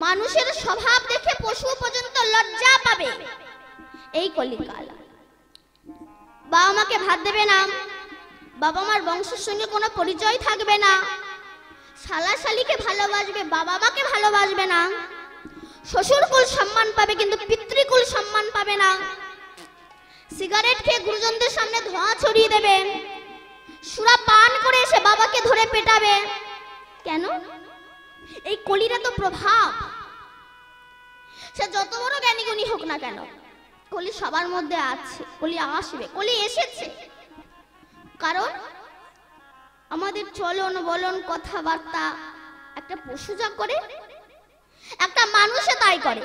মানুষের স্বভাব দেখে পশু পর্যন্ত লজ্জা পাবে। এই কলিকাল। বাবা মাকে ভাত দেবে না, বাবা মার বংশের সঙ্গে কোনো পরিচয় থাকবে না, শালা শালিকে ভালোবাসবে, বাবা মাকে ভালোবাসবে না, শ্বশুরকুল সম্মান পাবে কিন্তু পিতৃকুল সম্মান পাবে না, সিগারেট খেয়ে গুরুজনদের সামনে ধোঁয়া ছড়িয়ে দেবে, সুরা পান করে এসে বাবাকে ধরে পেটাবে। কেন? এই কলিরা তো প্রভাব। সে যত বড় জ্ঞানী গুণী হোক না কেন, কলি সবার মধ্যে আছে, কলি আসবে, কলি এসেছে। কারণ আমাদের চলন বলন কথাবার্তা একটা পশু যা করে, একটা মানুষে তাই করে।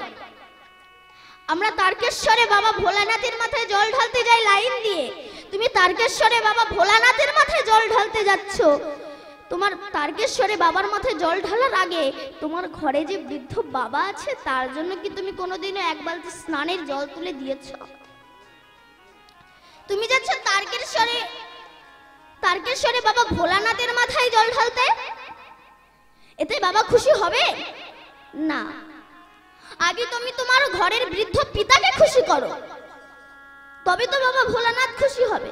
আমরা তারকেশ্বরে বাবা ভোলানাথের মাথায় জল ঢালতে যাই লাইন দিয়ে, তুমি তারকেশ্বরে বাবা ভোলানাথের মাথায় জল ঢালতে যাচ্ছ, তোমার তারকেশ্বরে বাবার মাথায় জল ঢালার আগে তোমার ঘরে যে বৃদ্ধ বাবা আছে তার জন্য কি তুমি কোনোদিনও এক বালতি স্নানের জল তুলে দিয়েছ? তুমি যাচ্ছ তারকেশ্বরে বাবা ভোলানাথের মাথায় জল ঢালতে, এতে বাবা খুশি হবে না। আগে তুমি তোমার ঘরের বৃদ্ধ পিতাকে খুশি করো, তবে তো বাবা ভোলানাথ খুশি হবে।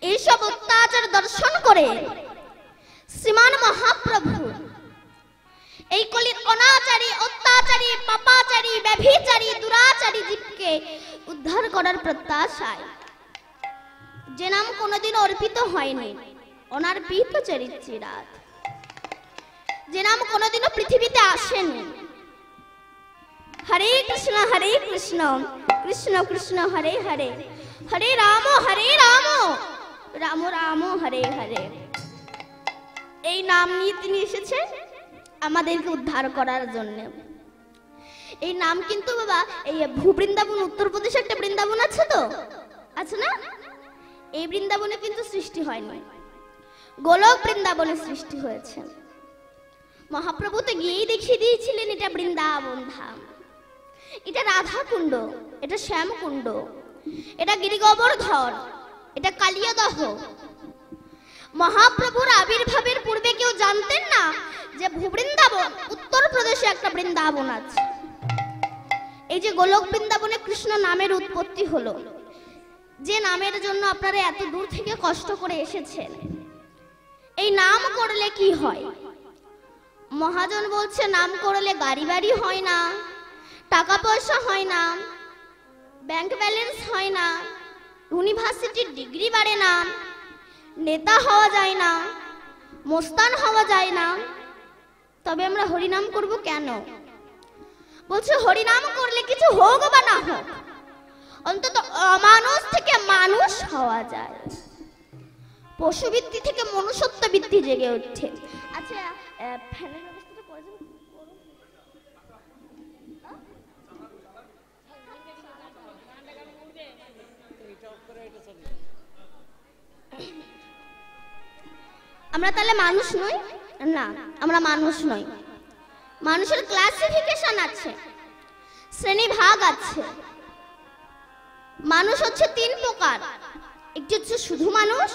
এইসব অত্যাচার দর্শন করে শ্রীমান মহাপ্রভু এই কলির অনাচারী, অত্যাচারী, পাপাচারী, ব্যভিচারী, দুরাচারী জীবকে উদ্ধার করার প্রত্যাশায়, যে নাম কোনোদিন অর্পিত হয়নি, অনার্পিত চরিত্রাত, যে নাম কোনোদিনও পৃথিবীতে আসেনি। হরে কৃষ্ণ কৃষ্ণ কৃষ্ণ হরে হরে, হরে রাম রাম রাম হরে হরে। এই নাম নিয়ে তিনি এসেছে আমাদেরকে উদ্ধার করার জন্য। এই নাম কিন্তু বাবা এই ভূবৃন্দাবন, উত্তরপ্রদেশে একটা বৃন্দাবন আছে তো, আছে না? এই বৃন্দাবনে কিন্তু সৃষ্টি হয়নি, গোলক বৃন্দাবনে সৃষ্টি হয়েছে। মহাপ্রভু তো গিয়েই দেখিয়ে দিয়েছিলেন এটা বৃন্দাবন ধাম, এটা রাধা কুণ্ড, এটা শ্যাম কুণ্ড, এটা গিরিগোবর্ধন, এটা কালিয়াদহ। মহাপ্রভুর আবির্ভাবের পূর্বে কেউ জানতেন না যে ভূবৃন্দাবন উত্তরপ্রদেশে একটা বৃন্দাবন আছে। এই যে গোলক বৃন্দাবনে কৃষ্ণ নামের উৎপত্তি হলো, যে নামের জন্য আপনারা এত দূর থেকে কষ্ট করে এসেছেন, এই নাম করলে কি হয়? মহাজন বলছে নাম করলে গাড়ি বাড়ি হয় না, টাকা পয়সা হয় না, ব্যাংক ব্যালেন্স হয় না, ইউনিভার্সিটির ডিগ্রি বাড়ে না, নেতা হওয়া যায় না, মোস্তান হওয়া যায় না। তবে আমরা হরিনাম করব কেন? বলছে হরিনাম করলে কিছু হোক বা না হোক, অন্তত অমানুষ থেকে মানুষ হওয়া যায়, পশুবৃত্তি থেকে মনুষ্যত্ব বৃত্তি জেগে ওঠে। আচ্ছা, ফ্যানের ব্যবস্থাটা করে দেন। আমরা তাহলে মানুষ নই? না, আমরা মানুষ নই। মানুষের ক্লাসিফিকেশন আছে, শ্রেণী ভাগ আছে। মানুষ হচ্ছে তিন প্রকার, একটি হচ্ছে শুধু মানুষ,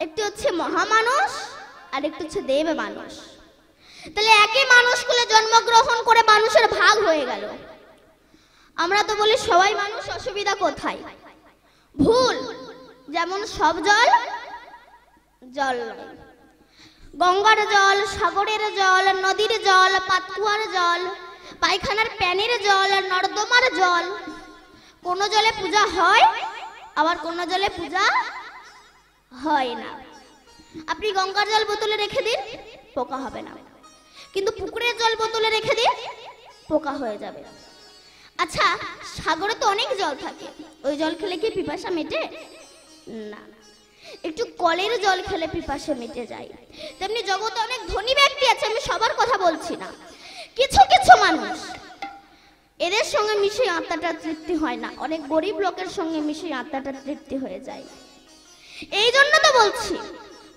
একটি হচ্ছে মহামানুষ, আর একটি হচ্ছে দেব মানুষ। তাহলে একই মানুষ কুলে জন্মগ্রহণ করে মানুষের ভাগ হয়ে গেল। আমরা তো বলি সবাই মানুষ, অসুবিধা কোথায়? ভুল। যেমন সব জল জল নয়, গঙ্গার জল, সাগরের জল, নদীর জল, পাতকুয়ার জল, পায়খানার প্যানের জল, নর্দমার জল, কোন জলে পূজা হয় আবার কোন জলে পূজা হয় না। আপনি গঙ্গার জল বোতলে রেখে দিন, পোকা হবে না, কিন্তু পুকুরের জল বোতলে রেখে দিন, পোকা হয়ে যাবে। আচ্ছা, সাগরে তো অনেক জল থাকে, ওই জল খেলে কি পিপাসা মেটে? না। একটু কলের জল খেলে পিপাসা মিটে যায়। তেমনি জগতে অনেক ধনী ব্যক্তি আছে, আমি সবার কথা বলছি না, কিছু কিছু মানুষ এদের সঙ্গে মিশে আত্মাটা তৃপ্তি হয় না, অনেক গরিব লোকের সঙ্গে মিশে আত্মাটা তৃপ্তি হয়ে যায়। এই জন্য তো বলছি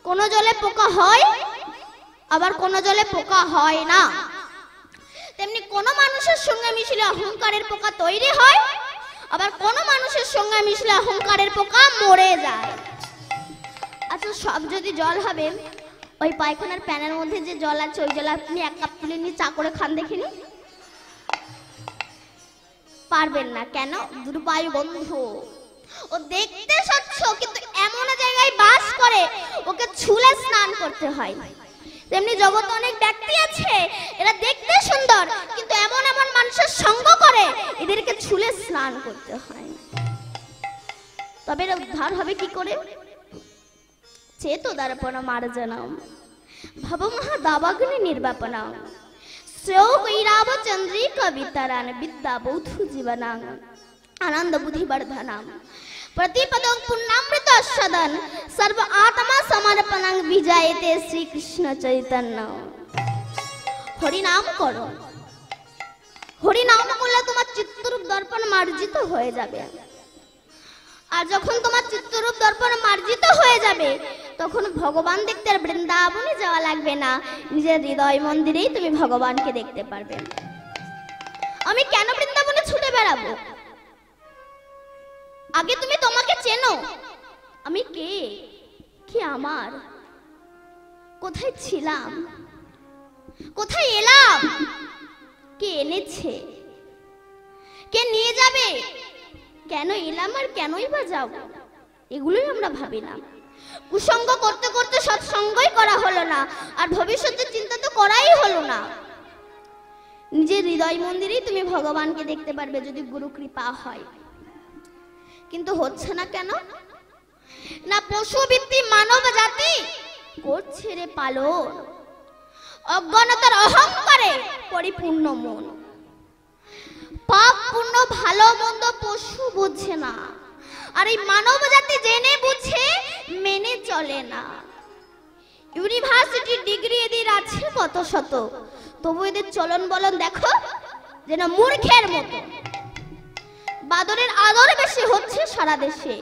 কোন জলে পোকা হয় আবার কোন জলে পোকা হয় না। তেমনি কোন মানুষের সঙ্গে মিশলে অহংকারের পোকা তৈরি হয়, আবার কোন মানুষের সঙ্গে মিশলে অহংকারের পোকা মরে যায়। আচ্ছা, সব যদি জল হবে ওই পায়খানার প্যানের মধ্যে যে জল আছে ওই জল আপনি এক কাপ তুলে নিয়ে চা করে খান দেখিনি? পারবেন না কেন? দুর্বায়ু বন্ধু। ও দেখতে স্বচ্ছ কিন্তু এমন জায়গায় বাস করে ওকে ছুলে স্নান করতে হয়। তেমনি জগতে অনেক ব্যক্তি আছে এরা দেখতে সুন্দর কিন্তু এমন এমন মানুষের সঙ্গ করে এদেরকে ছুলে স্নান করতে হয়। তবে এরা উদ্ধার হবে কি করে? চেতো দর্পণ মার্জনম ভবমহা দাবাগ্নি নির্বাপনম শ্রেয় কৈরাব চন্দ্রিকা বিতারান বিদ্যা বৌদ্ধ জীবনাং আনন্দ বুদ্ধি বর্ধনম प्रतिपदं पुण्यमृत सदन सर्व आत्मा समर्पणं विजयते श्री कृष्ण चैतन्य। हरि नाम करो, हरि नाम করলে তোমার চিত্তরূপ দর্পণ মার্জিত হয়ে যাবে। আর যখন তোমার চিত্তরূপ দর্পণ মার্জিত হয়ে যাবে তখন ভগবান দেখতে আর বৃন্দাবনে যাওয়া লাগবে না, নিজের হৃদয় মন্দিরেই তুমি ভগবানকে দেখতে পারবে। আমি কেন বৃন্দাবনে ছুটে বেড়াবো? আগে তুমি তোমাকে চেনো, আমি কে, কি আমার, কোথায় ছিলাম, কোথায় এলাম, কে এনেছে, কে নিয়ে যাবে, কেন এলাম আর কেনই বা যাব, এগুলোই আমরা ভাবি না। কুসঙ্গ করতে করতে সৎসঙ্গই করা হলো না, আর ভবিষ্যতের চিন্তা তো করাই হলো না। নিজের হৃদয় মন্দিরেই তুমি ভগবানকে দেখতে পারবে যদি গুরু কৃপা হয়। কিন্তু হচ্ছে না কেন? না পশুবৃত্তি মানব জাতি করছে রে পালন, অজ্ঞানতার অহংকারে পরিপূর্ণ মন। পাপ পুণ্য ভালো মন্দ পশু বুঝছে না, আর এই মানব জাতি জেনে বুঝে মেনে চলে না। ইউনিভার্সিটি ডিগ্রি এদের আছে কত শত, তবু এদের চলন বলন দেখো যেন মূর্খের মতো। বাদরের আদর বেশি হচ্ছে সারা দেশে,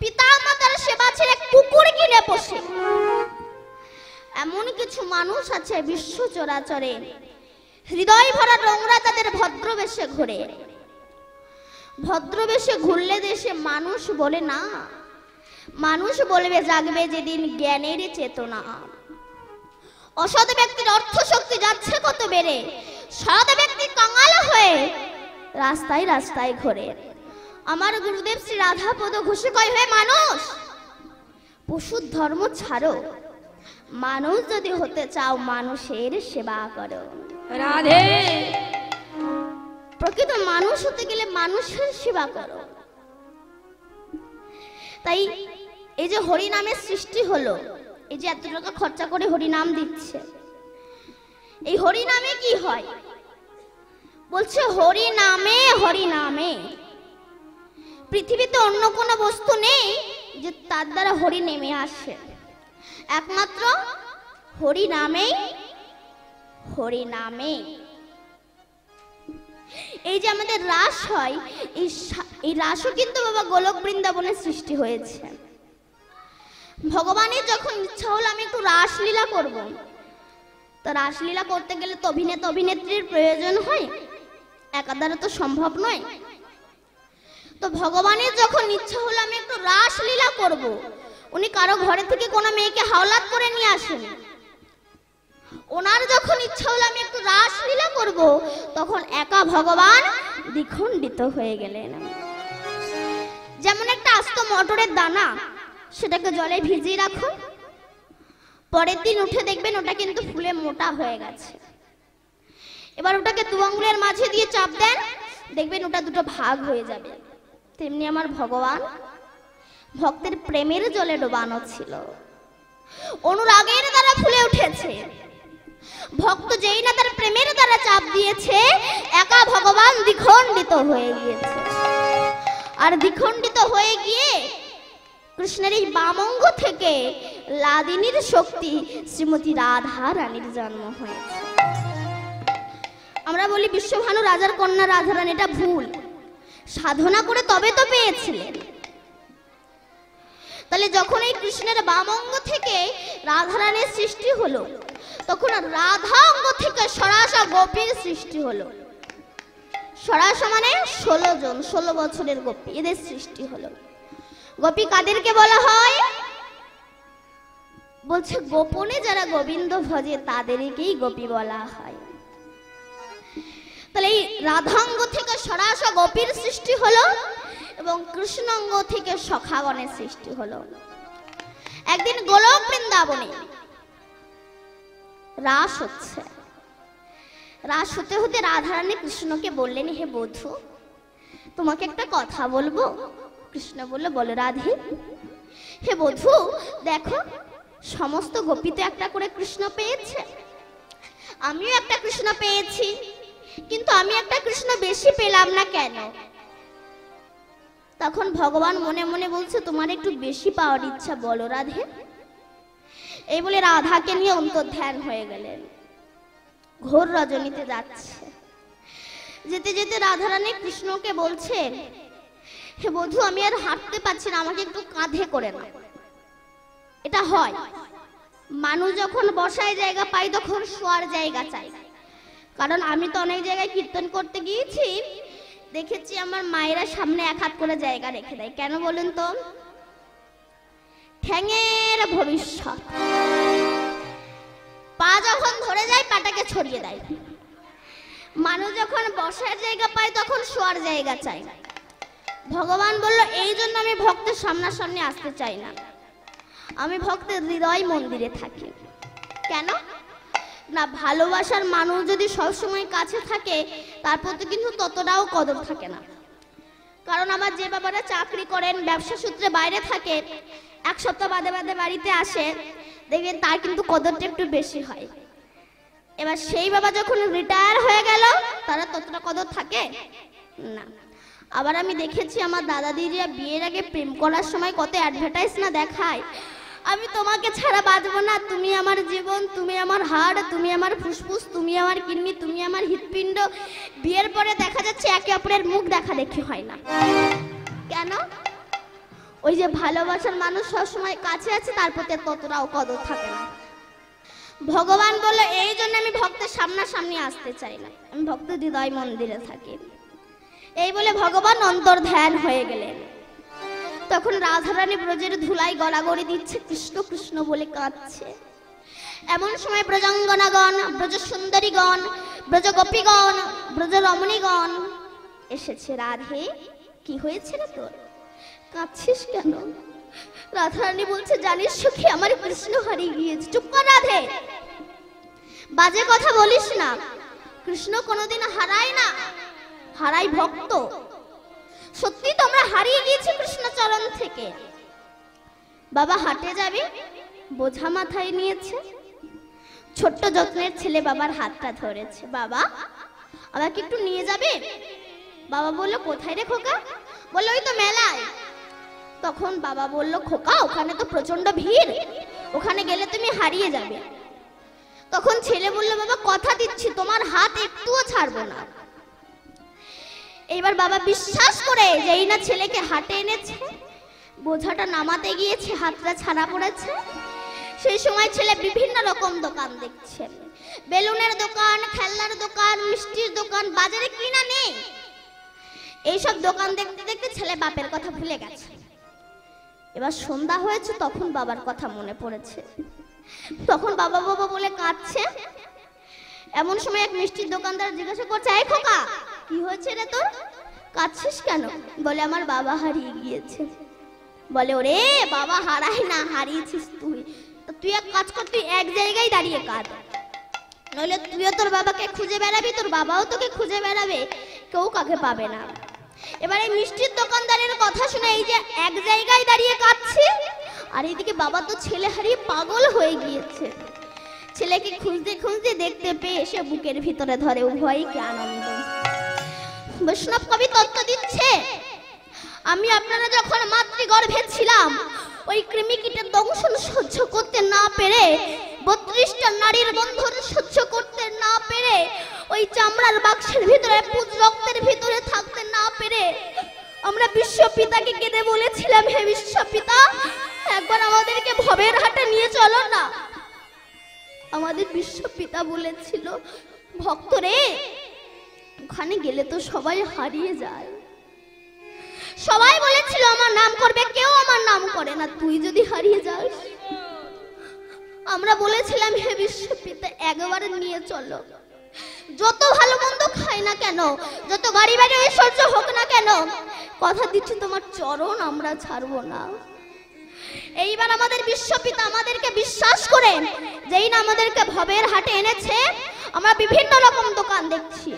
পিতা মাতার সেবা ছেড়ে কুকুর কিনে পোষে। এমন কিছু মানুষ আছে বিশ্ব চরাচরে হৃদয় ভরা নোংরা তাদের ভদ্রবেশে ঘুরে। ভদ্রবেশে ঘুরলে দেশে মানুষ বলে না, মানুষ বলবে জাগবে যেদিন জ্ঞানের চেতনা। অসৎ ব্যক্তির অর্থ শক্তি যাচ্ছে কত বেড়ে, সৎ ব্যক্তি কাঙাল হয়ে রাস্তায় রাস্তায় ঘোরে। আমার গুরুদেব শ্রী রাধাপদ ঘোষে কয়, হয়ে মানুষ পশুর ধর্ম ছাড়ো, মানুষ যদি হতে চাও মানুষের সেবা করো। রাধে, প্রকৃত মানুষ হতে গেলে মানুষের সেবা করো। তাই এই যে হরি নামের সৃষ্টি হলো, এই যে এত টাকা খরচা করে হরি নাম দিচ্ছে, এই হরি নামে কি হয়? বলছে হরি নামে, হরি নামে। পৃথিবীতে অন্য কোনো বস্তু নেই যে তার দ্বারা হরি নেমে আসে, একমাত্র হরি নামে, হরি নামে। এই যে আমাদের রাস হয়, এই রাসও কিন্তু বাবা গোলক বৃন্দাবনের সৃষ্টি হয়েছে। ভগবানের যখন ইচ্ছা হলো আমি একটু রাসলীলা করব, তো রাসলীলা করতে গেলে তো অভিনেতা অভিনেত্রীর প্রয়োজন হয়, একা দ্বারা তো সম্ভব নয়। তো ভগবানের যখন ইচ্ছা হলো আমি একটু রাসলীলা করব, উনি কারো ঘরে থেকে কোনো মেয়েকে হাওলাত করে নিয়ে আসেন। ওনার যখন ইচ্ছা হলো আমি একটু রাসলীলা করব, তখন একা ভগবান দ্বিখণ্ডিত হয়ে গেলেন। যেমন একটা আস্ত মটরের দানা, সেটাকে জলে ভিজিয়ে রাখো, পরের দিন উঠে দেখবেন ওটা কিন্তু ফুলে মোটা হয়ে গেছে। এবার ওটাকে দু আঙ্গুলের মাঝে দিয়ে চাপ দেন, দেখবেন ওটা দুটো ভাগ হয়ে যাবে। তেমনি আমার ভগবান ভক্তের প্রেমের জলে ডোবানো ছিল, অনুরাগের দ্বারা ফুলে উঠেছে। ভক্ত যেই না তার প্রেমের দ্বারা চাপ দিয়েছে, একা ভগবান দ্বিখণ্ডিত হয়ে গিয়েছে। আর দ্বিখণ্ডিত হয়ে গিয়ে কৃষ্ণের এই বামঙ্গ থেকে লাদিনীর শক্তি শ্রীমতী রাধা রানীর জন্ম হয়েছে। আমরা বলি বিশ্বভানু রাজার কন্যা রাধা রানী, এটা ভুল। সাধনা করে তবে তো পেয়েছিলেন। তাহলে যখন এই কৃষ্ণের বামঙ্গ থেকে রাধা রানীর সৃষ্টি হলো, তখন রাধা অঙ্গ থেকে সরাসা গোপীর সৃষ্টি হলো। সরাসা মানে 16 জন, 16 বছরের গোপী, এদের সৃষ্টি হলো। গোপী কাদেরকে বলা হয়? বলছে গোপনে যারা গোবিন্দ ভজে তাদেরকেই গোপী বলা হয়। তাহলে এই রাধাঙ্গ থেকে সরাসরি গোপীর সৃষ্টি হলো এবং কৃষ্ণাঙ্গ থেকে সখাগণের সৃষ্টি হলো। একদিন গোলক বৃন্দাবনে রাস হচ্ছে। রাস হতে হতে রাধারানী কৃষ্ণকে বললেন, হে বধূ, তোমাকে একটা কথা বলবো। কৃষ্ণ বলল, বলো রাধে। হে বধূ, দেখো সমস্ত গোপী তো একটা করে কৃষ্ণ পেয়েছে, আমিও একটা কৃষ্ণ পেয়েছি, কিন্তু আমি একটা কৃষ্ণ বেশি পেলাম না কেন? তখন ভগবান মনে মনে বলছে, তোমার একটু বেশি পাওয়ার ইচ্ছা, বলো রাধে। এই বলে রাধাকে নিয়ে অন্তর্ধান হয়ে গেলেন। ঘোর রজনীতে যাচ্ছে, যেতে যেতে রাধারানী কৃষ্ণকে বলছেন, হে বধূ, আমি আর হাঁটতে পারছি না, আমাকে একটু কাঁধে করে নাও। এটা হয়, মানুষ যখন বসায় জায়গা পাই তখন শোয়ার জায়গা চাই। কারণ আমি তো অনেক জায়গায় কীর্তন করতে গিয়েছি, দেখেছি আমার মায়েরা সামনে এক হাত করে জায়গা রেখে দেয়। কেন বলেন তো? ঠ্যাঙের ভবিষ্যৎ। পা যখন ধরে যায় পাটাকে ছড়িয়ে দেয়। মানুষ যখন বসার জায়গা পায় তখন শোয়ার জায়গা চাই। ভগবান বলল, এই জন্য আমি ভক্তের সামনাসামনি আসতে চাই না, আমি ভক্তের হৃদয় মন্দিরে থাকি। কেন না, ভালোবাসার মানুষ যদি সবসময় কাছে থাকে তার প্রতি কিন্তু ততটাও কদর থাকে না। কারণ আমার যে বাবারা চাকরি করেন, ব্যবসা সূত্রে বাইরে থাকে, এক সপ্তাহ বাদে বাদে বাড়িতে আসে, দেখবেন তার কিন্তু কদরটা একটু বেশি হয়। এবার সেই বাবা যখন রিটায়ার হয়ে গেল, তারা ততটা কদর থাকে না। আবার আমি দেখেছি আমার দাদা দিদিরা বিয়ের আগে প্রেম করার সময় কত অ্যাডভার্টাইজ না দেখায়, আমি তোমাকে ছাড়া বাঁচবো না, তুমি আমার জীবন, তুমি আমার হাড়, তুমি আমার ফুসফুস, তুমি আমার কিডনি, তুমি আমার হৃৎপিণ্ড। বিয়ের পরে দেখা যাচ্ছে একে অপরের মুখ দেখা দেখি হয় না। কেন? ওই যে ভালোবাসার মানুষ সবসময় কাছে আছে, তার প্রতি ততটাও কদর থাকে না। ভগবান বলল, এই জন্য আমি ভক্তের সামনাসামনি আসতে চাই না, আমি ভক্তের হৃদয় মন্দিরে থাকি। এই বলে ভগবান অন্তর্ধান হয়ে গেলেন। তখন রাধারানী ব্রজের ধুলায় গড়াগড়ি দিচ্ছে, কৃষ্ণ কৃষ্ণ বলে কাঁদছে। এমন সময় ব্রজাঙ্গনাগণ, ব্রজ সুন্দরীগণ, ব্রজ গোপীগণ, ব্রজ রমণীগণ এসেছে। রাধে, কি হয়েছে রে তোর, কাঁদছিস কেন? রাধারানী বলছে, জানিস সখী, আমার কৃষ্ণ হারিয়ে গিয়েছে। চুপ কর রাধে, বাজে কথা বলিস না। কৃষ্ণ কোনোদিন হারায় না, হারাই ভক্ত। সত্যি তোমরা হারিয়ে গিয়েছে কৃষ্ণ চরণ থেকে। বাবা হাটে যাবে, বোঝা মাথায় নিয়েছে, ছোট্ট যত্নের ছেলে বাবার হাতটা ধরেছে। বাবা, আমাকে একটু নিয়ে যাবে? বাবা বলল, কোথায় রে খোকা? বলল, ওই তো মেলায়। তখন বাবা বলল, খোকা, ওখানে তো প্রচন্ড ভিড়, ওখানে গেলে তুমি হারিয়ে যাবে। তখন ছেলে বলল, বাবা কথা দিচ্ছি তোমার হাত একটুও ছাড়বো না। এবার বাবা বিশ্বাস করে যেই না ছেলেকে হাটে এনেছে, বোঝাটা নামাতে গিয়েছে, হাতটা ছাড়া পড়েছে। সেই সময় ছেলে বিভিন্ন রকম দোকান দেখছে, বেলুনের দোকান, খেলনার দোকান, মিষ্টির দোকান, বাজারে কিনা নেই। এইসব দোকান দেখতে দেখতে ছেলে বাপের কথা ভুলে গেছে। এবার সন্ধ্যা হয়েছে, তখন বাবার কথা মনে পড়েছে। তখন বাবা বাবা বলে কাঁদছে। এমন সময় এক মিষ্টির দোকানদার জিজ্ঞাসা করছে, এই খোকা, কি হয়েছে রে তোর, কাঁদছিস কেন? বলে, আমার বাবা হারিয়ে গিয়েছে। বলে, ওরে বাবা হারায় না, হারিয়েছিস তুই। তুই এক কাজ কর, তুই এক জায়গায় দাঁড়িয়ে কাঁদ, নইলে তুইও তোর বাবাকে খুঁজে বেড়াবি, তোর বাবাও তোকে খুঁজে বেড়াবে, কেউ কাকে পাবে না। এবার এই মিষ্টির দোকানদারের কথা শুনে এই যে এক জায়গায় দাঁড়িয়ে কাঁদছে, আর এইদিকে বাবা তো ছেলে হারিয়ে পাগল হয়ে গিয়েছে। ছেলেকে খুঁজতে খুঁজতে দেখতে পেয়ে এসে বুকের ভিতরে ধরে, উভয়ই কি আনন্দ। বৈষ্ণব কবি তত্ত্ব দিচ্ছে, আমি আপনারা যখন মাতৃগর্ভে ছিলাম, ওই কৃমিকীটের দংশন সহ্য করতে না পেরে, 32টা নারীর বন্ধন সহ্য করতে না পেরে, ওই চামড়ার বাক্সের ভিতরে পুজ রক্তের ভিতরে থাকতে না পেরে, আমরা বিশ্বপিতাকে কেঁদে বলেছিলাম, হে বিশ্বপিতা, একবার আমাদেরকে ভবের হাটে নিয়ে চলো না। আমাদের বিশ্বপিতা বলেছিল, ভক্তরে, ওখানে গেলে তো সবাই হারিয়ে যায়। সবাই বলেছিল আমার নাম করবে, কেউ আমার নাম করে না, তুই যদি হারিয়ে যাস আমরা বলেছিলাম হে বিশ্বপিতা একবার নিয়ে চলো, যত ভালো মন্দ খাই না কেন, যত বাড়ি বাড়ি ঐশ্বর্য হোক না কেন, কথা দিচ্ছি তোমার চরণ আমরা ছাড়বো না। এইবার আমাদের বিশ্বপিতা আমাদেরকে বিশ্বাস করে যেই না আমাদেরকে ভবের হাটে এনেছে, আমরা বিভিন্ন রকম দোকান দেখছি।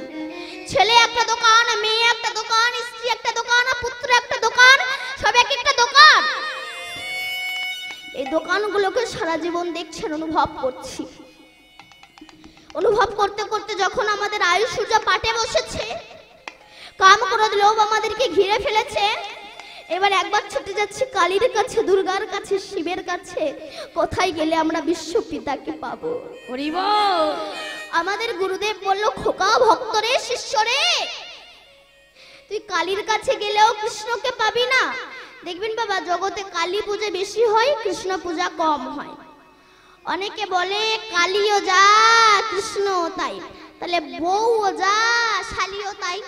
ছেলে একটা দোকান, মেয়ে একটা দোকান, স্ত্রী একটা দোকান, পুত্র একটা দোকান, সব এক একটা দোকান। এই দোকানগুলোকে সারা জীবন দেখছেন, অনুভব করছি। অনুভব করতে করতে যখন আমাদের আয়ু সূর্য পাটে বসেছে, কাম ক্রোধ লোভ আমাদেরকে ঘিরে ফেলেছে, এবার একবার ছুটে যাচ্ছি কালীর কাছে, দুর্গার কাছে, শিবের কাছে। কোথায় গেলে আমরা বিশ্বপিতাকে পাবো? আমাদের গুরুদেব বলল, খোকা ভক্তরে, শিষ্যরে, তুই কালীর কাছে গেলেও কৃষ্ণকে পাবি না। দেখবেন বাবা, জগতে কালী পূজা বেশি হয়, কৃষ্ণ পূজা কম হয়। অনেকে বলে কালীও যা কৃষ্ণ তাই, তাহলে বউও যা শালীও তাই,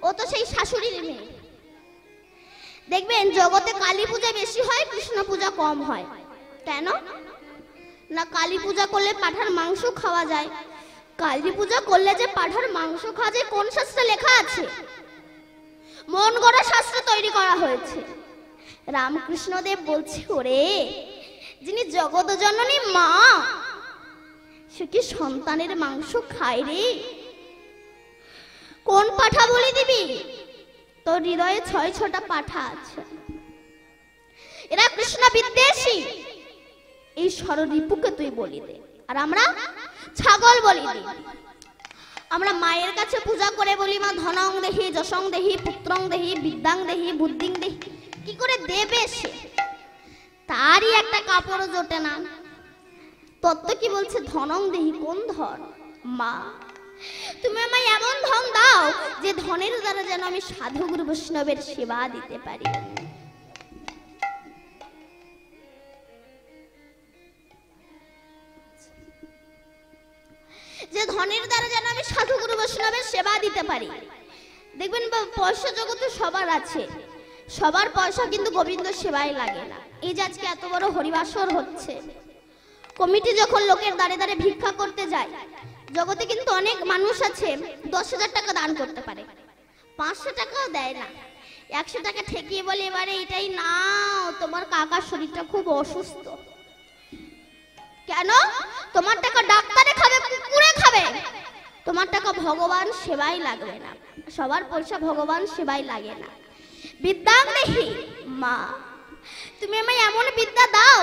ও তো সেই শাশুড়ির মেয়ে। দেখবেন জগতে কালী পূজা বেশি হয়, কৃষ্ণ পূজা কম হয়। কেন না? কালী পূজা করলে পাঁঠার মাংস খাওয়া যায়। কালী পূজা করলে যে পাঁঠার মাংস খাওয়া যায় কোন শাস্ত্রে লেখা আছে? মন গড়া শাস্ত্র তৈরি করা হয়েছে। রামকৃষ্ণদেব বলছে, ওরে যিনি জগৎ জননী মা, সে কি সন্তানের মাংস খায় রে? কোন পাঠা বলি দিবি? তোর হৃদয়ে ৬টা পাঠা আছে, এরা কৃষ্ণ বিদ্বেষী। এই ষড়রিপুকে তুই বলি দে, আর আমরা ছাগল বলি দিই। আমরা মায়ের কাছে পূজা করে বলি, মা ধনং দেহি, যশং দেহি, পুত্রং দেহি, বিদ্যাং দেহি, বুদ্ধিং দেহি। কি করে দেবে সে? তারই একটা কাপড় জোটে না। তত্ত্ব কি বলছে? ধনং দেহি। কোন ধন? মা, তুমি আমায় এমন ধন দাও যে ধনের দ্বারা যেন আমি সাধু গুরু বৈষ্ণবের সেবা দিতে পারি। যে ধনের দ্বারা যেন আমি সাধু গুরু বৈষ্ণবের সেবা দিতে পারি। দেখবেন পয়সা জগতে সবার আছে, সবার পয়সা কিন্তু গোবিন্দ সেবায় লাগে না। এই যে আজকে এত বড় হরিবাসর হচ্ছে, কমিটি যখন লোকের দাঁড়ে দাঁড়ে ভিক্ষা করতে যায়, জগতে কিন্তু অনেক মানুষ আছে ১০,০০০ টাকা দান করতে পারে, ৫০০ টাকাও দেয় না। ১০০ টাকা ঠেকিয়ে বলে, এবারে এটাই নাও, তোমার কাকার শরীরটা খুব অসুস্থ। কেন? তোমার টাকা ডাক্তারে খাবে, কুকুরে খাবে, তোমার টাকা ভগবান সেবাই লাগবে না। সবার পয়সা ভগবান সেবাই লাগে না। বিদ্যাং দেহি। মা, তুমি আমায় এমন বিদ্যা দাও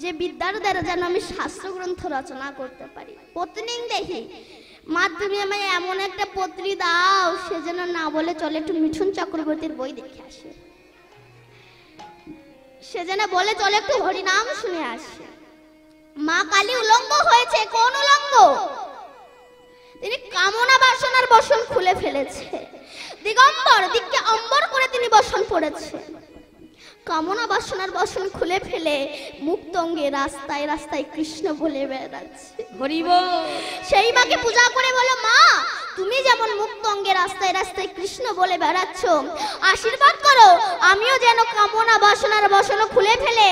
যে বিদ্যার দ্বারা যেন আমি শাস্ত্র গ্রন্থ রচনা করতে পারি। পত্নীং দেহি। মা, তুমি আমায় এমন একটা পত্নী দাও সে যেন না বলে চলে একটু মিঠুন চক্রবর্তীর বই দেখে আসে, সে যেন বলে চলে একটু হরিনাম শুনে আসে। মা কালী উলঙ্গ হয়েছে। কোন উলঙ্গ? তিনি কামনা বাসনার বসন খুলে ফেলেছে। দিগম্বর, দিককে অম্বর করে তিনি বসন পড়েছে। কামনা বাসনার বসন খুলে ফেলে মুক্ত অঙ্গে রাস্তায় রাস্তায় কৃষ্ণ বলে বেড়াচ্ছে। হরি বল। সেই মাকে পূজা করে বলো, মা তুমি যেমন মুক্ত অঙ্গে রাস্তায় রাস্তায় কৃষ্ণ বলে বেড়াচ্ছ, আশীর্বাদ করো আমিও যেন কামনা বাসনার বসন খুলে ফেলে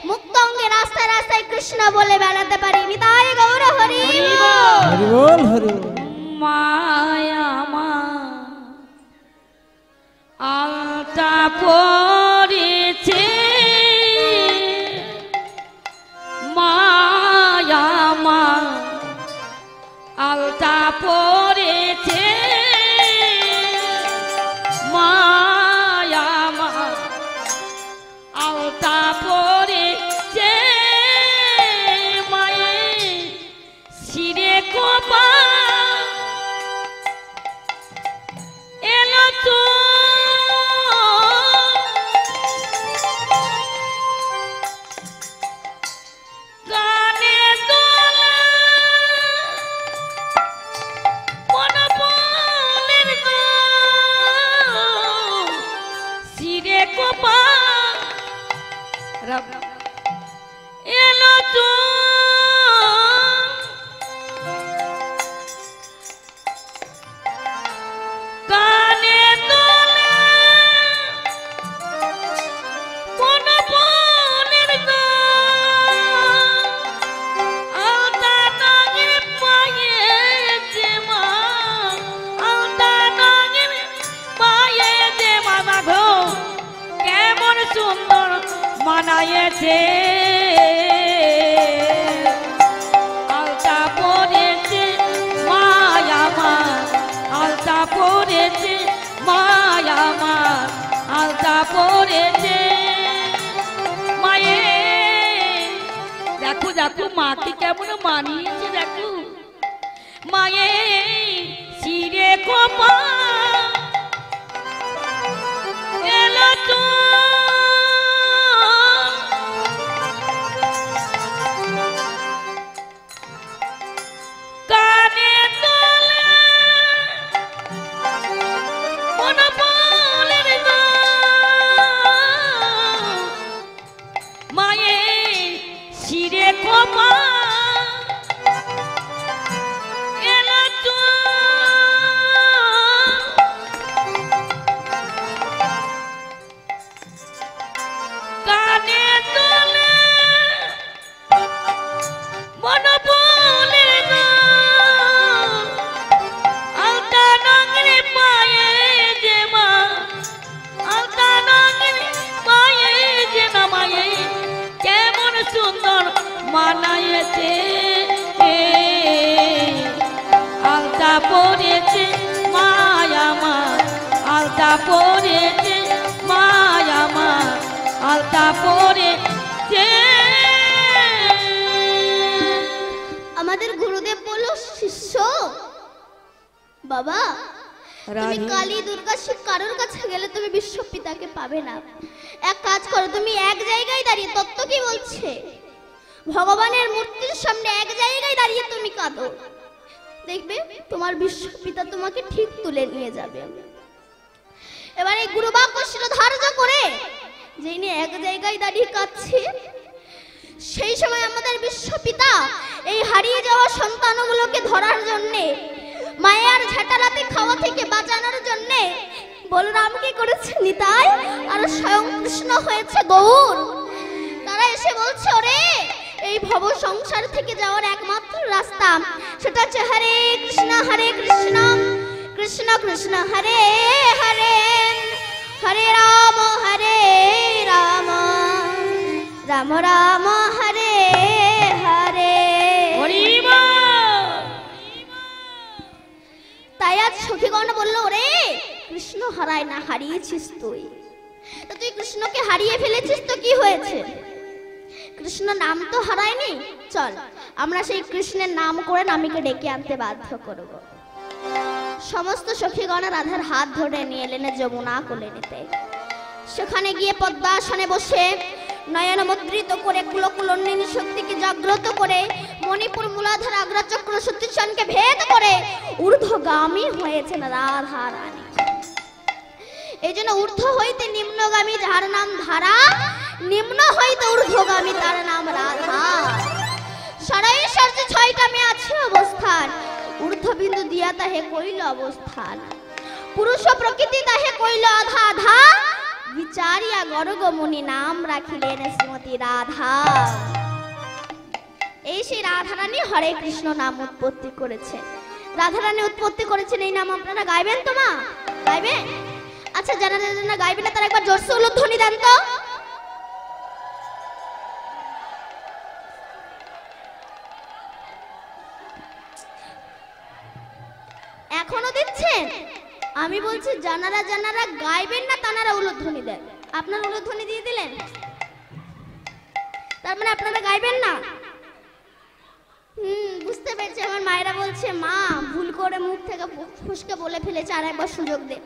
মুক্ত অঙ্গে রাস্তায় রাস্তায় কৃষ্ণ বলে বেড়াতে পারি। নিতাই গৌর হরি বল। হরি বল। মায়া মা আলতা পড়েছে, মায়া মা আলতা পড়েছে, মায়া মা আলতা পড়েছে, মায়ের শিরে কোপা এলো তো গানে দোলা গায়েছে আলতা পড়েছে মায়ামার আলতা পড়েছে মায়ামার আলতা পড়েছে মায়ে দেখো দেখো মাকে কেমন মানিয়েছে দেখো মায়ে শিরে কোপা এলো তো কানে তোলে মন বলের না মায়ে শিরে কোপা এলো তো কানে তোলে মন বলের না আলতা নঙ্গরে পায়ে যে মা আলতা নঙ্গরে পায়ে যে না মায়ে কেমন সুন্দর মানায়েছে আলতা পড়েছে মায়ামার আলতা পড়েছে মায়ামার আলতা পড়েছে আমাদের গুরুদেব বলল শিষ্য বাবা তুমি কালী দুর্গা শিব কারোর কাছে গেলে তুমি বিশ্বপিতাকে পাবে না এক কাজ করো তুমি এক জায়গায় দাঁড়িয়ে তত্ত্ব কি বলছে ভগবানের মূর্তির সামনে এক জায়গায় দাঁড়িয়ে তুমি কাঁদো দেখবে তোমার বিশ্বপিতা তোমাকে ঠিক তুলে নিয়ে যাবে এবার এই গুরুবাক্য শিরোধার্য করে যিনি এক জায়গায় দাঁড়িয়ে কাঁদছে সেই সময় আমাদের বিশ্বপিতা এই হারিয়ে যাওয়া সন্তানগুলোকে ধরার জন্যে মায়ার ঝাঁটারাতে খাওয়া থেকে বাঁচানোর জন্যে বলরামকে করেছে নিতাই আর স্বয়ং কৃষ্ণ হয়েছে গৌর তারা এসে বলছে ওরে এই ভব সংসার থেকে যাওয়ার একমাত্র রাস্তা সেটা হচ্ছে হরে কৃষ্ণ কৃষ্ণ কৃষ্ণ হরে হরে হরে রাম রাম রাম হরে হরে তাই আজ সখীগণ বললো ওরে কৃষ্ণ হারায় না হারিয়েছিস তুই তো তুই কৃষ্ণকে হারিয়ে ফেলেছিস তো কি হয়েছে কৃষ্ণ নাম তো হারায়নি চল আমরা সেই কৃষ্ণের নাম করে নামিকে ডেকে আনতে বাধ্য করব সমস্ত সখীগণ রাধার হাত ধরে নিয়ে এলেন যমুনা কোলে নিতে সেখানে গিয়ে পদ্মাসনে বসে নয়ন মুদ্রিত করে কুলকুলন্বিনী শক্তিকে জাগ্রত করে মণিপুর মূলাধার আগ্রাচক্র সতীশনকে ভেদ করে ঊর্ধ্বগামী হয়েছেন রাধা রানী এই জন্য ঊর্ধ্ব হইতে নিম্নগামী যার নাম ধারা নিম্ন হইতে ঊর্ধ্বগামী তার নাম রাধা সরাইশ্বর্য ছয়টা মেয়ে আছে অবস্থান ঊর্ধ্ববিন্দু দিয়া তাহে কইল অবস্থান পুরুষ প্রকৃতি তাহে কইল আধা আধা বিচারিয়া গর্গ মুনি নাম রাখিলেন শ্রীমতী রাধা এই সেই রাধারানী হরে কৃষ্ণ নাম উৎপত্তি করেছে রাধারানী উৎপত্তি করেছেন এই নাম আপনারা গাইবেন তো মা গাইবেন আচ্ছা যারা যারা গাইবেন না তারা একবার জোরসে উলুধ্বনি দেন তো এখনো দিচ্ছেন আমি বলছি জানারা জানারা গাইবেন না তানারা উলুধ্বনি দেন আপনারা উলুধ্বনি দিয়ে দিলেন তার মানে আপনারা গাইবেন না বুঝতে পেরেছি আমার মায়েরা বলছে মা ভুল করে মুখ থেকে ফুসকে বলে ফেলেছে আর একবার সুযোগ দে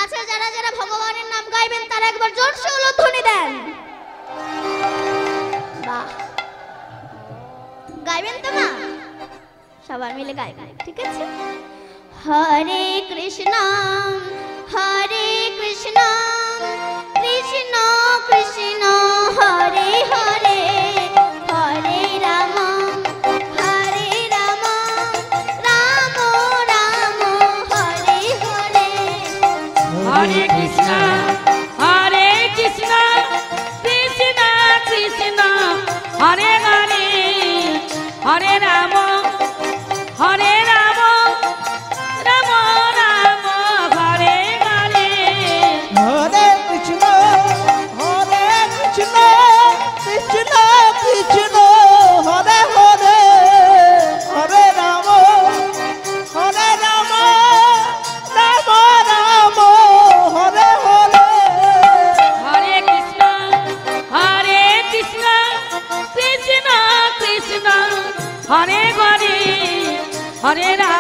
আচ্ছা যারা যারা ভগবানের নাম গাইবেন তারা একবার জোরসে উলুধ্বনি দেন বাহ গাইবেন তো মা সবাই মিলে গাইবেন ঠিক আছে হরে কৃষ্ণ কৃষ্ণ কৃষ্ণ হরে হরে হরে রাম রাম রাম হরে হরে হরে কৃষ্ণ কৃষ্ণ কৃষ্ণ হরে হরে হরে রাম হরে রাম রাম রাম হরে হরে হরে কৃষ্ণ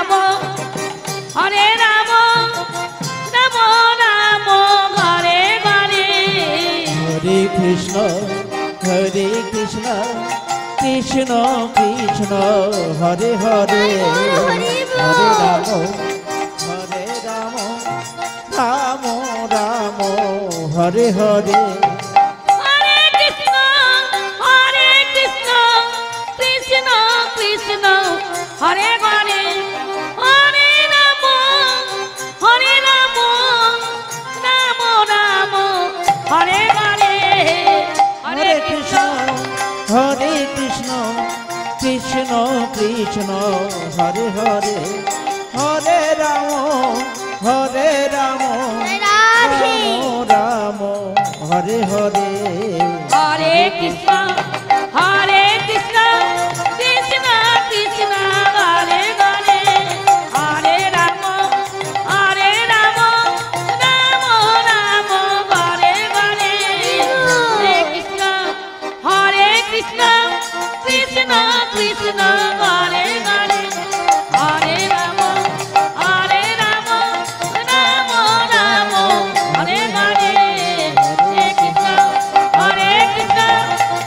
রাম হরে রাম রাম রাম ঘরে ঘরে হরে কৃষ্ণ কৃষ্ণ কৃষ্ণ কৃষ্ণ হরে হরে হরি বল। হরে রাম রাম রাম হরে হরে হরে কৃষ্ণ কৃষ্ণ কৃষ্ণ হরে হরে হরে রাম রাম রাম হরে হরে হরে কৃষ্ণ কৃষ্ণ কৃষ্ণ কৃষ্ণ হরে হরে হরে রাম রাম রাধে রাম হরে হরে হরে কৃষ্ণ কৃষ্ণ কৃষ্ণ হরে হরে হরে রাম রাম রাম হরে হরে হরে কৃষ্ণ কৃষ্ণ কৃষ্ণ কৃষ্ণ হরে হরে হরে রাম রাম রাম হরে হরে হরে কৃষ্ণ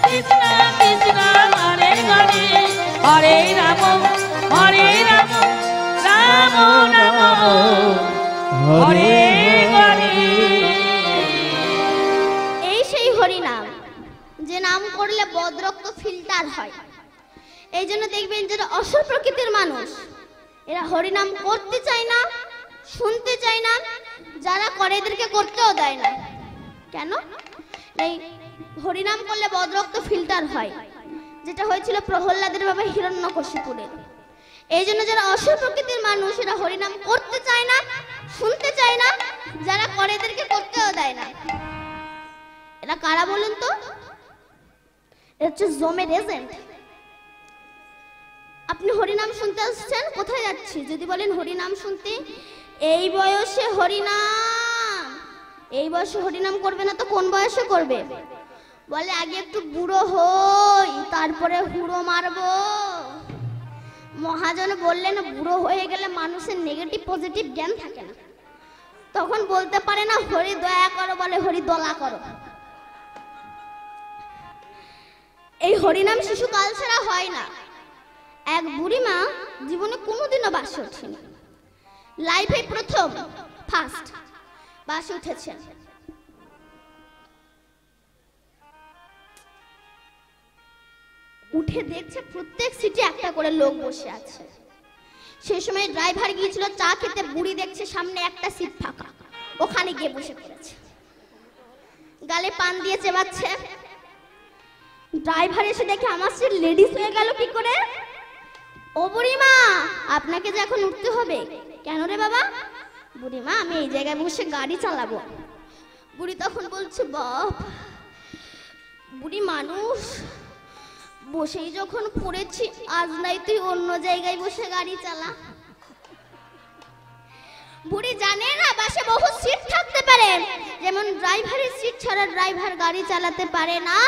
কৃষ্ণ কৃষ্ণ হরে হরে হরে রাম রাম হরে হরে এই সেই হরিনাম, যে নাম করলে বদরক্ত ফিল্টার হয়। এই জন্য দেখবেন যারা অসুর প্রকৃতির মানুষ, এরা হরিনাম করতে চায় না, শুনতে চায় না, যারা করে এদেরকে করতেও দেয় না। কেন? এই হরিনাম করলে বদরক্ত ফিল্টার হয়, যেটা হয়েছিল প্রহ্লাদের বাবা হিরণ্যকশিপুরে। এই জন্য যারা অসুর প্রকৃতির মানুষ, এরা হরিনাম করতে চায় না, শুনতে চায় না, যারা করে এদেরকে করতেও দেয় না। এরা কারা বলুন তো? এটা হচ্ছে জমের এজেন্ট। আপনি হরিনাম শুনতে আসছেন, কোথায় যাচ্ছি যদি বলেন হরিনাম শুনতে, এই বয়সে হরিনাম, এই বয়সে হরিনাম করবে না তো কোন বয়সে করবে? বলে আগে একটু বুড়ো হই, তারপরে হুড়ো মারবো। মহাজন বললেন বুড়ো হয়ে গেলে মানুষের নেগেটিভ পজিটিভ জ্ঞান থাকে না, তখন বলতে পারে না হরি দয়া করো, বলে হরি দলা করো। এই হরিনাম শিশুকাল ছাড়া হয় না। এক বুড়িমা জীবনে কোনোদিনও বাসে ওঠেনি, লাইফে প্রথম ফার্স্ট বাসে উঠেছেন। উঠে দেখছে প্রত্যেক সিটে একটা করে লোক বসে আছে। সেই সময় ড্রাইভার গিয়েছিল চা খেতে, বুড়ি দেখছে সামনে একটা সিট ফাঁকা, ওখানে গিয়ে বসে পড়েছে, গালে পান দিয়ে চেবাচ্ছে। ড্রাইভার এসে দেখে আমার সিট লেডিস হয়ে গেল কি করে? ও বুড়িমা, আপনাকে যে এখন উঠতে হবে। কেন রে বাবা? বুড়িমা, আমি এই জায়গায় বসে গাড়ি চালাবো। বুড়ি তখন বলছে বাপ, বুড়ি মানুষ, বসেই যখন পড়েছি, আজ নাই তুই অন্য জায়গায় বসে গাড়ি চালা। বুড়ি জানে না বাসে বহু সিট থাকতে পারে, যেমন ড্রাইভারের সিট ছাড়া ড্রাইভার গাড়ি চালাতে পারে না,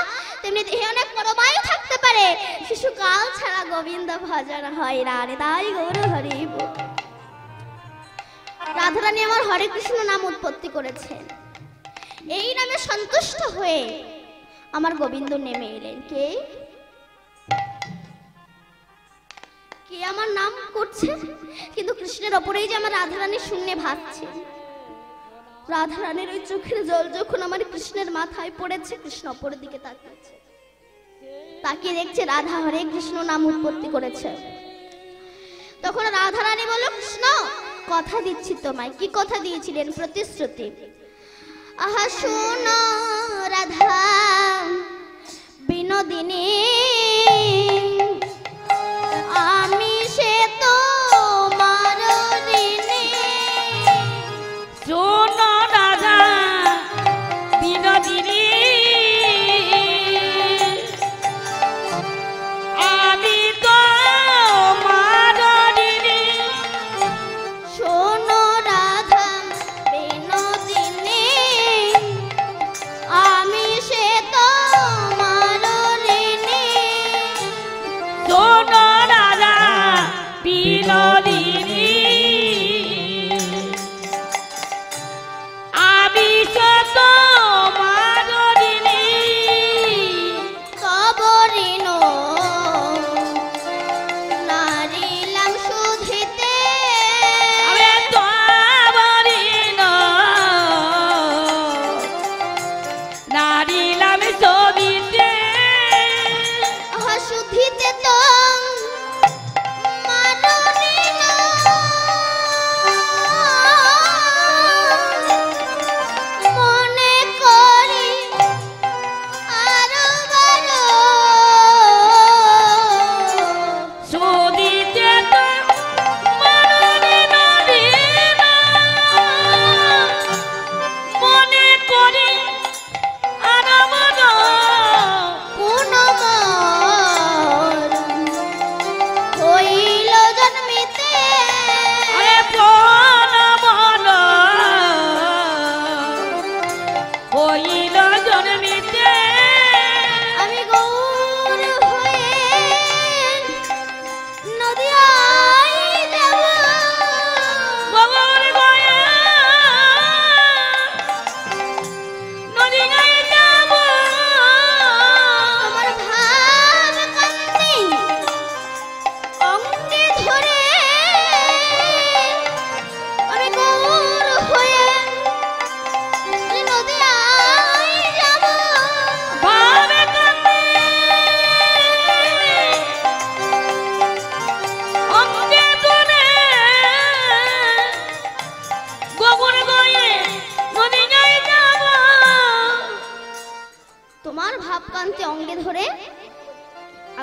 তেমনি দেহে অনেক পরমায়ু থাকতে পারে, শিশুকাল ছাড়া গোবিন্দ ভজন হয় না রে। তাই গৌর হরি বল। রাধারানী আমার হরে কৃষ্ণ নাম উৎপত্তি করেছেন, এই নামে সন্তুষ্ট হয়ে আমার গোবিন্দ নেমে এলেন। কে কে আমার নাম করছে, কিন্তু কৃষ্ণের ওপরেই যে আমার রাধারানী শূন্যে ভাসছে। রাধারানীর ওই চোখের জল যখন আমার কৃষ্ণের মাথায় পড়েছে, কৃষ্ণ ওপরের দিকে তাকিয়েছে, তাকিয়ে দেখছে রাধা হরে কৃষ্ণ নাম উৎপত্তি করেছে। তখন রাধারানী বলল, কৃষ্ণ কথা দিচ্ছি তোমায়। কি কথা দিয়েছিলেন? প্রতিশ্রুতি। আহা শোনো রাধা বিনোদিনী, আমি সে তো মারিনি। শোনো রাধা বিনোদিনী, আমি তো মারিনি। শোনো রাধা বিনোদিনী, আমি সে তো মারিনি।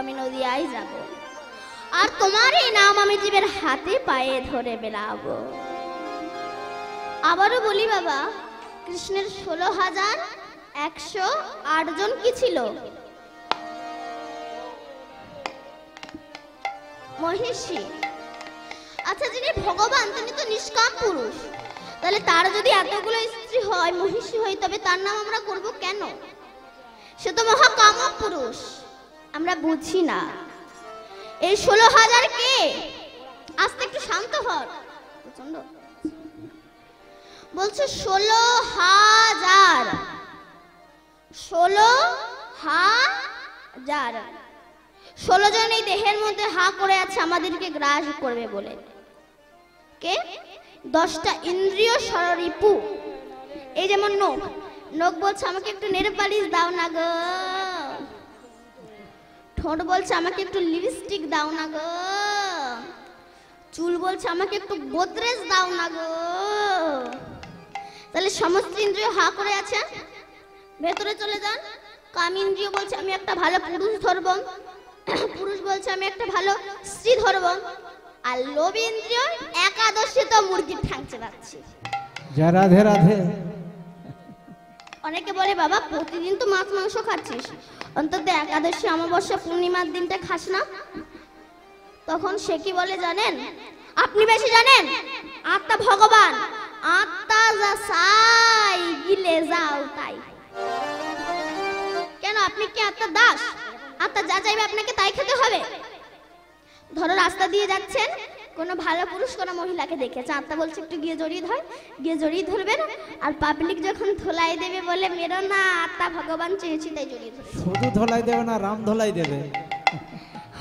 আমি নদিয়ায় যাব, আর তোমার এই নাম আমি জীবের হাতে পায়ে ধরে বেড়াবো। আবারও বলি বাবা, কৃষ্ণের 16,108 জন কি ছিল? মহিষী। আচ্ছা, যিনি ভগবান তিনি তো নিষ্কাম পুরুষ, তাহলে তার যদি এতগুলো স্ত্রী হয়, মহিষী হয়, তবে তার নাম আমরা করব কেন? সে তো মহাকামক পুরুষ। আমরা বুঝি না এই 16,000 কে। আস্তে একটু শান্ত হও, প্রচন্ড বলছে 16,000, 16,000। 16 জন এই দেহের মধ্যে হা করে আছে আমাদেরকে গ্রাস করবে বলে। কে? 10টা ইন্দ্রিয় সররিপু। এই যেমন নখ, নখ বলছে আমাকে একটু নেল পালিশ দাও না গো। ঠোঁট বলছে আমাকে একটু লিপস্টিক দাও না গো। চুল বলছে আমাকে একটু গোদরেজ দাও না গো। তাহলে সমস্ত ইন্দ্রিয় হা করে আছে। ভেতরে চলে যান। কাম ইন্দ্রিয় বলছে আমি একটা ভালো পুরুষ ধরব, পুরুষ বলছে আমি একটা ভালো স্ত্রী ধরব, আর লোভ ইন্দ্রিয় একাদশী তো মুরগির ঠ্যাং চেবাচ্ছে। যা রাধে রাধে। অনেকে বলে বাবা প্রতিদিন তো মাছ মাংস খাচ্ছিস, অন্তত একাদশী অমাবস্যা পূর্ণিমার দিনটা খাস না। তখন সে কি বলে জানেন? আপনি বেশি জানেন। আত্মা ভগবান, আত্মা যা চাই গিলে যাও তাই। কেন আপনি কি আত্মা দাস? আত্মা যা চাইবে আপনাকে তাই খেতে হবে। ধরো রাস্তা দিয়ে যাচ্ছেন, কোনো ভালো পুরুষ কোনো মহিলাকে দেখেছে, আত্মা বলছে একটু গিয়ে জড়িয়ে ধর, গিয়ে জড়িয়ে ধরবেন, আর পাবলিক যখন ধোলাই দেবে বলে মেরো না, আত্মা ভগবান চেয়েছি তাই জড়িয়ে ধরবে। শুধু ধোলাই দেবে না, রাম ধোলাই দেবে।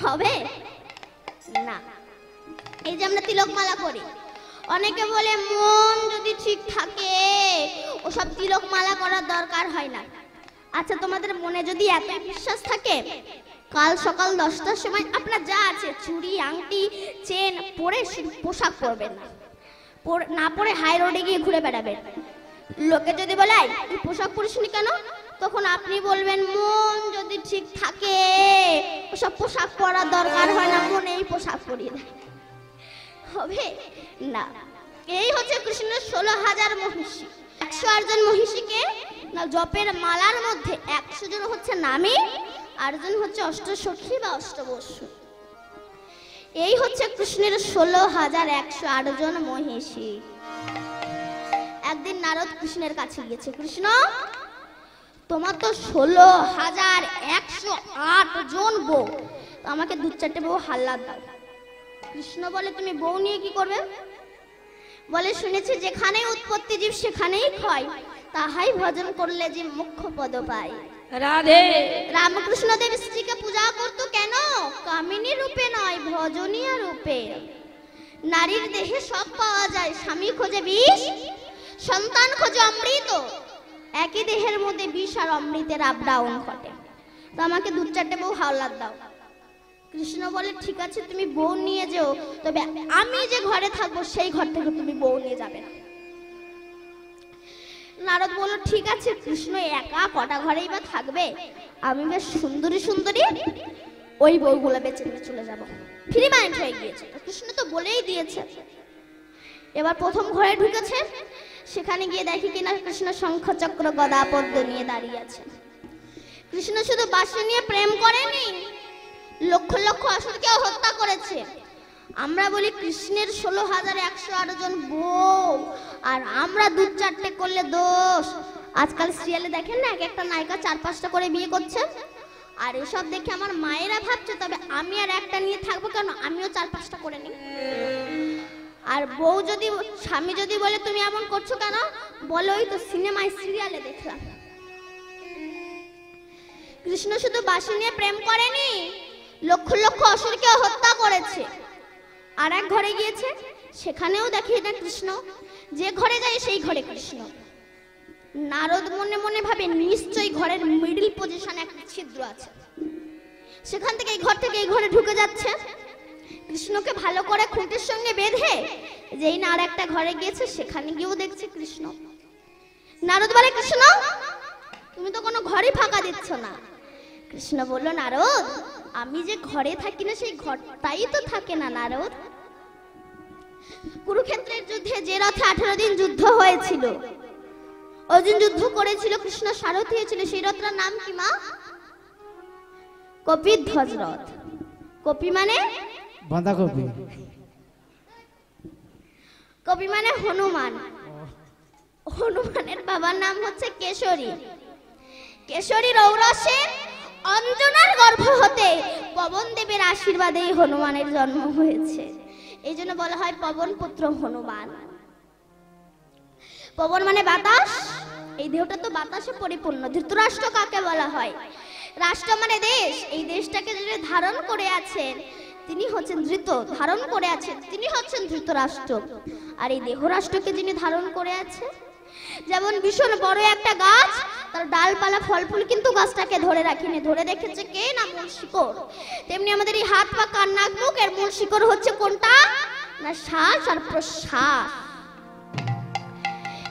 হবে না। এই যে আমরা তিলকমালা করি, অনেকে বলে মন যদি ঠিক থাকে ওসব তিলকমালা করার দরকার হয় না। আচ্ছা, তোমাদের মনে যদি এতই বিশ্বাস থাকে, কাল সকাল 10টার সময় আপনার যা আছে চুড়ি আংটি চেন পরে পোশাক পরবেন না, না পরে হাই রোডে গিয়ে ঘুরে বেড়াবেন। লোকে যদি বলে এই পোশাক পরিসনি কেন, তখন আপনি বলবেন মন যদি ঠিক থাকে ওসব পোশাক পরার দরকার হয় না, মনে এই পোশাক পরিয়ে দেয়। হবে না। এই হচ্ছে কৃষ্ণের 16,000 মহিষী। 108 জন মহিষীকে না জপের মালার মধ্যে 100 জন হচ্ছে নামী, আর জন হচ্ছে অষ্টসখী বা অষ্টবসু। এই হচ্ছে কৃষ্ণের 16,108 জন মহিষী। একদিন নারদ কৃষ্ণের কাছে গিয়েছে, কৃষ্ণ তোমার তো 16,108 জন বউ, আমাকে 2-4টে বউ হাল্লাদ দাও। কৃষ্ণ বলে তুমি বউ নিয়ে কি করবে? বলে শুনেছি যেখানেই উৎপত্তি জীব সেখানেই ক্ষয়, তাহাই ভজন করলে যে মুখ্য পদ পায়। রাধে। রামকৃষ্ণ দেব স্ত্রীকে পূজা করতো কেন? কামিনী রূপে নয়, ভজনীয় রূপে। নারীর দেহে সব পাওয়া যায়, স্বামী খোঁজে বিষ, সন্তান খোঁজে অমৃত। একই দেহের মধ্যে বিষ আর অমৃতের আপ ডাউন ঘটে। তো আমাকে 2-4টে বউ হাওলাত দাও। কৃষ্ণ বলে ঠিক আছে তুমি বউ নিয়ে যেও, তবে আমি যে ঘরে থাকবো সেই ঘর থেকে তুমি বউ নিয়ে যাবে না। নারদ বলল ঠিক আছে, কৃষ্ণ একা কটা ঘরেই বা থাকবে, আমি বেশ সুন্দরী সুন্দরী ওই বউগুলো বেছে নিয়ে চলে যাব। ফ্রি মাইন্ড হয়ে গিয়েছে, কৃষ্ণ তো বলেই দিয়েছে। এবার প্রথম ঘরে ঢুকেছে, সেখানে গিয়ে দেখি কিনা কৃষ্ণ শঙ্খ চক্র গদা পদ্ম নিয়ে দাঁড়িয়ে আছে। কৃষ্ণ শুধু বাসি নিয়ে প্রেম করেনি, লক্ষ লক্ষ অসুরকেও হত্যা করেছে। আমরা বলি কৃষ্ণের 16,108 জন বউ, আর আমরা 2-4টে করলে দোষ। আজকাল সিরিয়ালে দেখেন না, এক একটা নায়িকা 4-5টা করে বিয়ে করছে, আর এসব দেখে আমার মায়েরা ভাবছে তবে আমি আর একটা নিয়ে থাকবো কেন, আমিও 4-5টা করে নিই। আর বউ যদি স্বামী যদি বলে তুমি এমন করছো কেন, বলে ওই তো সিনেমায় সিরিয়ালে দেখলাম। কৃষ্ণ শুধু বাসি নিয়ে প্রেম করেনি, লক্ষ লক্ষ অসুরকে হত্যা করেছে। আর এক ঘরে গিয়েছে, সেখানেও দেখি এটা কৃষ্ণ, যে ঘরে যায় সেই ঘরে কৃষ্ণ। নারদ মনে মনে ভাবে নিশ্চয়ই ঘরের মিডল পজিশনে একটা ছিদ্র আছে, সেখান থেকে এই ঘর থেকে এই ঘরে ঢুকে যাচ্ছে। কৃষ্ণকে ভালো করে খুঁটির সঙ্গে বেঁধে যেই না আর একটা ঘরে গিয়েছে, সেখানে গিয়েও দেখছে কৃষ্ণ। নারদ বলে কৃষ্ণ তুমি তো কোনো ঘরই ফাঁকা দিচ্ছ না। কৃষ্ণ বলল, নারদ, আমি যে ঘরে থাকি না সেই ঘরটাই তো থাকে না নারদ। কুরুক্ষেত্রের যুদ্ধে যে রথে 18 দিন যুদ্ধ হয়েছিল, অর্জুন যুদ্ধ করেছিল, কৃষ্ণ সারথি হয়েছিল, সেই রথটার নাম কি মা? কপিধ্বজ রথ। কপি মানে বাঁধাকপি। কপি মানে হনুমান। হনুমানের বাবার নাম হচ্ছে কেশরী। কেশরীর ঔরসের অঞ্জনার গর্ভ হতে পবন দেবের আশীর্বাদেই হনুমানের জন্ম হয়েছে। এই জন্য বলা হয় পবন পুত্র হনুমান। পবন মানে বাতাস, এই দেহটা তো বাতাসে পরিপূর্ণ। ধৃতরাষ্ট্র কাকে বলা হয়? রাষ্ট্র মানে দেশ। এই দেশটাকে যিনি ধারণ করে আছেন তিনি হচ্ছেন ধৃত, ধারণ করে আছেন তিনি হচ্ছেন ধৃতরাষ্ট্র। আর এই দেহ রাষ্ট্রকে যিনি ধারণ করে আছে, যেমন ভীষণ বড় একটা গাছ, তার ডালপালা ফল ফুল কিন্তু গাছটাকে ধরে রাখেনি, ধরে রেখেছে কে না মূল শিকড়। তেমনি আমাদের এই হাত পা কান নাক মুখ, এর মূল শিকড় হচ্ছে কোনটা না শ্বাস আর প্রশ্বাস।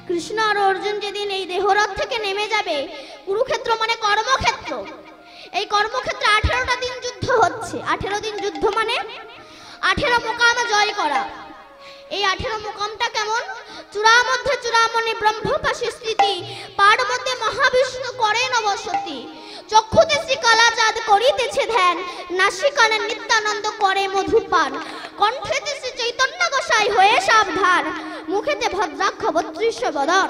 কৃষ্ণ আর অর্জুন যেদিন এই দেহরথ থেকে নেমে যাবে, কুরুক্ষেত্র মানে কর্মক্ষেত্র, এই কর্মক্ষেত্রে 18টা দিন যুদ্ধ হচ্ছে। 18 দিন যুদ্ধ মানে 18 মোকাম জয় করা। এই 18 মোকামটা কেমন? চূড়া মধ্যে চূড়ামণি ব্রহ্মপাশে স্থিতি, পাড় মধ্যে মহাবিষ্ণু করেন বসতি, চক্ষুতে শ্রী কালাচাঁদ করিতেছে ধ্যান, নাসিকানে নিত্যানন্দ করে মধুপান, কণ্ঠেতে শ্রী চৈতন্য গোসাই হয়ে সাবধান, মুখেতে ভদ্রাক্ষ 32 বদন,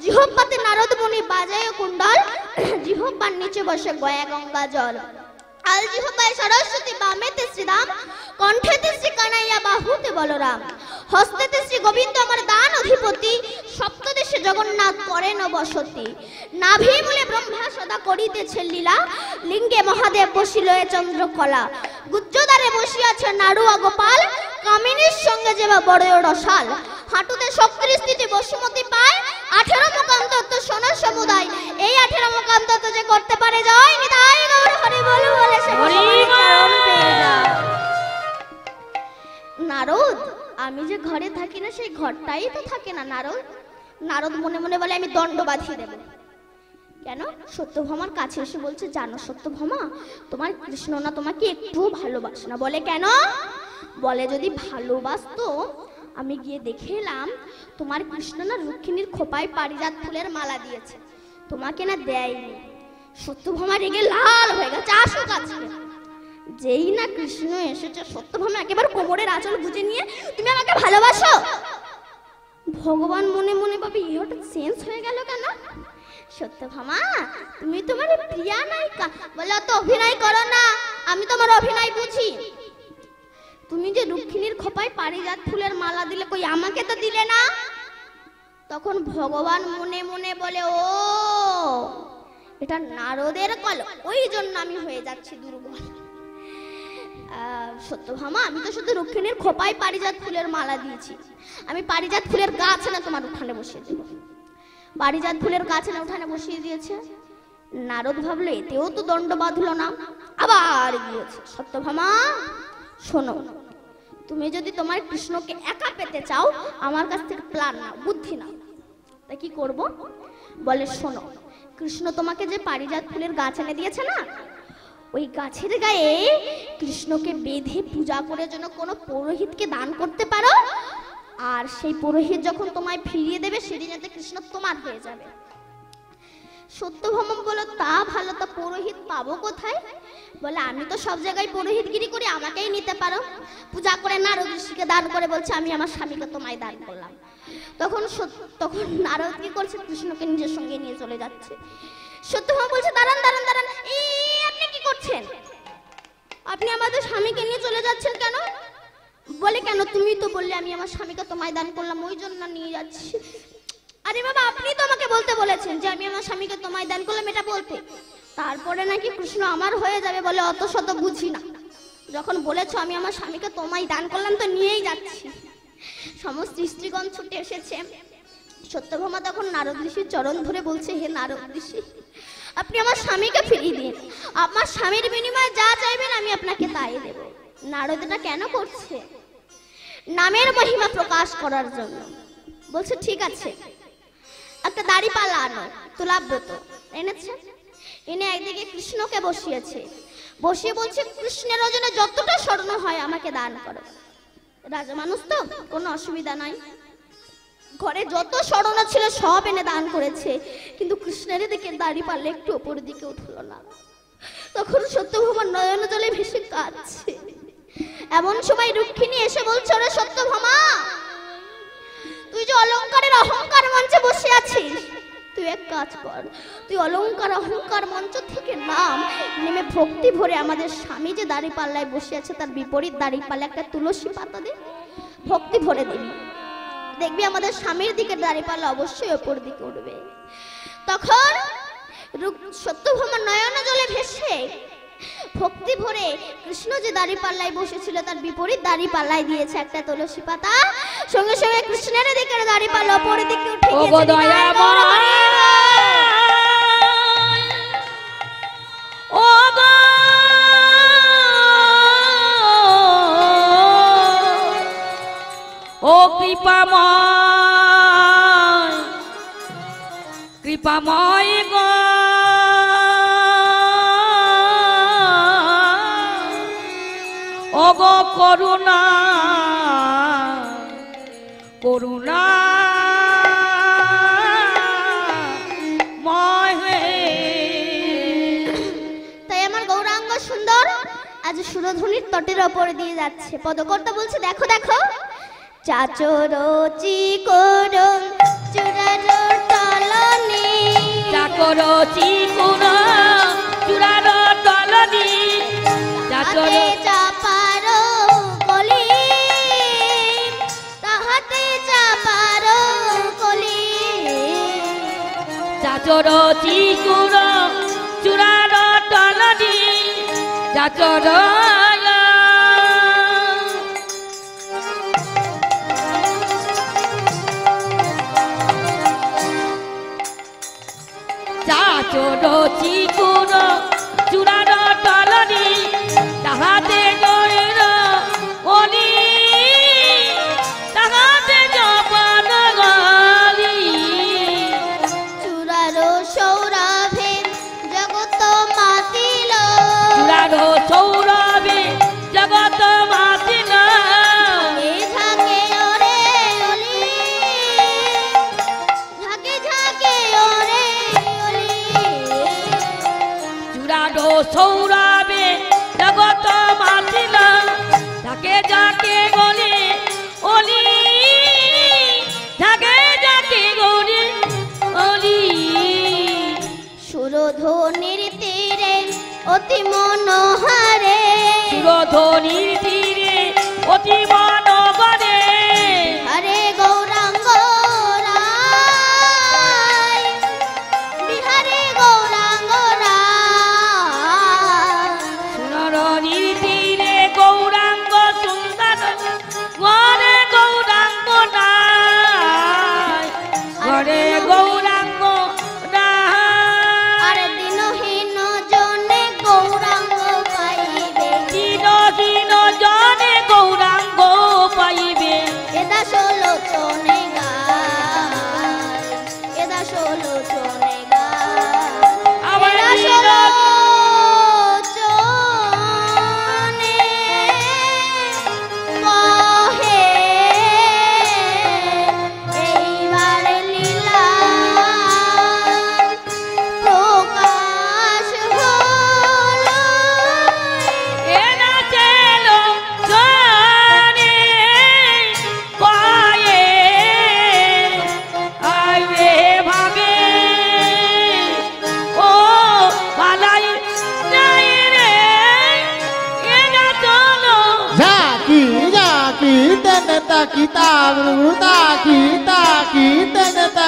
জিহ্বাতে নারদ মুনি বাজায় কুণ্ডল, জিহ্বার নিচে বসে গয়া গঙ্গা জল, আল জিহ্বায় সরস্বতী, বামেতে শ্রীরাম, কণ্ঠেতে শ্রী কানাইয়া, বাহুতে বলরাম, হস্তেতে শ্রী গোবিন্দ আমার দান অধিপতি, সপ্তদেশে জগন্নাথ করেন বসতি, নাভি মূলে ব্রহ্মা সদা করিতেছে লীলা, লিঙ্গে মহাদেব বসিলয়ে চন্দ্রকলা, গুজ্জদারে বসিয়াছে নাড়ুয়া গোপাল, কামিনীর সঙ্গে যেবা বড় রসাল, হাঁটুতে শক্তির স্থিতি বসুমতি পায়, 18 মোকাম তত্ত্ব সোনার সমুদায়, এই 18 মোকাম তত্ত্ব যে করতে পারে জয় নিতাই গৌর হরি বল বলে সে চরণ পেয়ে যায়। নারদ, আমি যে ঘরে থাকি না সেই ঘরটাই তো থাকে না নারদ। নারদ মনে মনে বলে, আমি দণ্ড বাঁধিয়ে দেব। কেন? সত্যভামার কাছে এসে বলছে, জানো সত্যভামা, তোমার কৃষ্ণ না তোমাকে একটু ভালোবাসে না। বলে কেন? বলে যদি ভালোবাসতো আমি গিয়ে দেখে এলাম তোমার কৃষ্ণ না রুক্মিণীর খোপায় পারিজাত ফুলের মালা দিয়েছে, তোমাকে না দেয়নি। সত্যভামা রেগে লাল হয়ে গেছে, আসুক আজকে। যেই না কৃষ্ণ এসেছে, সত্যভামা একেবারে কোমরের আঁচল গুজে নিয়ে, তুমি আমাকে ভালোবাসো? ভগবান মনে মনে ভাবে, এই হঠাৎ চেঞ্জ হয়ে গেল কেন? সত্যভামা, তুমি তোমার প্রিয়া নায়িকা। বলে, তো অভিনয় করো না, আমি তোমার অভিনয় বুঝি। তুমি যে রুক্মিণীর খোপায় পারিজাত ফুলের মালা দিলে, কই আমাকে তো দিলে না। তখন ভগবান মনে মনে বলে, ও এটা নারদের কল, ওই জন্য আমি হয়ে যাচ্ছি দুর্বল। সত্যভামা, আমি তো শুধু রুক্মিণীর খোপায় পারিজাত ফুলের মালা দিয়েছি, আমি পারিজাত ফুলের গাছ না তোমার উঠানে বসিয়ে দেব। পারিজাত ফুলের গাছ না উঠানে বসিয়ে দিয়েছে। নারদ ভাবলো, এতেও তো দণ্ড বাঁধলো না, আবার গিয়েছে। সত্যভামা শোনো, তুমি যদি তোমার কৃষ্ণকে একা পেতে চাও, আমার কাছ থেকে প্ল্যান নাও, বুদ্ধি নাও। তা কি করব? বলে, শোনো, কৃষ্ণ তোমাকে যে পারিজাত ফুলের গাছ এনে দিয়েছে না, ওই গাছের গায়ে কৃষ্ণকে বেঁধে পূজা করে যেন কোনো পুরোহিতকে দান করতে পারো, আর সেই পুরোহিত যখন তোমায় ফিরিয়ে দেবে সেদিনেতে কৃষ্ণ তোমার হয়ে যাবে। সত্যভামা বলো, তা ভালো, তা পুরোহিত পাবো কোথায়? বলে, আমি তো সব জায়গায় পুরোহিতগিরি করি, আমাকেই নিতে পারো। পূজা করে নারদ ঋষিকে দান করে বলছে, আমি আমার স্বামীকে তোমায় দান করলাম। তখন নারদ কি করছে? কৃষ্ণকে নিজের সঙ্গে নিয়ে চলে যাচ্ছে। সত্যভামা বলছে, দাঁড়ান দাঁড়ান দাঁড়ান, এই আপনি কি করছেন? আপনি আমাদের স্বামীকে নিয়ে চলে যাচ্ছেন কেন? বলে, কেন? তুমি তো বললে আমি আমার স্বামীকে তোমায় দান করলাম, ওই জন্য নিয়ে যাচ্ছি। আরে বাবা, আপনি তো আমাকে বলতে বলেছেন যে আমি আমার স্বামীকে তোমায় দান করলাম, এটা বলতে। তারপরে নাকি কৃষ্ণ আমার হয়ে যাবে বলে অত শত বুঝি না। যখন বলেছো আমি আমার স্বামীকে তোমায় দান করলাম, তো নিয়েই যাচ্ছি। সমস্ত স্ত্রীগণ ছুটে এসেছে। সত্যভামা তখন নারদ ঋষির চরণ ধরে বলছে, হে নারদ ঋষি, আপনি আমার স্বামীকে ফিরিয়ে দিন, আমার স্বামীর বিনিময়ে যা চাইবেন আমি আপনাকে তাই দেব। নারদ এটা কেন করছে? নামের মহিমা প্রকাশ করার জন্য। বলছে, ঠিক আছে, একটা দাড়িপাল্লা আনো, তুলাব্রত এনেছে। এনে একদিকে কৃষ্ণকে বসিয়েছে, বসিয়ে বলছে কৃষ্ণের ওজনে যতটা স্বর্ণ হয় আমাকে দান করো। রাজা মানুষ তো কোনো অসুবিধা নাই, ঘরে যত স্বর্ণ ছিল সব এনে দান করেছে, কিন্তু কৃষ্ণের দিকে দাড়ি পারলে একটু ওপরের দিকে উঠলো না। তখন সত্যভামা নয়ন জলে ভেসে কাঁদছে। এমন সময় রুক্মিণী এসে বলছে, ওরে সত্যভামা, তুই যে অলংকারের অহংকার মঞ্চে বসে আছিস, তুই এক কাজ কর, তুই অলংকার অহংকার মঞ্চ থেকে নেমে ভক্তি ভরে আমাদের স্বামী যে দাড়ি পাল্লায় বসে আছে তার বিপরীত দাড়ি পাল্লা একটা তুলসী পাতা দে, ভক্তি ভরে দিবি, দেখবি আমাদের স্বামীর দিকে দাড়ি পাল্লা অবশ্যই ওপর দিকে উঠবে। তখন সত্যভামা নয়ন জলে ভেসে ভক্তি ভরে কৃষ্ণ যে দাড়ি পাল্লায় বসেছিল তার বিপরীত দাড়ি পাল্লায় দিয়েছে একটা তুলসী পাতা, সঙ্গে সঙ্গে কৃষ্ণের দিকে দাড়ি পাল্লা ওপরের দিকে উঠে ও কৃপাময়, কৃপাময় গো, ও গো করুণা, করুণা ময় হে। তাই আমার গৌরাঙ্গ সুন্দর আজ সুরধ্বনির তটের ওপরে দিয়ে যাচ্ছে। পদকর্তা বলছে, দেখো দেখো, চাচরচি করুন চূড়ার তলনি, চাকরচি কোন চূড়ার তলনি, তাহাতে চাপার কলি, তাহাতে চাপার কলি, চাচরচি কোন চূড়ার তলনি, চাচর চাচরচি কোন চূড়ার তলনি, তাহাতে জয়ের অলি, তাহাতে জপান গলি, চূড়ার সৌরভে জগত মাতিল, চূড়ার সৌরভে জগত মাতিল, ঝাঁকে ওরে অলি, ঝাঁকে ঝাঁকে ওরে অলি, চূড়ার সৌরভে জগত মাতিল, যাকে যাকে গলি অলি, যাকে যাকে গলি অলি, সুরধ্বনির তীরে অতি মনোহারে, সুরধ্বনির তীরে অতি মনোহরে, হরে গৌরাঙ্গ রায়, বিহারে গৌরাঙ্গ রায়, সুরধ্বনির তীরে গৌরাঙ্গ সুন্দর, ঘরে গৌরাঙ্গ নাই, ঘরে গৌরাঙ্গ নাই, আর দিনহীন জনে গৌরাঙ্গ পাইবে, দিন দিন জনে গৌরাঙ্গ পাইবে, এদা ষোলোচনে গায়, এদা ষোলোচনে গায়, আমার এদা দিন ষোলোচনে কহে এইবার লীলা প্রকাশ হলো, এনা চেলো জানে পায়ে, আইবে ভাবে ও পালাই নাই রে, এনা চলো Zaki, zaki, teneta kita, urda kita, teneta,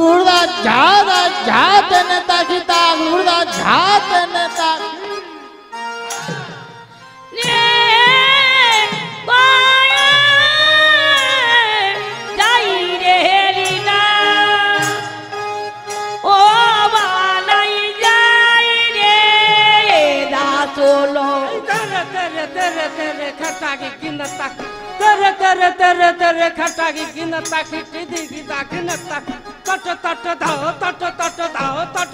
urda ja, teneta kita, urda ja, teneta. রে পায়ে যাই রে লীলা, ও বালাই যাই রে দাসলো, तेरे खटागी गिन तक तेरे खटागी गिन तक टिदी गिदा गिन तक तट तट धाओ तट तट धाओ तट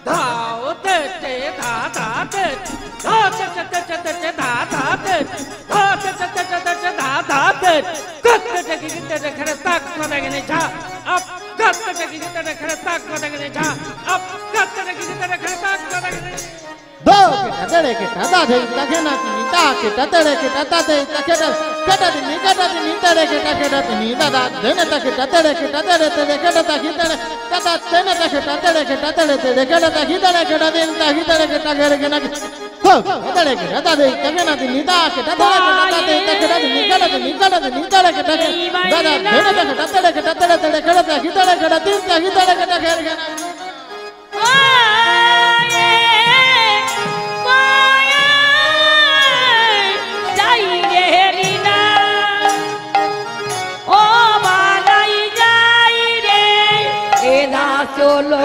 धाओ ते ता धे तके ना तिनी ता के ता तेरे के ता ता दे तके ता कटा तिनी तेरे के ता के ता तिनी दादा देने तके ता तेरे के ता तेरे तेरे के ता की तेरे ता ता तेने तके ता तेरे के ता तेरे तेरे के ता की तेरे के ता दिन ता की तेरे के ता घेर के ना हो तेरे के ता दे तके ना तिनी ता के ता तेरे के ता दे तके ता तिनी तेरे के ता के दादा देने तके ता तेरे के ता तेरे तेरे के ता की तेरे के ता दिन ता की तेरे के ता घेर के ना চলো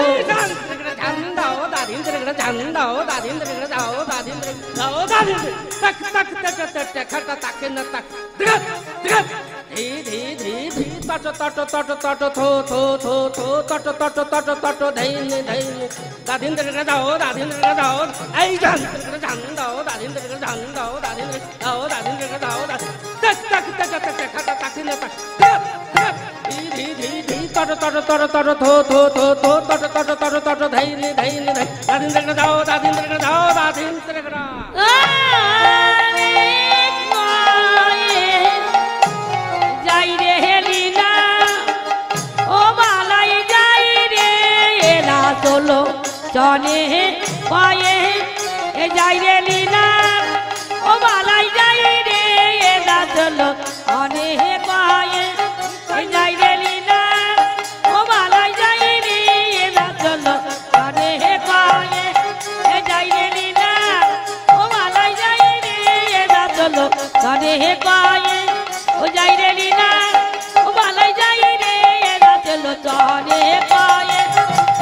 যাই রে হেলিনা ও বালাই যাই রে এলা চলো চনে পায়ে এ যাই রে লীলা ও বালাই যাই রে এলা চলো অনেক পায়ে এ যাই রে লীলা ও বালাই যাই রে এলা চলো অনেক পায়ে এ যাই রে লীলা ও বালাই যাই রে এলা চলো অনেক পায়ে ও যাই রে লীলা ও বালাই যাই রে এলা চলো অনেক পায়ে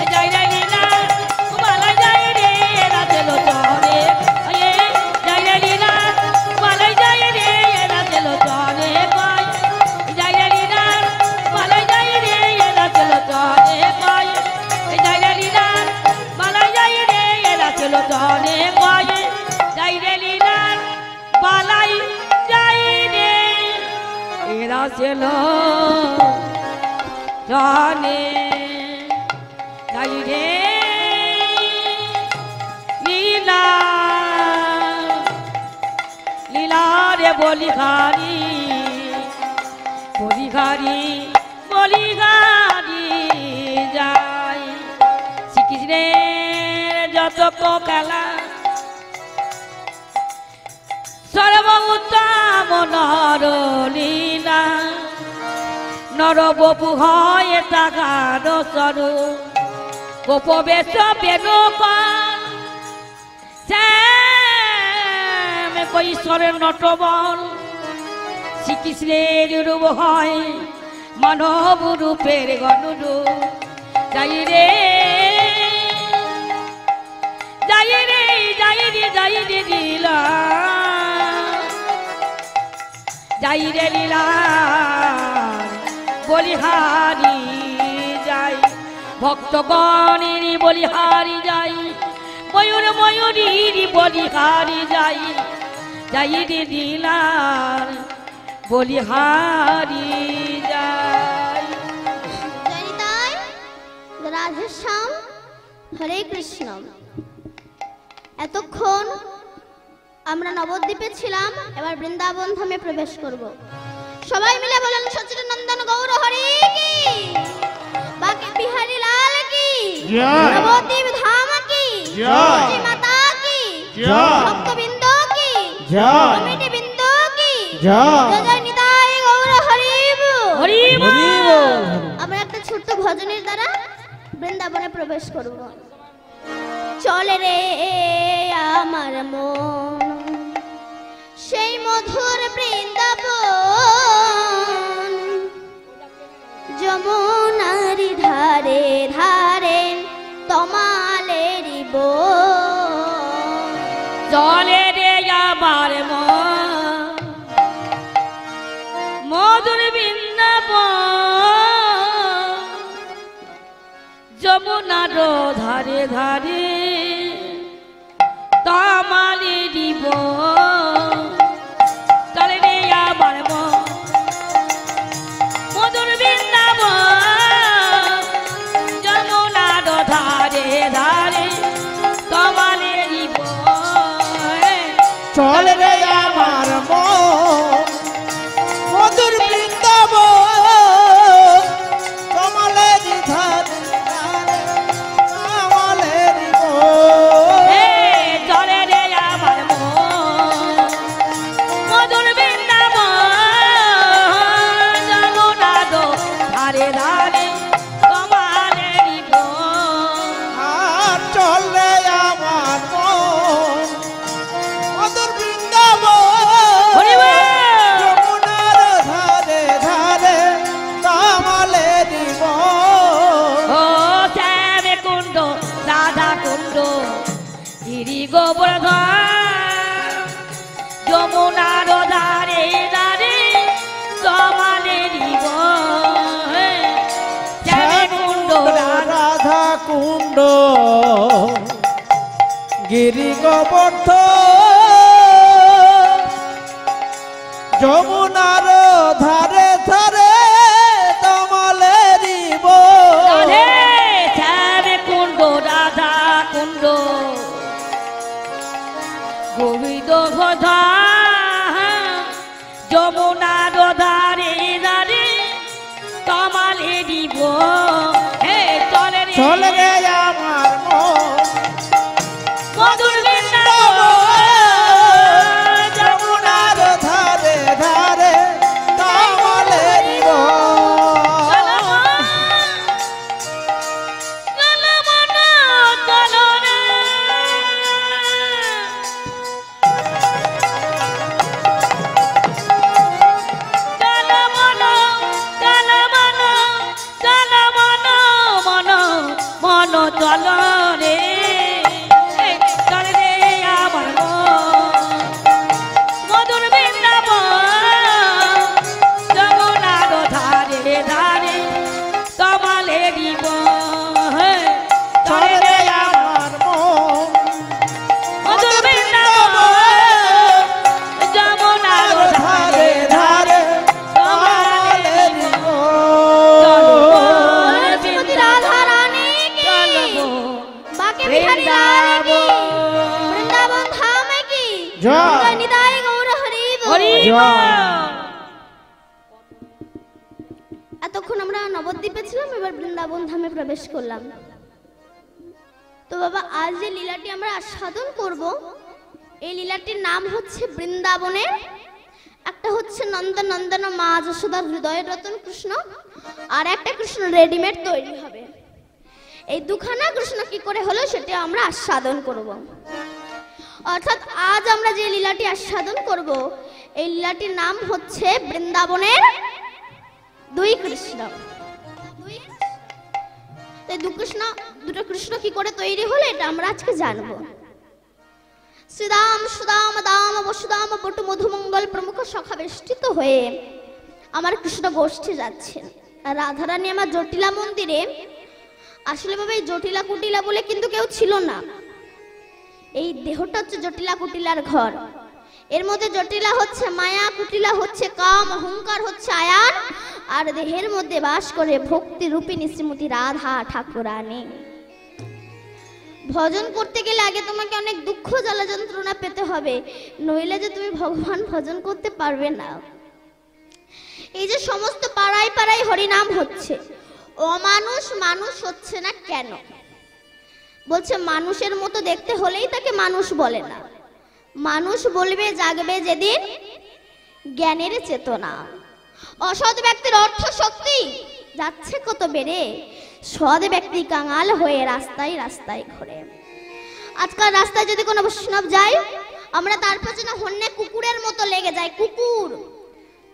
এ যাই রে লীলা ও বালাই যাই রে এলা চলো অনেক পায়ে যাই রে লীলা ও বালাই যাই রে এলা চলো অনেক পায়ে যাই রে লীলা বালাই যাই রে এলা চলো অনেক পায়ে যাই রে লীলা বালাই যাই রে এলা চলো অনেক পায়ে যাই রে লীলা বালাই যাই রে এরা চলো জানে যাই রে লীলা লীলা রে বলিহারি বলিহারি বলিহারি যাই শ্রীকৃষ্ণের যত খেলা সর্বোত্তম নরলীলা নরবপু হয় তাহার স্বরূপ গোপবেশ বেণুকাল শ্যাম কৈশোরের নটবল শ্রীকৃষ্ণের রূপ হয় মানব রূপের গণরূপ যাই রে যাই রে যাই রে যাই রে লীলা যাই রে লীলা বলিহারি যাই ভক্তগণের বলিহারি যাই ময়ূর ময়ূরীর বলিহারি যাই যাই রে লীলার বলিহারি যাই জয়নিতাই রাধেশ্যাম হরে কৃষ্ণ। এতক্ষণ আমরা নবদ্বীপে ছিলাম, এবার বৃন্দাবন ধামে প্রবেশ করব। সবাই মিলে বলেন সচিদানন্দন গৌর হরি কি, বাঁকে বিহারী লাল কি, নবদ্বীপ ধাম কি, তুলসী মাতা কি, ভক্তবৃন্দ কি, কমিটি বৃন্দ কি, জয় নিতাই গৌর হরি হরি বল। আমরা একটা ছোট্ট ভজনের দ্বারা বৃন্দাবনে প্রবেশ করব। চলে রে আমার মন সেই মধুর বৃন্দাবন, যমুনারি ধারে ধারে তমালেরি বন। চলে রে আমার মন মধুর বৃন্দাবন, যমুনার ধারে ধারে তমালেরি বন। চলে রে আমার মন মধুর বৃন্দাবন, যমুনার ধারে ধারে তমালেরি বন। চল রে আমার মন মধুর বৃন্দাবন কমলের ধারে কমলের মন এ চলে রে আমার মন মধুর বৃন্দাবন যমুনা দো ধারে ধারে কমলের বন আর চল রে আমার মন মধুর বৃন্দাবন হরি বল। যমুনার ধারে ধারে কমলের মন ও শ্যামে কুণ্ড রাধা কুণ্ড গিরি গোবর্ধন যমুনার ধারে ধারে কমলের বন শ্যামে কুণ্ড রাধা রাধা কুণ্ড গিরি গোবর্ধ যমুনার ধারে ধারে কমলেরি রাধে শ্যামে কুণ্ড রাধা কুণ্ড গোবিন্দ গোধা যমুনার ধারে ধারে কমলে দিব হে চলে রে চল রে আমার মন মধুর বৃন্দাবন যমুনার ধারে ধারে কমলেরি চল রে চল রে আমার মধুর বৃন্দাবন যমুনার ধারে ধারে কমলে দিব চল রে আমার মন মধুর বৃন্দাবন যমুনার ধারে ধারে কমলেরি চলো শ্রীমতী রাধা রানী কি বাকে বিহারী রানী কি বৃন্দাবন ধামে কি জয়। নিতাই গৌর হরি বল। হরি এতক্ষণ আমরা নবদ্বীপে ছিলাম, এবার বৃন্দাবন ধামে প্রবেশ করলাম। তো বাবা, আজ যে লীলাটি আমরা আস্বাদন করব, এই লীলাটির নাম হচ্ছে বৃন্দাবনের। একটা হচ্ছে নন্দনন্দন মা যশোদার হৃদয়ের রতন কৃষ্ণ, আর একটা কৃষ্ণ রেডিমেড তৈরি হবে। এই দুখানা কৃষ্ণ কি করে হলো সেটা আমরা আস্বাদন করব। অর্থাৎ আজ আমরা যে লীলাটি আস্বাদন করব, এই লীলাটির নাম হচ্ছে বৃন্দাবনের দুই কৃষ্ণ। দুটো কৃষ্ণ কি করে তৈরি হলো এটা আমরা আজকে জানবো। শ্রীদাম সুদাম দাম বসুদাম বটু মধুমঙ্গল প্রমুখ সখা বেষ্টিত হয়ে আমার কৃষ্ণ গোষ্ঠী যাচ্ছেন। আর রাধারানী আমার জটিলা মন্দিরে, আসলে বাবা এই জটিলা কুটিলা বলে কিন্তু কেউ ছিল না। এই দেহটা হচ্ছে জটিলা কুটিলার ঘর। এর মধ্যে জটিলা হচ্ছে মায়া, কুটিলা হচ্ছে কাম, অহংকার হচ্ছে আয়ান, আর দেহের মধ্যে বাস করে ভক্তি রূপিণী শ্রীমতী রাধা ঠাকুরানী। ভজন করতে গেলে আগে তোমাকে অনেক দুঃখ জ্বালা যন্ত্রণা পেতে হবে, নইলে যে তুমি ভগবান ভজন করতে পারবে না। এই যে সমস্ত পাড়ায় পাড়ায় হরিনাম হচ্ছে, অমানুষ মানুষ হচ্ছে না কেন? বলছে মানুষের মতো দেখতে হলেই তাকে মানুষ বলে না। মানুষ বলবে জাগবে যেদিন জ্ঞানের চেতনা। অসৎ ব্যক্তির অর্থ শক্তি যাচ্ছে কত বেড়ে, সৎ ব্যক্তি কাঙাল হয়ে রাস্তায় রাস্তায় ঘোরে। আজকাল রাস্তায় যদি কোনো বৈষ্ণব যায়, আমরা তার পেছনে হন্যে কুকুরের মতো লেগে যাই। কুকুর,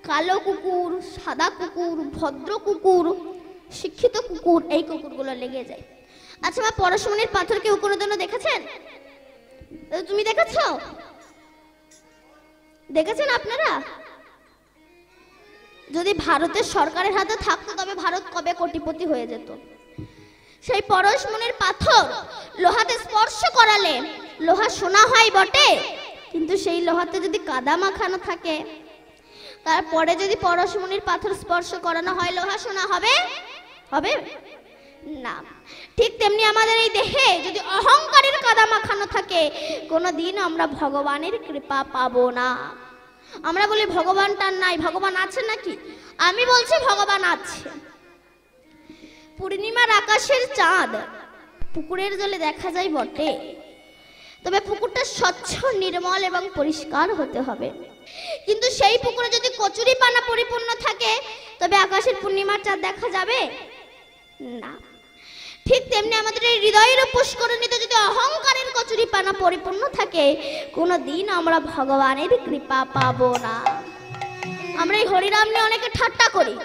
কালো কুকুর, সাদা কুকুর, ভদ্র কুকুর, শিক্ষিত কুকুর, এই কুকুরগুলো লেগে যায়। আচ্ছা মা, পরশমণির পাথর কেউ কোনোদিনও দেখেছেন? তুমি দেখেছো? দেখেছেন আপনারা? যদি ভারতের সরকারের হাতে থাকতো তবে ভারত কবে কোটিপতি হয়ে যেত। সেই পরশমণির পাথর লোহাতে স্পর্শ করালে লোহা সোনা হয় বটে, কিন্তু সেই লোহাতে যদি কাদা মাখানো থাকে, তারপরে যদি পরশমণির পাথর স্পর্শ করানো হয়, লোহা সোনা হবে? হবে? না, ঠিক তেমনি আমাদের এই দেহে যদি অহংকারের কাদা মাখানো থাকে, কোনোদিন আমরা ভগবানের কৃপা পাবো না। আমরা বলি ভগবানটা নাই, ভগবান আছে নাকি? আমি বলছি ভগবান আছে। পূর্ণিমার আকাশের চাঁদ পুকুরের জলে দেখা যায় বটে, তবে পুকুরটা স্বচ্ছ, নির্মল এবং পরিষ্কার হতে হবে। কিন্তু সেই পুকুরে যদি কচুরি পানা পরিপূর্ণ থাকে, তবে আকাশের পূর্ণিমার চাঁদ দেখা যাবে না। ঠিক তেমনি আমাদের এই হৃদয়ের পুষ্করণীতে যদি অহংকারের কচুরি পানা পরিপূর্ণ থাকে, কোনোদিন আমরা ভগবানের কৃপা পাবো না। আমরা এই হরিনাম নিয়ে অনেকে ঠাট্টা করি।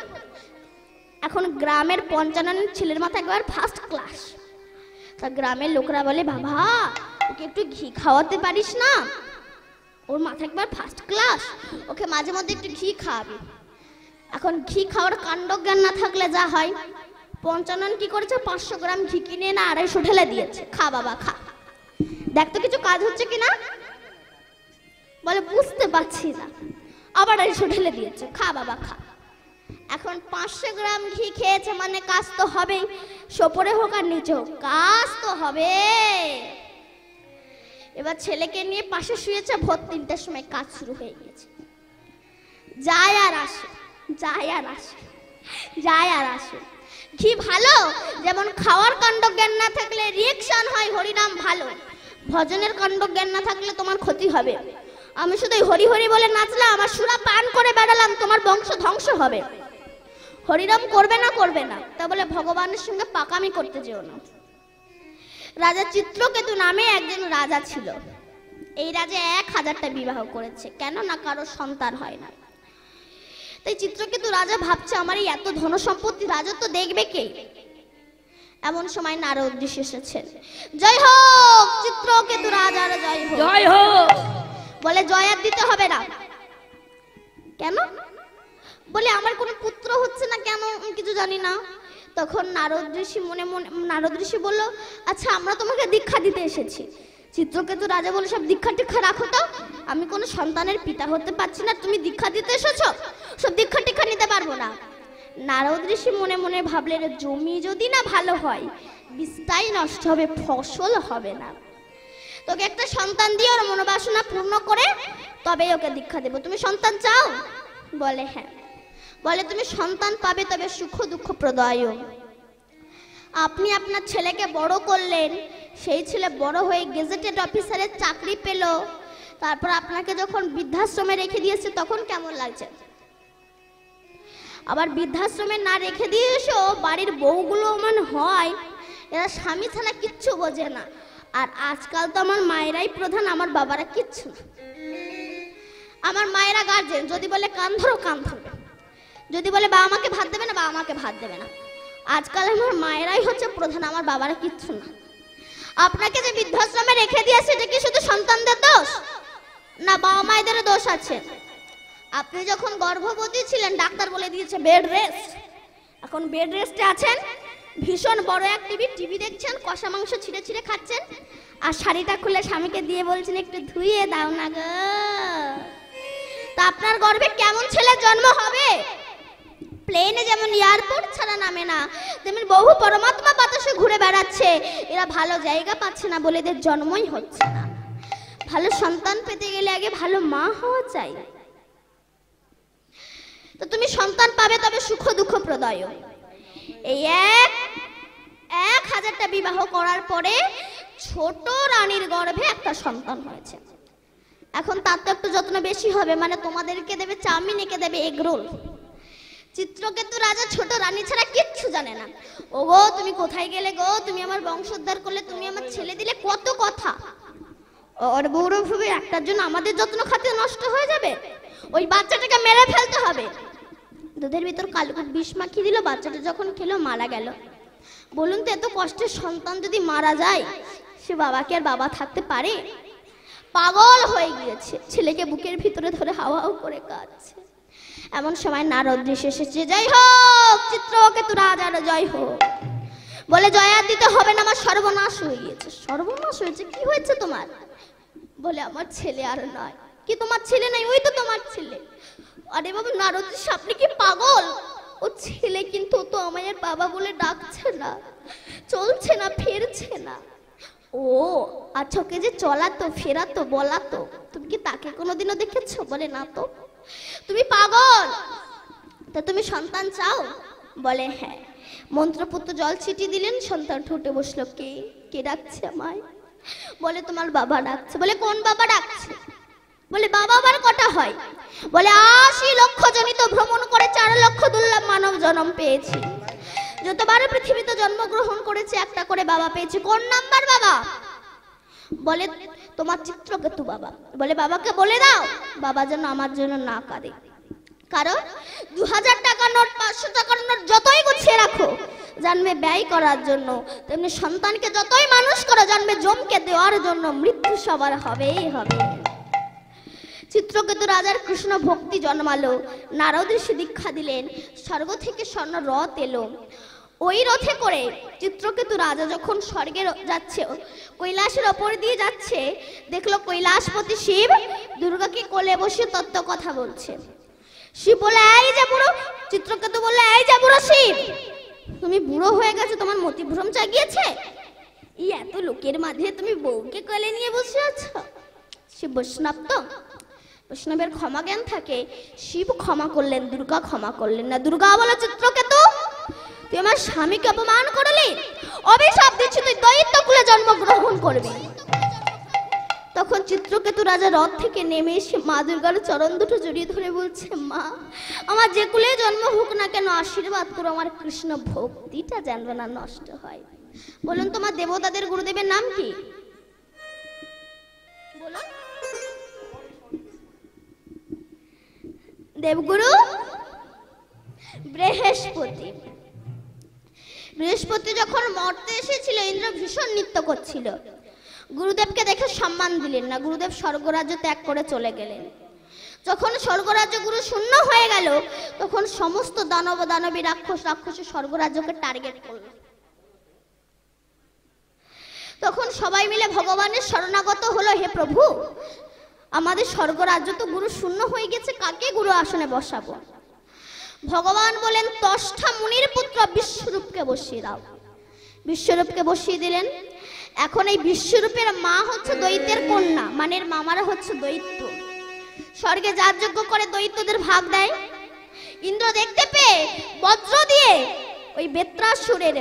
এখন গ্রামের 55 ছেলের মাথা একবার ফার্স্ট ক্লাস। তা গ্রামের লোকরা বলে, বাবা ওকে একটু ঘি খাওয়াতে পারিস না, ওর মাথা একবার ফার্স্ট ক্লাস, ওকে মাঝে মধ্যে একটু ঘি খাওয়াবি। এখন ঘি খাওয়ার কাণ্ড জ্ঞান না থাকলে যা হয়, 55 কি করেছে, 500 গ্রাম ঘি কিনে না 250 ঢেলে দিয়েছে, খা বাবা খা, দেখ তো কিছু কাজ হচ্ছে কিনা। বলে বুঝতে পারছি না, আবার 250 ঢেলে দিয়েছে, খা বাবা খা। এখন 500 গ্রাম ঘি খেয়েছে মানে কাজ তো হবেই, সোপরে হোক আর নিচে হোক, কাজ তো হবে। এবার ছেলেকে নিয়ে পাশে শুয়েছে, ভোর 3টার সময় কাজ শুরু হয়ে গেছে। যায় আর আসে, যায় আর আসে, যায় আর আসে। ঘি ভালো, যেমন খাওয়ার কাণ্ড জ্ঞান না থাকলে রিয়েকশন হয়, হরিনাম ভালো, ভজনের কাণ্ড জ্ঞান না থাকলে তোমার ক্ষতি হবে। আমি শুধু হরি হরি বলে নাচলাম, আমার সুরা পান করে বেড়ালাম, তোমার বংশ ধ্বংস হবে। হরিনাম করবে না, করবে না, তা বলে ভগবানের সঙ্গে পাকামি করতে যেও না। রাজা চিত্রকেতু নামে একজন রাজা ছিল। এই রাজা 1000টা বিবাহ করেছে, কেন না কারো সন্তান হয় না। তাই চিত্রকেতু রাজা ভাবছে, আমার এই এত ধন সম্পত্তি রাজত্ব দেখবে কে? এমন সময় নারদ ঋষি এসেছেন। জয় হোক চিত্রকেতু রাজার জয় হোক। জয় হোক। বলে জয় আর দিতে হবে না। কেন? বলে আমার কোনো পুত্র হচ্ছে না, কেন কিছু জানি না। তখন নারদ ঋষি বলল, আচ্ছা আমরা তোমাকে দীক্ষা দিতে এসেছি। চিত্রকেতু রাজা বলে, সব দীক্ষা টিক্ষা রাখো তো, আমি কোনো সন্তানের পিতা হতে পারছি না, তুমি দীক্ষা দিতে এসেছো, সব দীক্ষা টিক্ষা নিতে পারবো না। নারদ ঋষি মনে মনে ভাবলেন, জমি যদি না ভালো হয়, বীজটাই নষ্ট হবে, ফসল হবে না। তোকে একটা সন্তান দিয়ে ওর মনোবাসনা পূর্ণ করে তবে ওকে দীক্ষা দেবো। তুমি সন্তান চাও? বলে হ্যাঁ। বলে তুমি সন্তান পাবে, তবে সুখ দুঃখ প্রদায়। আপনি আপনার ছেলেকে বড় করলেন, সেই ছেলে বড় হয়ে গেজেটেড অফিসারের চাকরি পেল, তারপর আপনাকে যখন বৃদ্ধাশ্রমে রেখে দিয়েছে তখন কেমন লাগছে? আবার বৃদ্ধাশ্রমে না রেখে দিয়ে এসো, বাড়ির বউগুলো মনে হয় এরা স্বামী ছাড়া কিচ্ছু বোঝে না। আর আজকাল তো আমার মায়েরাই প্রধান, আমার বাবারা কিচ্ছু না। আমার মায়েরা গার্জেন, যদি বলে কান ধরো কান ধরবে, যদি বলে বাবা আমাকে ভাত দেবে না, বাবা আমাকে ভাত দেবে না। আজকাল আমার মায়েরাই হচ্ছে প্রধান, আমার বাবারা কিচ্ছু না। আপনাকে যে বৃদ্ধাশ্রমে রেখে দিয়েছে, এটা কি শুধু সন্তানদের দোষ না, বাবা মায়েদের দোষ আছে? আপনি যখন গর্ভবতী ছিলেন, ডাক্তার বলে দিয়েছে বেড রেস্ট। এখন বেড রেস্টে আছেন, ভীষণ বড় এক টিভি দেখছেন, কষা মাংস ছিঁড়ে ছিঁড়ে খাচ্ছেন, আর শাড়িটা খুলে স্বামীকে দিয়ে বলছেন একটু ধুইয়ে দাও না গো। তা আপনার গর্ভে কেমন ছেলে জন্ম হবে? প্লেনে যেমন এয়ারপোর্ট ছাড়া নামে না, তেমন বহু পরমাত্মা বাতাসে ঘুরে বেড়াচ্ছে, এরা ভালো জায়গা পাচ্ছে না বলে এদের জন্মই হচ্ছে না। ভালো সন্তান পেতে গেলে আগে ভালো মা হওয়া চাই। তো তুমি সন্তান পাবে, তবে সুখ দুঃখ প্রদায়। এই 1000টা বিবাহ করার পরে ছোট রানীর গর্ভে একটা সন্তান হয়েছে। এখন তার তো একটু যত্ন বেশি হবে, মানে তোমাদেরকে দেবে চাউমিন, একে দেবে এগ রোল। চিত্রকেতু রাজা ছোট রানী ছাড়া কিচ্ছু জানে না। ও গো তুমি কোথায় গেলে গো, তুমি আমার বংশোদ্ধার করলে, তুমি আমার ছেলে দিলে, কত কথা। ওর বউর ভাবে একটার জন্য আমাদের যত্ন খাতে নষ্ট হয়ে যাবে, ওই বাচ্চাটাকে মেরে ফেলতে হবে। দুধের ভিতর কালকুট বিষ মাখিয়ে দিল, বাচ্চাটা যখন খেলো মারা গেল। বলুন তো, এত কষ্টের সন্তান যদি মারা যায়, সে বাবাকে আর বাবা থাকতে পারে? পাগল হয়ে গিয়েছে, ছেলেকে বুকের ভিতরে ধরে হাওয়া করে কাঁদছে। এমন সময় নারদ ঋষি এসেছে। জয় হোক চিত্রকেতু রাজার জয় হোক। বলে জয় আর দিতে হবে না, আমার সর্বনাশ হয়ে গিয়েছে। সর্বনাশ হয়েছে? কি হয়েছে তোমার? বলে আমার ছেলে আর নয়। কি তোমার ছেলে নাই? ওই তো তোমার ছেলে। আরে বাবু নারদ ঋষি, আপনি কি পাগল? ও ছেলে কিন্তু ও তো আমায় আর বাবা বলে ডাকছে না, চলছে না, ফিরছে না। ও আচ্ছা, ওকে যে চলাতো, ফেরাতো, বলাতো, তুমি কি তাকে কোনোদিনও দেখেছো? বলে না তো। তুমি পাগল, তা তুমি সন্তান চাও? বলে হ্যাঁ। মন্ত্রপুত্র জল ছিটিয়ে দিলেন, সন্তান ঠোঁটে বসলো। কে কে ডাকছে আমায়? বলে তোমার বাবা ডাকছে। বলে কোন বাবা ডাকছে? বলে বাবা আবার কটা হয়? বলে ৮০ লক্ষ জনিত ভ্রমণ করে ৪ লক্ষ দুর্লভ মানব জন্ম পেয়েছি। যতবার পৃথিবীতে জন্মগ্রহণ করেছে একটা করে বাবা পেয়েছি। কোন নাম্বার বাবা? বলে তোমার চিত্রকেতু বাবা। বলে বাবাকে বলে দাও বাবা যেন আমার জন্য না কাঁদে, কারণ ২০০০ টাকার নোট, ৫০০ টাকার নোট যতই গুছিয়ে রাখো জন্মে ব্যয় করার জন্য, তেমনি সন্তানকে যতই মানুষ করো জন্মে জমকে দেওয়ার জন্য, মৃত্যু সবার হবেই হবে। চিত্রকেতু রাজার কৃষ্ণ ভক্তি জন্মালো, নারদ ঋষি দীক্ষা দিলেন, স্বর্গ থেকে স্বর্ণ রথ এলো। ওই রথে করে চিত্রকেতু রাজা যখন স্বর্গে যাচ্ছে, কৈলাসের ওপর দিয়ে যাচ্ছে, দেখলো কৈলাসপতি শিব দুর্গাকে কোলে বসে তত্ত্ব কথা বলছে। শিব বলে এই যে বুড়ো, চিত্রকেতু বললে এই যে বুড়ো শিব, তুমি বুড়ো হয়ে গেছো, তোমার মতিভ্রম জাগিয়েছে, এই এত লোকের মাঝে তুমি বউকে কোলে নিয়ে বসে আছো। শিব বৈষ্ণব তো, বৈষ্ণবের ক্ষমা জ্ঞান থাকে। শিব ক্ষমা করলেন, দুর্গা ক্ষমা করলেন না। দুর্গা বলে চিত্রকেতু তুই আমার স্বামীকে অপমান করলি, অভিশাপ দিচ্ছি তুই দৈত্য কুলে জন্মগ্রহণ করবি। তখন চিত্রকেতু রাজা রথ থেকে নেমে এসে মা দুর্গার চরণ দুটো জড়িয়ে ধরে বলছে, মা আমার যে কুলে জন্ম হোক না কেন আশীর্বাদ করো, আমার কৃষ্ণ ভক্তিটা যেন না নষ্ট হয়। বলুন তোমার দেবতাদের গুরুদেবের নাম কি? বলুন। দেবগুরু বৃহস্পতি। বৃহস্পতি যখন মর্তে এসেছিল, ইন্দ্র ভীষণ নৃত্য করছিল। গুরুদেবকে দেখে সম্মান দিলেন না, গুরুদেব স্বর্গরাজ্য ত্যাগ করে চলে গেলেন। যখন স্বর্গরাজ্য গুরু শূন্য হয়ে গেল, তখন সমস্ত দানব দানবী রাক্ষসী স্বর্গরাজ্যকে টার্গেট করল। তখন সবাই মিলে ভগবানের শরণাগত হলো, হে প্রভু আমাদের স্বর্গরাজ্য তো গুরু শূন্য হয়ে গেছে, কাকে গুরু আসনে বসাবো? ভগবান বলেন তষ্ঠা মুনির পুত্র বিশ্বরূপকে বসিয়ে দাও। বিশ্বরূপকে বসিয়ে দিলেন। এখন এই বিশ্বরূপের মা হচ্ছে দৈত্যের কন্যা, মানে মামারা হচ্ছে দৈত্য। স্বর্গে যার যোগ্য করে দৈত্যদের ভাগ দেয়। ইন্দ্র দেখতে পেয়ে বজ্র দিয়ে ওই বেত্রাসুরের,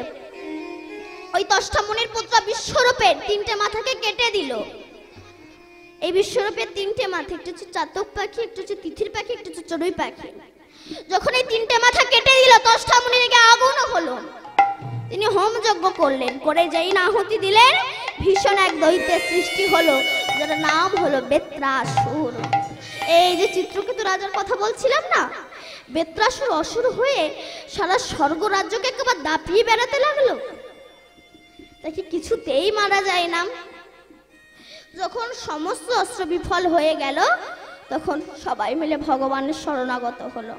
ওই তষ্ঠা মুনির পুত্র বিশ্বরূপের 3টে মাথাকে কেটে দিল। এই বিশ্বরূপের 3টে মাথা, একটু হচ্ছে চাতক পাখি, একটু হচ্ছে তিথির পাখি, একটু হচ্ছে চড়ুই পাখি। যখন এই 3টে মাথা কেটে দিল, তষ্ঠা মুনির আগুন হলো। তিনি হোম যজ্ঞ করলেন, করে যেই আহুতি দিলেন, ভীষণ এক দৈত্যের সৃষ্টি হলো, যার নাম হলো বেত্রাসুর। এই যে চিত্রকেতু রাজার কথা বলছিলাম না, বেত্রাসুর অসুর হয়ে সারা স্বর্গ রাজ্যকে একবার দাপিয়ে বেড়াতে লাগলো। তাকে কিছুতেই মারা যায় না। যখন সমস্ত অস্ত্র বিফল হয়ে গেল, তখন সবাই মিলে ভগবানের শরণাগত হলো।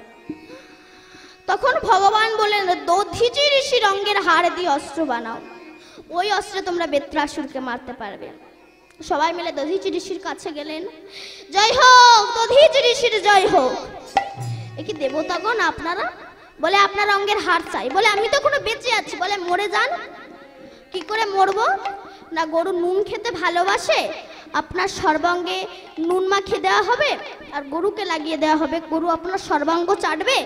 তখন ভগবান বলেন দধিচি ঋষি রঙের হাড় দিয়ে অস্ত্র বানাও, ওই অস্ত্রে তোমরা বেত্রাসুরকে মারতে পারবে। সবাই মিলে দধিচি ঋষির কাছে গেলেন। জয় হোক দধিচি ঋষির জয় হোক। এ কি দেবতাগণ আপনারা? বলে আপনার রঙের হাড় চাই। বলে আমি তো কোনো বেঁচে আছি। বলে মরে যান। কি করে মরবো? না গরু নুন খেতে ভালোবাসে, আপনার সর্বাঙ্গে নুন মাখিয়ে দেওয়া হবে আর গরুকে লাগিয়ে দেওয়া হবে। গরু আপনার সর্বাঙ্গ চাটবে,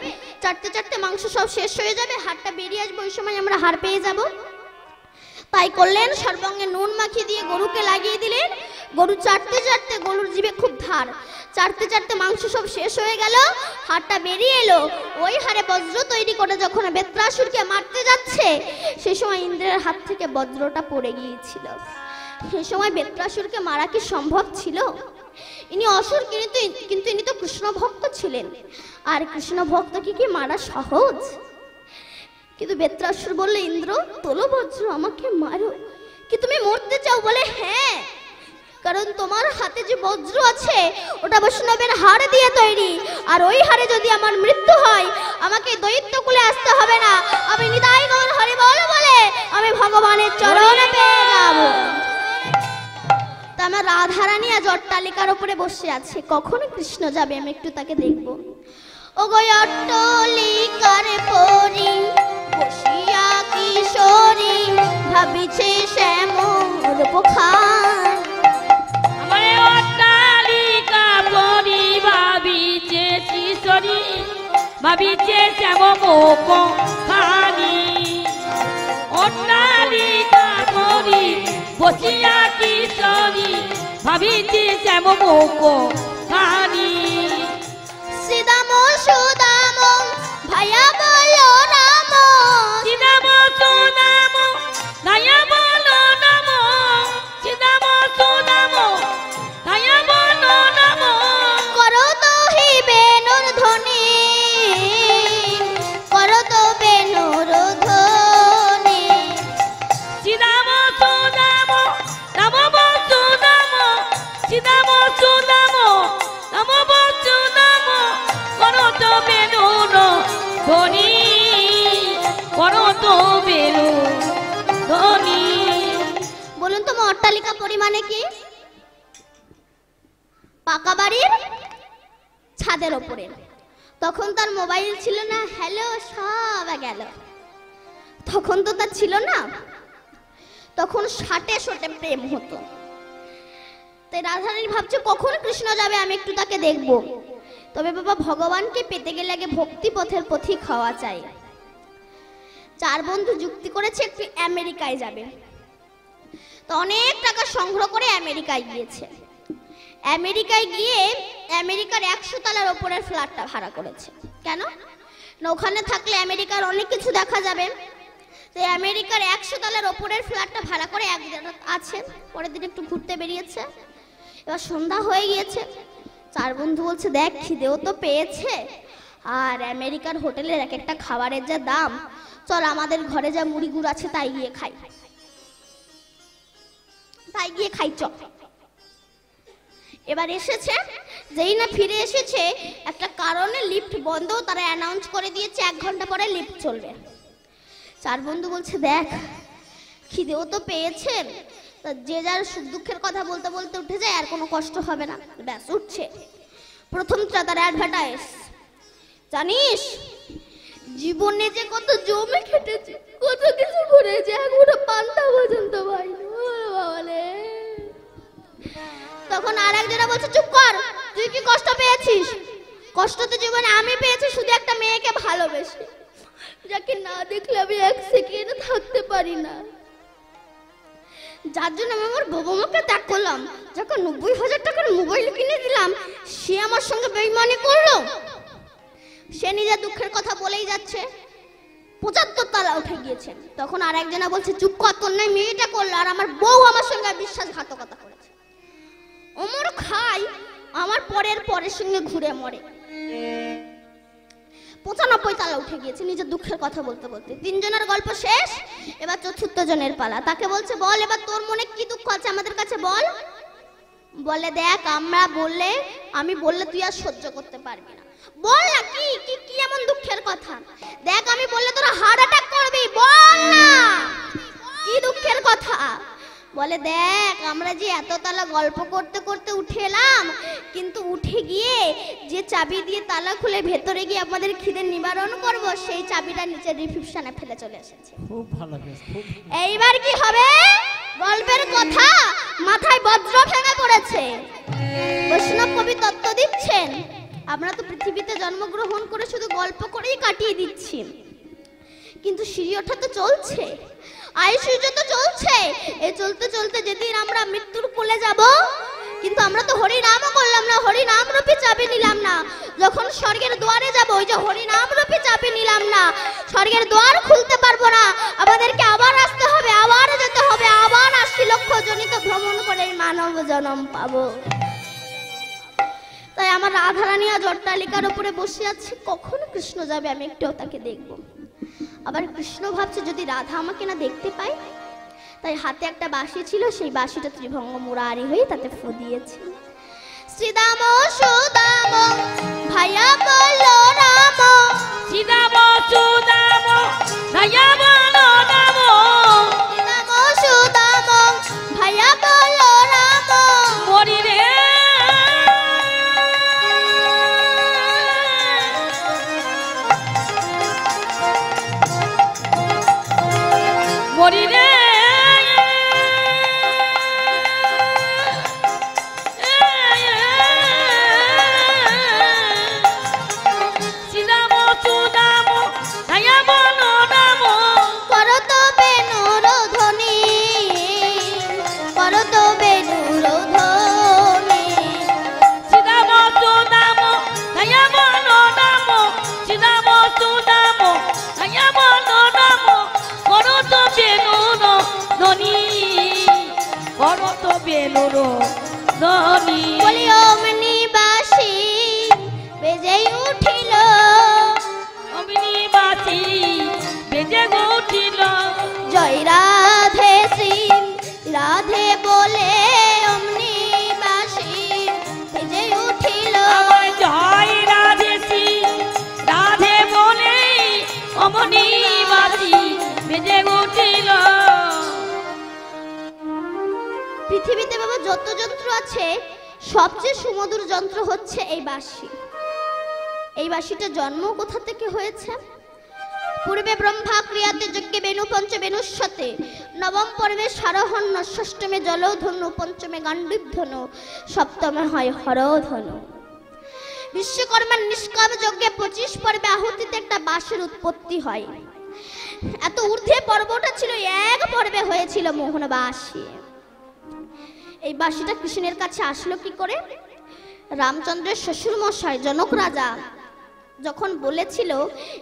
চাটতে চাটতে মাংস সব শেষ হয়ে যাবে, হাড়টা বেরিয়ে আসবে, ওই সময় আমরা হাড় পেয়ে যাব। তাই করলেন, সর্বাঙ্গে নুন মাখিয়ে দিয়ে গরুকে লাগিয়ে দিলেন। গরু চাটতে চাটতে, গরুর জিভে খুব ধার, চাটতে চাটতে মাংস সব শেষ হয়ে গেল, হাড়টা বেরিয়ে এলো। ওই হাড়ে বজ্র তৈরি করে যখন বেত্রাসুরকে মারতে যাচ্ছে, সেই সময় ইন্দ্রের হাত থেকে বজ্রটা পড়ে গিয়েছিল। সেই সময় বেত্রাসুরকে মারা কি সম্ভব ছিল? ইনি অসুর, কিন্তু ইনি তো কৃষ্ণ ভক্ত ছিলেন, আর কৃষ্ণ ভক্তকে কি মারা সহজ? কিন্তু বেত্রাসুর বললে, ইন্দ্র তোলো বজ্র, আমাকে মারো। কি তুমি মরতে চাও? বলে হ্যাঁ, কারণ তোমার হাতে যে বজ্র আছে ওটা বৈষ্ণবের হাড় দিয়ে তৈরি, আর ওই হাড়ে যদি আমার মৃত্যু হয়, আমাকে দৈত্য কুলে আসতে হবে না, আমি নিতাই গৌর হরি বল বলে আমি ভগবানের চরণে পেয়ে যাব। তা আমার রাধারানী আজ অট্টালিকার উপরে বসে আছে, কখন কৃষ্ণ যাবে আমি একটু তাকে দেখব। ওগো অট্টালিকার পরি বসিয়া কিশোরী ভাবিছে শ্যামর পোখান। আমার অট্টালিকা পরি ভাবিছে কিশোরী ভাবিছে শ্যাম মুখ খানি। অট্টালিকা পরি বসিয়া কিশোরী ভাবিছে শ্যাম মুখ খানি। শ্রীদাম সুদাম ভাইয়া বলো রাম, শ্রীদাম সুদাম ভাইয়া বলো নাম, শ্রীদাম সুদাম ভাইয়া বলো নাম। করো তো হি বেনুর ধ্বনি, করো তো বেনুর ধ্বনি। শ্রীদাম সুদাম নাম বসুদাম, শ্রীদাম সুদাম নাম বসুদাম। করো তো বেনুর ধ্বনি, করো তো বেনুর ধ্বনি। বলুন তো অট্টালিকা পরিমাণে কি? পাকা বাড়ির ছাদের ওপরে। তখন তার মোবাইল ছিল না, হ্যালো সব গেল। তখন তো তার ছিল না, তখন ষাটে শোটে প্রেম হতো। তাই রাধারানী ভাবছে কখন কৃষ্ণ যাবে আমি একটু তাকে দেখব। তবে বাবা ভগবানকে পেতে গেলে আগে ভক্তি পথের পথিক হওয়া চাই। চার বন্ধু যুক্তি করেছে একটু আমেরিকায় যাবে। তো অনেক টাকা সংগ্রহ করে আমেরিকায় গিয়েছে। আমেরিকায় গিয়ে আমেরিকার 100 তলার ওপরের ফ্ল্যাটটা ভাড়া করেছে। কেন না ওখানে থাকলে আমেরিকার অনেক কিছু দেখা যাবে। তো আমেরিকার 100 তলার ওপরের ফ্ল্যাটটা ভাড়া করে একদিন আছে, পরের দিন একটু ঘুরতে বেরিয়েছে। এবার সন্ধ্যা হয়ে গিয়েছে। চার বন্ধু বলছে দেখ খিদেও তো পেয়েছে, আর আমেরিকার হোটেলের এক একটা খাবারের যা দাম, চল আমাদের ঘরে যা মুড়ি গুড় আছে তাই গিয়ে খাই, তাই গিয়ে খাই চল। এবার এসেছে, যেই না ফিরে এসেছে একটা কারণে লিফট বন্ধ, তারা অ্যানাউন্স করে দিয়েছে 1 ঘন্টা পরে লিফট চলবে। চার বন্ধু বলছে দেখ খিদেও তো পেয়েছে, তা যে যার সুখ দুঃখের কথা বলতে বলতে উঠে যায়, আর কোনো কষ্ট হবে না। ব্যাস উঠছে। প্রথমটা তার অ্যাডভার্টাইজ, জানিস জীবনে যে কত জমে খেটেছে, কত কিছু করেছে, এখনো পান্তা পর্যন্ত ভাই। তখন আর একজনা বলছে চুপ কর, তুই কি কষ্ট পেয়েছিস? কষ্ট তো জীবনে আমি পেয়েছি, শুধু একটা মেয়েকে ভালোবেসে, যাকে না দেখলে আমি 1 সেকেন্ড থাকতে পারি না, যার জন্য আমি আমার বাবা মাকে ত্যাগ করলাম, যাকে 90,000 টাকার মোবাইল কিনে দিলাম, সে আমার সঙ্গে বেইমানি করলো। সে নিজের দুঃখের কথা বলেই যাচ্ছে। 75 তলা উঠে গিয়েছে। তখন আর একজনা বলছে চুপ কর, তোর নাই মেয়েটা করলো, আর আমার বউ আমার সঙ্গে বিশ্বাসঘাতকতা করেছে। অমর খাই আমার পরের সঙ্গে ঘুরে মরে। 95 তলা উঠে গিয়েছে নিজের দুঃখের কথা বলতে বলতে। 3 জনের গল্প শেষ, এবার 4র্থ জনের পালা। তাকে বলছে বল এবার তোর মনে কি দুঃখ আছে আমাদের কাছে বল। বলে দেখ আমি বললে তুই আর সহ্য করতে পারবি না, বল না কি কি কি এমন দুঃখের কথা। দেখ আমি বললে তোরা হার্ট অ্যাটাক করবি, বল না কি দুঃখের কথা। বলে দেখ আমরা যে এত তালা গল্প করতে করতে উঠে এলাম, কিন্তু উঠে গিয়ে যে চাবি দিয়ে তালা খুলে ভেতরে গিয়ে আমাদের খিদে নিবারণ করব, সেই চাবিটা নিচে রিসেপশনে ফেলে চলে এসেছে। খুব ভালো বেশ, খুব এইবার কি হবে? গল্পের কথা মাথায় বজ্র ভেঙে পড়েছে। বৈষ্ণব কবি তত্ত্ব দিচ্ছেন, আমরা তো পৃথিবীতে জন্মগ্রহণ করে শুধু গল্প করেই কাটিয়ে দিচ্ছি, কিন্তু সিঁড়ি ওঠা তো চলছে, আয়ুষ্য তো চলছে। এই চলতে চলতে যেদিন আমরা মৃত্যুর কোলে যাব, কিন্তু আমরা তো হরি নামও করলাম না, হরি নাম রূপী চাবি নিলাম না। যখন স্বর্গের দুয়ারে যাব, ওই যে হরি নাম রূপী চাবি নিলাম না, স্বর্গের দুয়ার খুলতে পারবো না। আমাদেরকে আবার আসতে হবে, আবার যেতে হবে, আবার 80 লক্ষ জনিত ভ্রমণ করে মানব জন্ম পাবো। তাই আমার রাধারানী আজ অট্টালিকার উপরে বসে আছে, কখন কৃষ্ণ যাবে আমি একটু তাকে দেখবো। আবার কৃষ্ণ ভাবছে যদি রাধা আমাকে না দেখতে পায়, তাই হাতে একটা বাঁশি ছিল, সেই বাঁশিটা ত্রিভঙ্গ মুরারি হয়ে তাতে ফু দিয়েছে। শ্রীদাম সুদাম ভাইয়া বলো রাম, শ্রীদাম সুদাম ভাইয়া বলো রাম, শ্রীদাম সুদাম ভাইয়া বলো রাম। মরি রে হরি রে শ্রীরাম সুদাম হায়া বল নাম করত বেনুর ধ্বনি, করত বেনুর ধ্বনি। শ্রীরাম সুদাম হায়া বল নাম শ্রীরাম সুদাম হায়া বল নাম করত বেনুর ধ্বনি করত বেনুর ধ্বনি বলি অমনি বাসি বেজে উঠিল, অমনি বাসি বেজে উঠিল জয় রাধে শ্রী রাধে বলে অমনি বাসি বেজে উঠিল। আমার জয় রাধে শ্রী রাধে বলে অমনি বাসি বেজে উঠিল। পৃথিবীতে বাবা যত যন্ত্র আছে সবচেয়ে সুমধুর যন্ত্র হচ্ছে এই বাঁশি। এই বাঁশিটা জন্ম কোথা থেকে হয়েছে? পূর্বে ব্রহ্মা ক্রিয়াতে যজ্ঞে বেণু পঞ্চ বেণুস্বতে, নবম পর্বে সারহন্য, ষষ্ঠমে জলধনু, পঞ্চমে গান্ডীব ধনু, সপ্তমে হয় হরধনু। বিশ্বকর্মার নিষ্কাম যজ্ঞে 25 পর্বে আহুতিতে একটা বাঁশির উৎপত্তি হয়। এত ঊর্ধ্বে পর্বটা ছিল, এক পর্বে হয়েছিল মোহন বাঁশি। এই বাঁশিটা কৃষ্ণের কাছে আসলো কি করে? রামচন্দ্রের শ্বশুর মশাই জনক রাজা যখন বলেছিল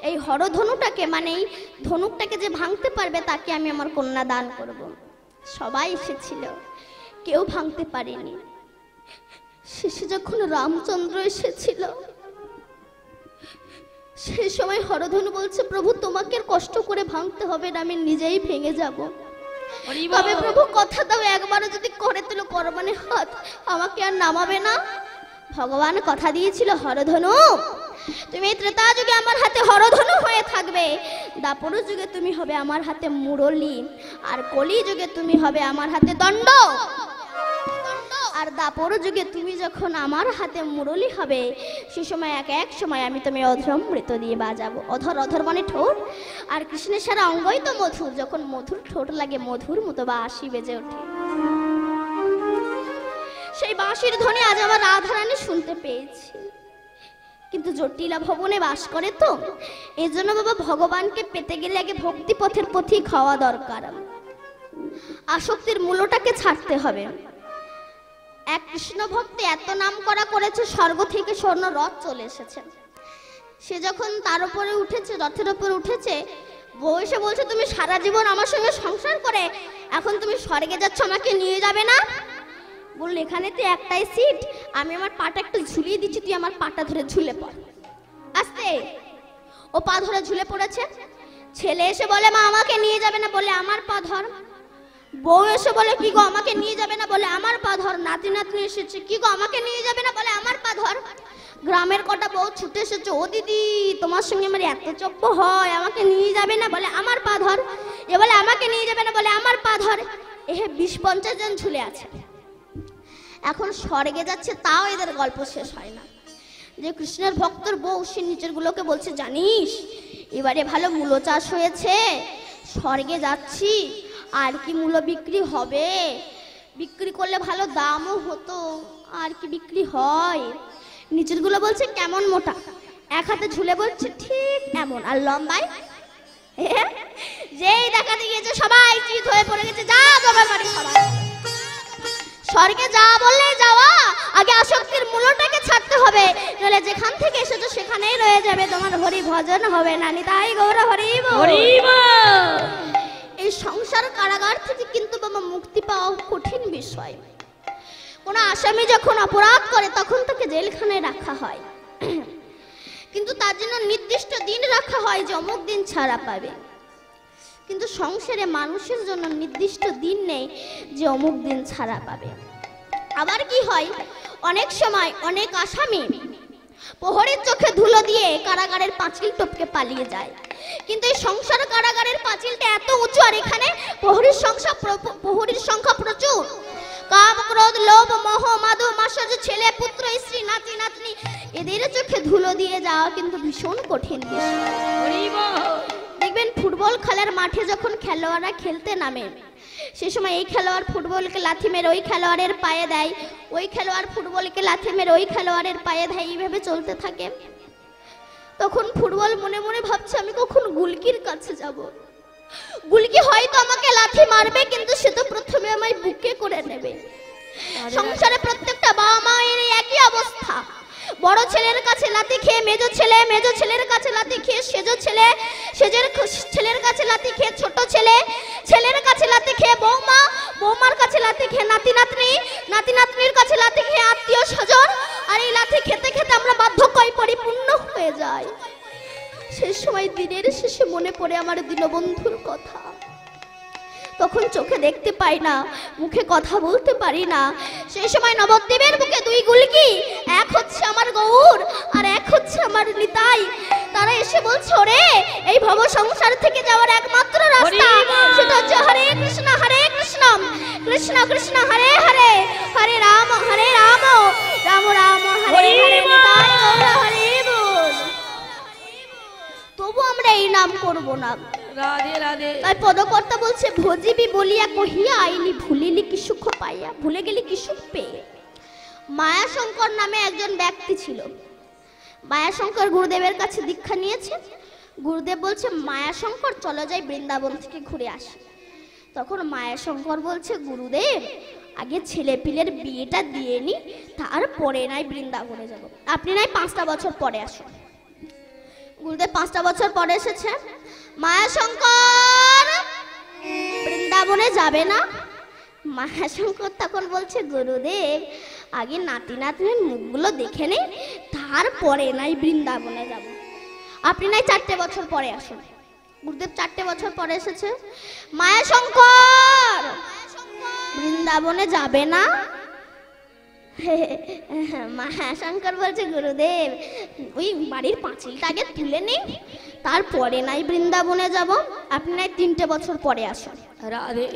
এই হরধনুটাকে, মানে এই ধনুকটাকে যে ভাঙতে পারবে তাকে আমি আমার কন্যা দান করব, সবাই এসেছিল, কেউ ভাঙতে পারেনি। শেষে যখন রামচন্দ্র এসেছিল সেই সময় হরধনু বলছে, প্রভু তোমাকে আর কষ্ট করে ভাঙতে হবে না, আমি নিজেই ভেঙে যাব। তবে প্রভু কথা দাও, একবারও যদি করে তুলো করবানে হাত, আমাকে আর নামাবে না। ভগবান কথা দিয়েছিল, হরধনু তুমি ত্রেতা যুগে আমার হাতে হরধনু হয়ে থাকবে, দাপর যুগে তুমি হবে আমার হাতে মুরলি, আর কলি যুগে তুমি হবে আমার হাতে দণ্ড। আর দাপর যুগে তুমি যখন আমার হাতে মুরলি হবে, সে সময় এক সময় আমি তুমি অধরামৃত দিয়ে বাজাবো। অধর, অধর মানে ঠোঁট, আর কৃষ্ণের সারা অঙ্গই তো মধুর, যখন মধুর ঠোঁট লাগে মধুর মতো বাঁশি বেজে ওঠে। সেই বাঁশির ধ্বনি আজ আমার রাধারানী শুনতে পেয়েছি, কিন্তু জটিলা ভবনে বাস করে তো, এই জন্য বাবা ভগবানকে পেতে গেলে আগে ভক্তি পথের পথিক হওয়া দরকার। আসক্তির মূলটাকে ছাড়তে হবে। এক কৃষ্ণ ভক্তি এত নাম করা করেছে, স্বর্গ থেকে স্বর্ণ রথ চলে এসেছে। সে যখন তার উপরে উঠেছে, রথের উপরে উঠেছে, বউ এসে বলছে তুমি সারা জীবন আমার সঙ্গে সংসার করে এখন তুমি স্বর্গে যাচ্ছ, আমাকে নিয়ে যাবে না? বলল এখানে তো একটাই সিট, আমি আমার পাটা একটু ঝুলিয়ে দিচ্ছি, তুই আমার পাটা ধরে ঝুলে পড়। আস্তে ও পা ধরে ঝুলে পড়েছে। ছেলে এসে বলে মা আমাকে নিয়ে যাবে না, বলে আমার পা ধর। বউ এসে বলে কি গো আমাকে নিয়ে যাবে না, বলে আমার পা ধর। নাতি নাতনি এসেছে, কি গো আমাকে নিয়ে যাবে না, বলে আমার পা ধর। গ্রামের কটা বউ ছুটে এসেছে, ও দিদি তোমার সঙ্গে আমার এত চপ্প হয়, আমাকে নিয়ে যাবে না, বলে আমার পা ধর। এ বলে আমাকে নিয়ে যাবে না, বলে আমার পা ধর। এ 20-50 জন ঝুলে আছে। এখন স্বর্গে যাচ্ছে, তাও এদের গল্প শেষ হয় না। যে কৃষ্ণের ভক্তর বউ সে নিচের গুলোকে বলছে, জানিস এবারে ভালো মূলো চাষ হয়েছে, স্বর্গে যাচ্ছি, আর কি মূলো বিক্রি হবে, বিক্রি করলে ভালো দামও হতো, আর কি বিক্রি হয়। নিচের গুলো বলছে কেমন মোটা, এক হাতে ঝুলে বলছে ঠিক এমন, আর লম্বায় যেই দেখাতে গিয়েছে সবাই চিত হয়ে পড়ে গেছে, যা বাবার বাড়ি সবাই। স্বর্গে যা বললে যাওয়া, আগে আসক্তির মূলটাকে ছাড়তে হবে, নইলে যেখান থেকে এসেছো সেখানেই রয়ে যাবে, তোমার হরি ভজন হবে না। নিতাই গৌর হরি বল। এই সংসার কারাগার থেকে কিন্তু বাবা মুক্তি পাওয়া কঠিন বিষয়। কোন আসামি যখন অপরাধ করে তখন তাকে জেলখানায় রাখা হয়, কিন্তু তার জন্য নির্দিষ্ট দিন রাখা হয় যে অমুক দিন ছাড়া পাবে। কিন্তু সংসারে মানুষের জন্য নির্দিষ্ট দিন নেই যে অমুক দিন ছাড়া পাবে। আবার কি হয়, অনেক সময় অনেক আসামি প্রহরীর চোখে ধুলো দিয়ে কারাগারের পাঁচিল টপকে পালিয়ে যায়, কিন্তু এই সংসার কারাগারের পাঁচিলটা এত উঁচু, আর এখানে প্রহরীর সংখ্যা প্রচুর। কাম ক্রোধ লোভ মোহ মাধু মাসজ ছেলে পুত্র স্ত্রী নাতি নাতনি এদের চোখে ধুলো দিয়ে যাওয়া কিন্তু ভীষণ কঠিন বিষয়। দেখবেন ফুটবল খেলার মাঠে যখন খেলোয়াড়রা খেলতে নামে, সে সময় এই খেলোয়াড় ফুটবলকে লাথি মেরে ওই খেলোয়াড়ের পায়ে দেয়, ওই খেলোয়াড় ফুটবলকে লাথি মেরে ওই খেলোয়াড়ের পায়ে দেয়, এইভাবে চলতে থাকে। তখন ফুটবল মনে মনে ভাবছে আমি কখন গুলকির কাছে যাব। গুলকি হয়তো আমাকে লাথি মারবে, কিন্তু সে তো প্রথমে আমায় বুকে করে নেবে। সংসারে প্রত্যেকটা বাবা মায়ের একই অবস্থা। বড় ছেলের কাছে লাথি খেয়ে মেজো ছেলে, মেজো ছেলের কাছে লাথি খেয়ে সেজো ছেলে, সেজের ছেলের কাছে লাথি খেয়ে ছোট ছেলে, ছেলের কাছে লাথি খেয়ে বৌমা, বৌমার কাছে লাথি খেয়ে নাতি নাতনি, নাতি নাতনির কাছে লাথি খেয়ে আত্মীয় স্বজন। আর এই লাথি খেতে খেতে আমরা বার্ধক্যে পরিপূর্ণ হয়ে যাই। সে সময় দিনের শেষে মনে পড়ে আমার দীনবন্ধুর কথা। তখন চোখে দেখতে পাই না, মুখে কথা বলতে পারি না। সেই সময় নবদ্বীপের বুকে দুই গুলকি, এক হচ্ছে আমার গৌর আর এক হচ্ছে আমার নিতাই। তারা এসে বলছে ওরে এই ভব সংসার থেকে যাওয়ার একমাত্র রাস্তা সেটা হচ্ছে হরে কৃষ্ণ কৃষ্ণ কৃষ্ণ হরে হরে, হরে রাম রাম রাম হরে হরে, নিতাই গৌর হরে বল। তবু আমরা এই নাম করব না। রাধে রাধে। তাই পদকর্তা বলছে ভজিবি বলিয়া কহিয়া আইলি, ভুলিলি কি সুখ পাইয়া, ভুলে গেলি কি সুখ পেয়ে। মায়াশঙ্কর নামে একজন ব্যক্তি ছিল। মায়াশঙ্কর গুরুদেবের কাছে দীক্ষা নিয়েছে। গুরুদেব বলছে মায়াশঙ্কর চলো যাই বৃন্দাবন থেকে ঘুরে আসি। তখন মায়াশঙ্কর বলছে গুরুদেব আগে ছেলে পিলের বিয়েটা দিয়ে নি, তারপরে নাই বৃন্দাবনে যাব, আপনি নাই 5টা বছর পরে আসুন। গুরুদেব 5টা বছর পরে এসেছে। মায়াশঙ্কর বৃন্দাবনে যাবে না। মায়াশঙ্কর তখন বলছে গুরুদেব আগে নাতি নাতনির মুখগুলো দেখে নেই, তারপরে নাই বৃন্দাবনে যাব, আপনি নাই 4টে বছর পরে আসুন। গুরুদেব 4টে বছর পরে এসেছে। মায়াশঙ্কর বৃন্দাবনে যাবে না। মায়াশঙ্কর বলছে গুরুদেব ওই বাড়ির পাঁচিলটা আগে তুলে নেই, তারপরে নাই বৃন্দাবনে যাব, আপনি নাই 3টে বছর পরে আসুন। রাধে।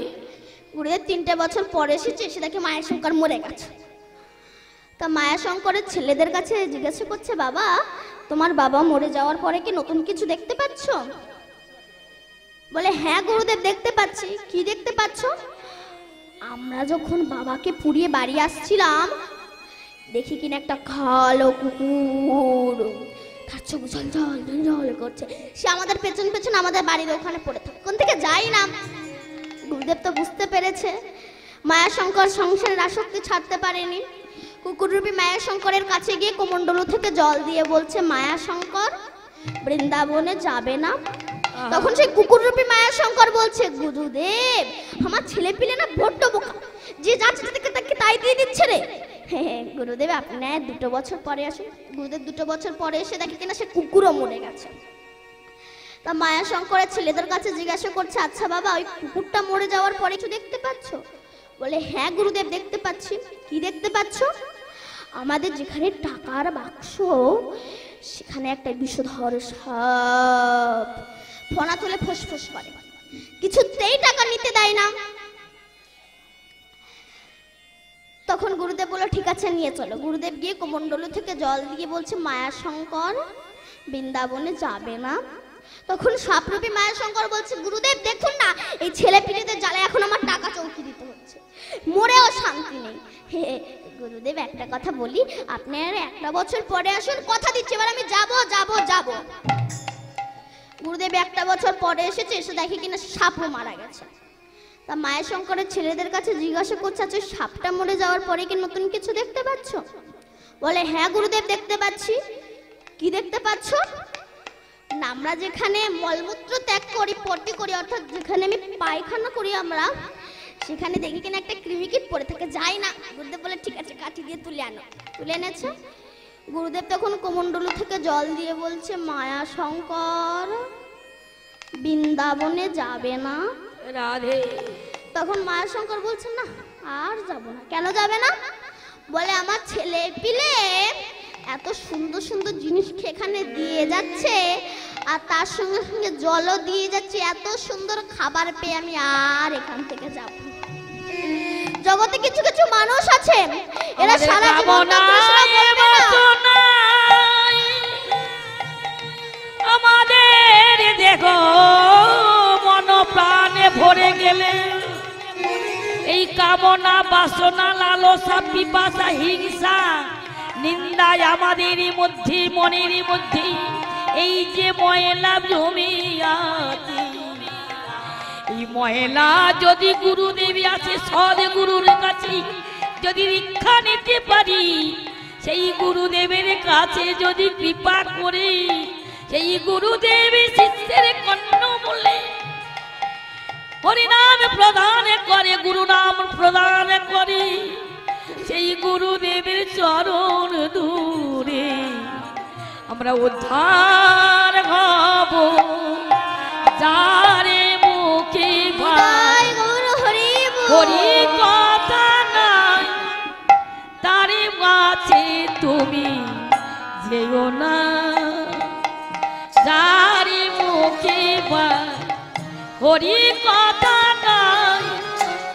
গুরুদেব 3টে বছর পরে এসেছে, এসে দেখে মায়াশঙ্কর মরে গেছে। তা মায়াশঙ্করের ছেলেদের কাছে জিজ্ঞাসা করছে বাবা তোমার বাবা মরে যাওয়ার পরে কি নতুন কিছু দেখতে পাচ্ছ? বলে হ্যাঁ গুরুদেব দেখতে পাচ্ছি। কি দেখতে পাচ্ছ? আমরা যখন বাবাকে পুড়িয়ে বাড়ি আসছিলাম দেখি কিনা একটা কালো কুকুর তার চোখ জল জল জল করছে, সে আমাদের পেছন পেছন আমাদের বাড়ির ওখানে পড়ে থাকে, কোন থেকে যাই না। গুরুদেব তো বুঝতে পেরেছে মায়াশঙ্কর সংসারের আসক্তি ছাড়তে পারেনি। কুকুররূপী মায়াশঙ্করের কাছে গিয়ে কমণ্ডলু থেকে জল দিয়ে বলছে মায়াশঙ্কর বৃন্দাবনে যাবে না। তখন সেই কুকুররূপী মায়াশঙ্কর বলছে গুরুদেব আমার ছেলে পিলে না বড্ড বোকা, যে যাচ্ছে তাকে তাই দিয়ে দিচ্ছে রে। হ্যাঁ গুরুদেব আপনি 2 বছর পরে আসুন। গুরুদেব 2 বছর পরে এসে দেখে কিনা সে কুকুরও মরে গেছে। তা মায়াশঙ্করের ছেলেদের কাছে জিজ্ঞাসা করছে আচ্ছা বাবা ওই কুকুরটা মরে যাওয়ার পরে কিছু দেখতে পাচ্ছ? বলে হ্যাঁ গুরুদেব দেখতে পাচ্ছি। কি দেখতে পাচ্ছ? আমাদের যেখানে টাকার বাক্স সেখানে একটা বিষধর সাপ ফনা তুলে ফোসফোস করে, কিছুতেই টাকা নিতে দেয় না। তখন গুরুদেব বলল ঠিক আছে নিয়ে চলো। গুরুদেব গিয়ে কমণ্ডলু থেকে জল দিয়ে বলছে মায়াশঙ্কর বৃন্দাবনে যাবে না। তখন সাপরূপী মায়াশঙ্কর বলছে গুরুদেব দেখুন না এই ছেলে পিলেদের জ্বালায় এখন আমার টাকা চৌকি দিতে হচ্ছে, মরেও শান্তি নেই। হে গুরুদেব একটা কথা বলি আপনার 1টা বছর পরে আসুন, কথা দিচ্ছি এবার আমি যাব যাব যাব। গুরুদেব 1টা বছর পরে এসেছে, এসে দেখে কিনা সাপও মারা গেছে। তা মায়াশঙ্করের ছেলেদের কাছে জিজ্ঞাসা করছে আচ্ছা সাপটা মরে যাওয়ার পরে কি নতুন কিছু দেখতে পাচ্ছ? বলে হ্যাঁ গুরুদেব দেখতে পাচ্ছি। কি দেখতে পাচ্ছ? না আমরা যেখানে মলমূত্র ত্যাগ করি পটি করি অর্থাৎ যেখানে আমি পায়খানা করি আমরা সেখানে দেখি কিনা একটা কৃমিকীট পড়ে থাকে, যাই না। গুরুদেব বলে ঠিক আছে কাঠি দিয়ে তুলে আনো। তুলে এনেছে। গুরুদেব তখন কমণ্ডলু থেকে জল দিয়ে বলছে মায়াশঙ্কর বৃন্দাবনে যাবে না। রাধে। তখন মায়াশঙ্কর বলছে না আর যাব না। কেন যাবে না? বলে আমার ছেলে পিলে এত সুন্দর সুন্দর জিনিস এখানে দিয়ে যাচ্ছে আর তার সঙ্গে সঙ্গে জলও দিয়ে যাচ্ছে, এত সুন্দর খাবার পেয়ে আমি আর এখান থেকে যাব না। জগতে কিছু কিছু মানুষ আছে এরা সারা জীবন আমাদের দেখো মন প্রাণে ভরে গেলে এই কামনা বাসনা লালসা পিপাসা হিংসা নিন্দায় আমাদেরই মধ্যে মনেরই মধ্যে এই যে ময়লা জমিয়াছে এই ময়লা যদি গুরুদেবী আছে সদ গুরুর কাছে যদি রক্ষা নিতে পারি সেই গুরুদেবের কাছে যদি কৃপা করি সেই গুরুদেবী শিষ্যের কর্ণ বলে হরিনাম প্রদান করে গুরু নাম প্রদান করে সেই গুরুদেবের চরণ দূরে আমরা উদ্ধার হব যারে মুখে ভাই হরি কথা নাই তারে কাছে তুমি যেও না যারে মুখে ভাই হরি কথা নাই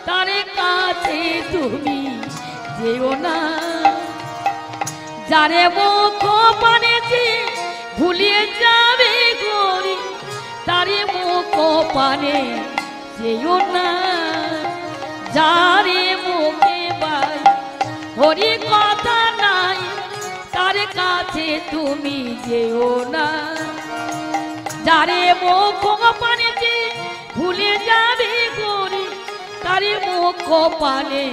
তারে কাছে তুমি যেও না যারে মুখ পানেছি ভুলিয়ে যাবে গরি তারে মুখ পানে যেও না যারে মুখে বাই হরি কথা নাই তার কাছে তুমি যেও না যারে মুখ পানেছি ভুলে যাবে গরি তারে মুখ পানে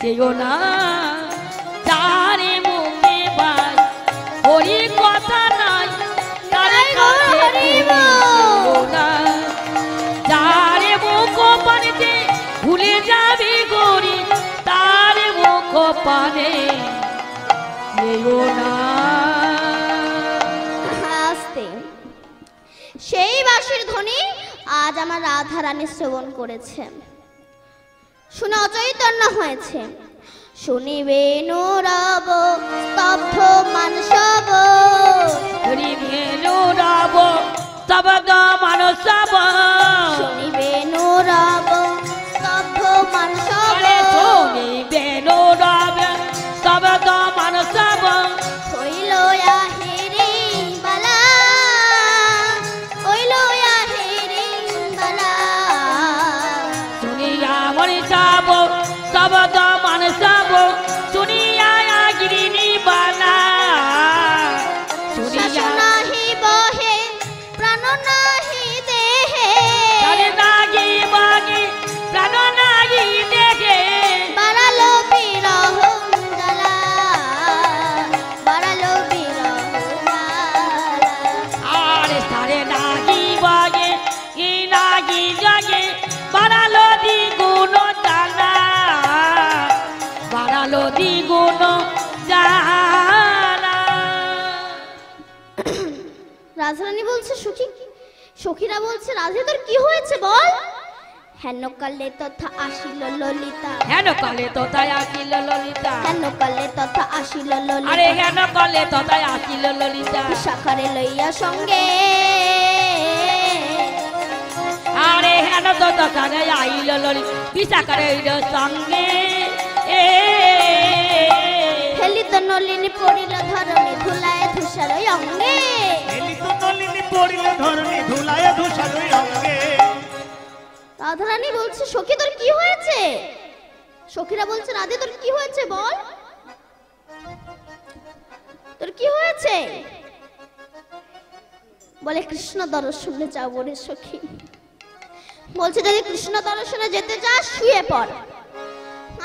যেও না যারে মুখে বাই হরি কথা নাই তার কাছে তুমি যেও না যারে মুখ পানেতে ভুলে যাবে গরি তার মুখ পানে যেও না আস্তে সেই বাঁশির ধ্বনি আজ আমার রাধা রানী শ্রবণ করেছে শুনে অচৈতন্য হয়েছে শুনিবেন রব স্তব্ধ মানসব শুনিবেন রব স্তব্ধ মানসব শুনিবেন রব স্তব্ধ মানসব শুনিবেন রব স্তব্ধ মানসব হইল আহিরি বালা হইল আহিরি বালা শুনিয়া মনিষাব স্তব্ধ মানসব শুনিয়া গিরিনি বালা শুনিয়া নাহি বহে প্রাণ নাহি দেহে তারে নাগি বাগি প্রাণ নাগি দেখে বাড়ালো বিরহ জ্বালা বাড়ালো বিরহ জ্বালা আরে সারে নাগি বাগে ই নাগি জাগে বাড়ালো দ্বিগুণ জ্বালা বাড়ালো দ্বিগুণ জ্বালা রাজরানী বলছে সখী সখীরা বলছে রাধে তোর কি হয়েছে বল হেন কালে তথা আসিল ললিতা হেন কলে তো তাই আসিল ললিতা হেন কালে তথা আসিল আরে ললিতা হেন কলে তো তাই আসিল ললিতা শাখারে লইয়া সঙ্গে আরে হেন তো তাই আইল ললিতা বিশাখারে সঙ্গে এ হেলিত নলিনী পড়িল ধরণী ধুলায় ধূসর অঙ্গে হেলিত নলিনী পড়িল ধরণী ধুলায় ধূসর অঙ্গে রাধারানী বলছে সখী তোর কি হয়েছে সখীরা বলছে রাধে তোর কি হয়েছে বল তোর কি হয়েছে বলে কৃষ্ণ দর্শনে যাবো রে সখী বলছে যদি কৃষ্ণ দর্শনে যেতে চাস শুয়ে পড়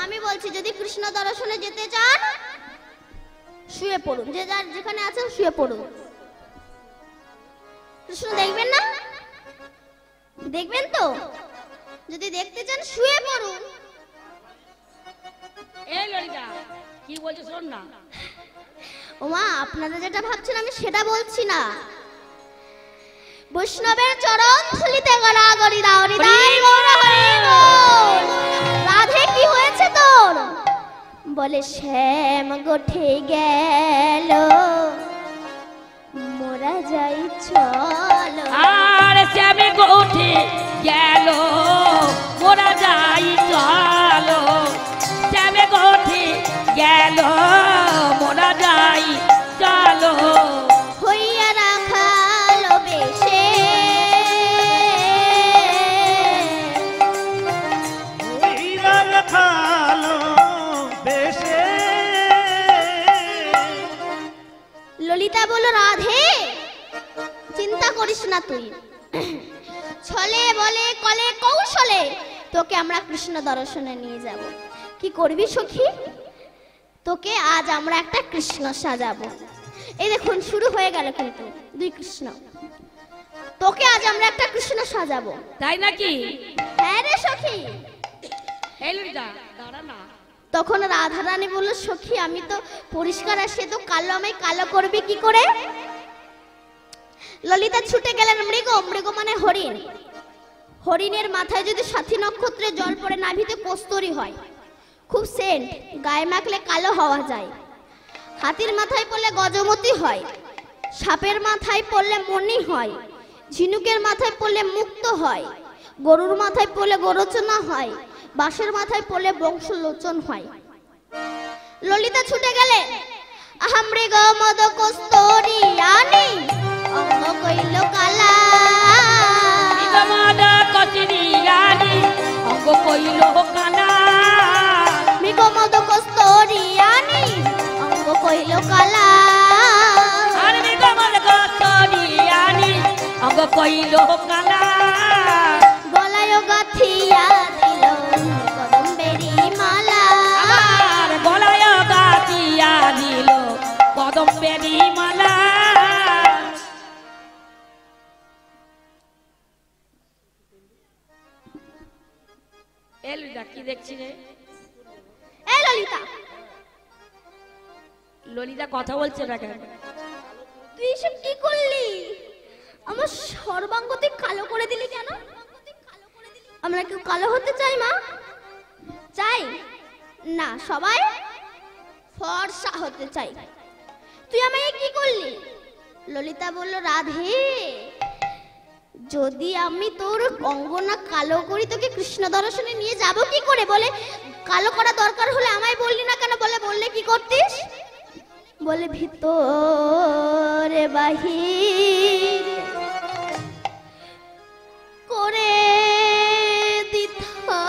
আমি বলছি যদি কৃষ্ণ দর্শনে যেতে চান শুয়ে পড়ুন যে যার যেখানে আছেন শুয়ে পড়ুন কৃষ্ণ দেখবেন না দেখবেন তো যদি দেখতে চান শুয়ে পড়ুন এই ললিতা কি বলছিস শোন না ওমা আপনারা যেটা ভাবছেন আমি সেটা বলছি না বৈষ্ণবের চরণ ধুলিতে গড়াগড়ি দাও হৃদয় গৌর হরি বল। রাধে কি হয়েছে তোর বলে শ্যাম গোঠে গেল মোরা যাই চলো আর শ্যামে গোঠে গেল মোরা যাই চলো শ্যামে গোঠে গেল মোরা যাই চলো হইয়া রাখালো বেশে বলল, রাধে চিন্তা করিস না তুই, ছলে বলে কলে কৌশলে তোকে আমরা কৃষ্ণ দর্শনে নিয়ে যাব। কি করবি সখী? তোকে আজ আমরা একটা কৃষ্ণ সাজাবো। এই দেখুন শুরু হয়ে গেল কিন্তু দুই কৃষ্ণ। তোকে আজ আমরা একটা কৃষ্ণ সাজাবো। তাই নাকি? হ্যাঁ রে সখী। এই ললিতা দাঁড়া না। তখন রাধারানী বলল, সখী আমি তো পরিষ্কার আর সে তো কালো, আমায় কালো করবে কি করে? ললিতা ছুটে গেলেন মৃগ, মৃগ মানে হরিণ। হরিণের মাথায় যদি সাথী নক্ষত্রের জল পড়ে নাভিতে কস্তুরী হয়, খুব সেন্ট, গায়ে মাখলে কালো হওয়া যায়। হাতির মাথায় পড়লে গজমতি হয়, সাপের মাথায় পড়লে মণি হয়, ঝিনুকের মাথায় পড়লে মুক্ত হয়, গরুর মাথায় পড়লে গোরচনা হয়, বাঁশের মাথায় পড়লে বংশলোচন হয়। ললিতা ছুটে গেলে, আহা মৃগ মদ কস্তুরী আনি অঙ্গ কইল কালা। মৃগমদ কচুরি আনি অঙ্গ কইল কালা। মৃগ মদ কস্তুরী আনি অঙ্গ কইল কালা। আর মৃগমদ কচুরি আনি অঙ্গ কইল কালা। গলায় গাথিয়া দিল কদম্বেরি মালা। আর গলায় গাথিয়া দিল কদম্বেরি মালা। এ ললিতা কি দেখছি রে? এই ললিতা, ললিতা কথা বলছে না কেন? তুই এসব কি করলি? আমার সর্বাঙ্গ তুই কালো করে দিলি কেন? আমরা কেউ কালো হতে চাই মা? চাই না, সবাই ফর্সা হতে চাই। তুই আমায় কি করলি? ললিতা বলল, রাধে যদি আমি তোর অঙ্গনা কালো করি তোকে কৃষ্ণ দর্শনে নিয়ে যাব কি করে? বলে কালো করা দরকার হলে আমায় বললি না কেন? বললে কি করতিস? বলে ভিতরে বাহির করে দিতা।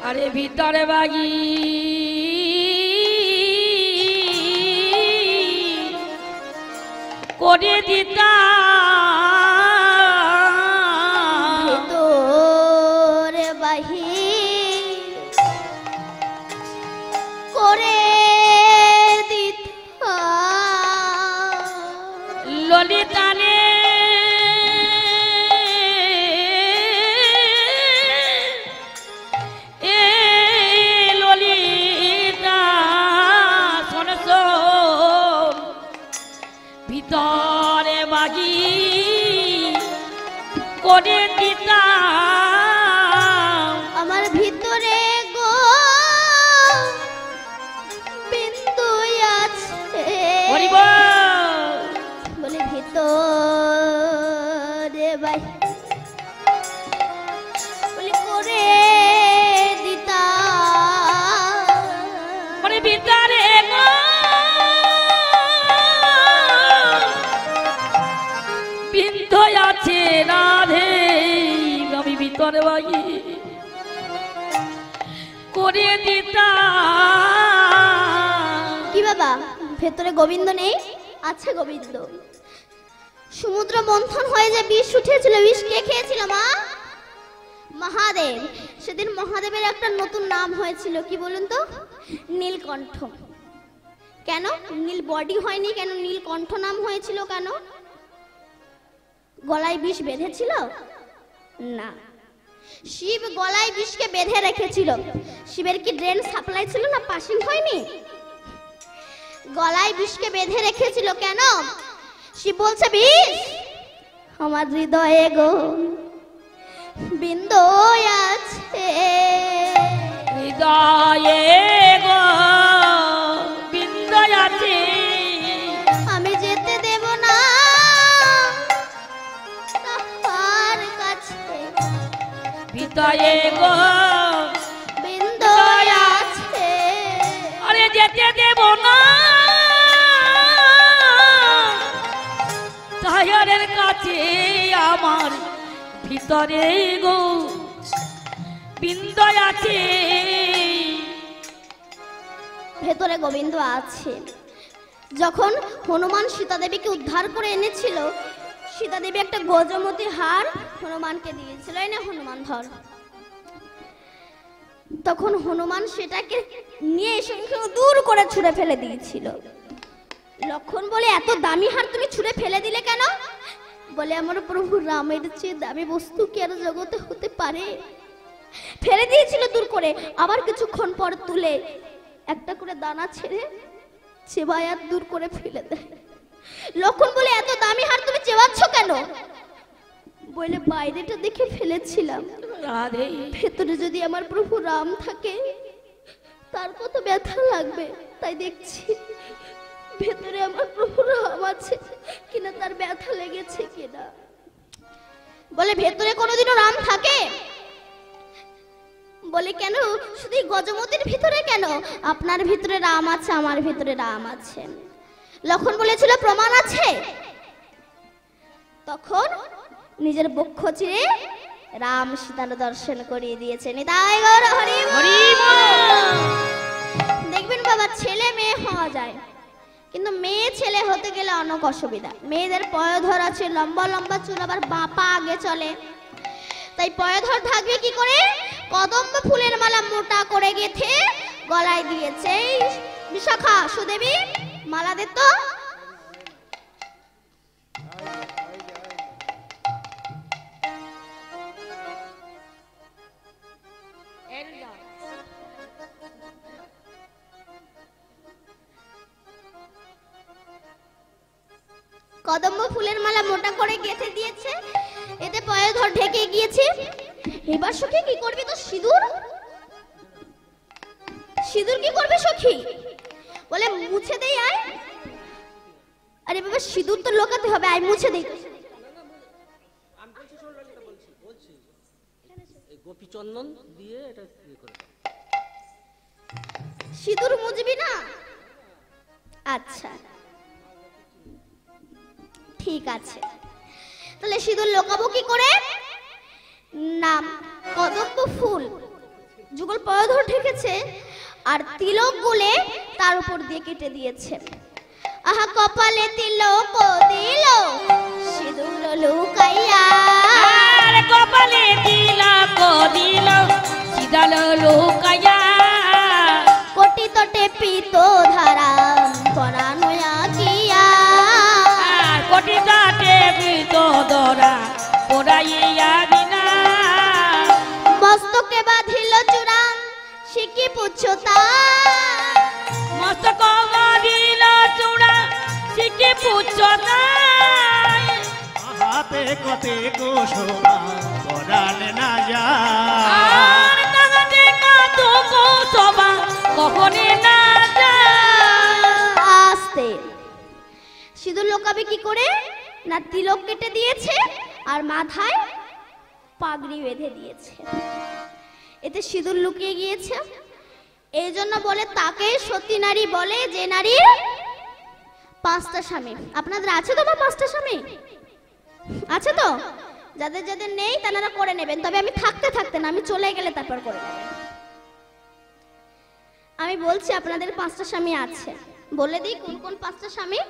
আরে ভিতরে বাগি করে দিতা। ভিতরে বাহির করে দিতা। ললিতানে এ ললিতা শোন শোন, ভিতরে বাগি করে দিতা। আমার ভিতরে গো বিন্দু আছে। হরিব বলে ভিতরে বাই বলে করে দিতা। মানে ভিতরে গো বিন্ধ আছে রাধে, আমি ভিতরে বাগি করে দিতা। কি বাবা ভেতরে গোবিন্দ নেই? আছে গোবিন্দ। সমুদ্র মন্থন হয়ে যে বিষ উঠেছিল, বিষ কে খেয়েছিল মা? মহাদেব। সেদিন মহাদেবের একটা নতুন নাম হয়েছিল, কি বলুন তো? নীলকণ্ঠ। কেন নীল বডি হয়নি, কেন নীলকণ্ঠ নাম হয়েছিল কেন? গলায় বিষ বেঁধেছিল না, শিব গলায় বিষকে বেঁধে রেখেছিল। শিবের কি ড্রেন সাপ্লাই ছিল না? পাসিং হয়নি? গলায় বিষকে বেঁধে রেখেছিল কেন? শিব বলছে বিষ আমার হৃদয়ে গো বিন্দু আছে। হৃদয়ে গো বিন্দু আছে, আমি যেতে দেব না তাহার কাছে। ভিতরে গো বিন্দু আছে, আরে যেতে দেব না তাহারের কাছে। আমার ভিতরে গো বিন্দু আছে। ভেতরে গোবিন্দ আছে। যখন হনুমান সীতা দেবীকে উদ্ধার করে এনেছিল, সীতা দেবী একটা গজমতি হার হনুমানকে দিয়েছিল, এই না হনুমান ধর। তখন হনুমান সেটাকে নিয়ে এসে দূর করে ছুঁড়ে ফেলে দিয়েছিল। লক্ষণ বলে, এত দামি হার তুমি ছুঁড়ে ফেলে দিলে কেন? বলে, আমার প্রভু রামের চেয়ে দামি বস্তু কি আর জগতে হতে পারে? ফেলে দিয়েছিল দূর করে, আবার কিছুক্ষণ পর তুলে একটা করে দানা ছেড়ে চেবায় আর দূর করে ফেলে দেয়। লক্ষণ বলে, এত দামি হার তুমি চেবাচ্ছ কেন? বলে, বাইরেটা দেখে ফেলেছিলাম, রাধে ভেতরে যদি আমার প্রভু রাম থাকে তার কত ব্যথা লাগবে, তাই দেখছি ভেতরে আমার প্রভু রাম আছে কিনা, তার ব্যথা লেগেছে কিনা। বলে, ভেতরে কোনোদিনও রাম থাকে? বলে, কেন শুধু গজমতির ভিতরে কেন? আপনার ভিতরে রাম আছে, আমার ভিতরে রাম আছে। লক্ষণ বলেছিল, প্রমাণ আছে? তখন নিজের বক্ষ চিরে রাম সীতার দর্শন করিয়ে দিয়েছেন। তাই গৌর হরি বল। দেখবেন বাবা, ছেলে মেয়ে হওয়া যায়, কিন্তু মেয়ে ছেলে হতে গেলে অনেক অসুবিধা। মেয়েদের পয়োধর আছে, লম্বা লম্বা চুল, আবার বাপা আগে চলে, তাই পয়োধর থাকবে কি করে? কদম্ব ফুলের মালা মোটা করে গেথে গলায় দিয়েছে। বিশাখা, সুদেবী, মালা দে তো। কদম্ব ফুলের মালা মোটা করে গেঁথে দিয়েছে, এতে পয়োধর ঢেকে গিয়েছে। এবার সখী কি করবি? তো সিঁদুর, সিঁদুর কি করবে সখী? বলে, মুছে দেই আয়। আরে বাবা, সিঁদুর তো লোকাতে হবে, আয় মুছে দেই। গোপীচন্দন দিয়ে এটা ইয়ে করে দাও। সিঁদুর মুছবি না? আচ্ছা ঠিক আছে, তাহলে সিঁদুর লোকাবো কি করে? নাম কদম্ব ফুল যুগল পয়োধর ঢেকেছে, আর তিলক গুলে তার উপর দিয়ে কেটে দিয়েছে। আহা, কপালে তিলক দিল, সিঁদুর লুকাইয়া। আর কপালে তিলক দিল, সিঁদুর লুকাইয়া। কোটি তটে পিত ধারা পরানয়া কিয়া। আর কোটি তাতে বৃত দরা পড়াইয়া দিলা। মস্তকে বাঁধিল চূড়ান, শিকি পুচ্ছতা। মস্তক বাঁধিল চূড়া, শিখে পুচ্ছতা। হাতে কতে গোশোভা পরাণ না যায়। আর তাহাতে কত কৌশবা কখনে না যায়। আস্তে। সিঁদুর লোকাবে কি করে? না তিলক কেটে দিয়েছে আর মাথায় পাগড়ি বেঁধে দিয়েছে, এতে সিঁদুর লুকিয়ে গিয়েছে। এই জন্য বলে তাকে সতী নারী বলে, যে নারী পাঁচটা স্বামী। আপনাদের আছে তো বা পাঁচটা স্বামী? আছে তো? যাদের যাদের নেই তারা করে নেবেন, তবে আমি থাকতে থাকতে না, আমি চলে গেলে তারপর করে নেবেন। আমি বলছি আপনাদের পাঁচটা স্বামী আছে, বলে দিই কোন কোন পাঁচটা স্বামী।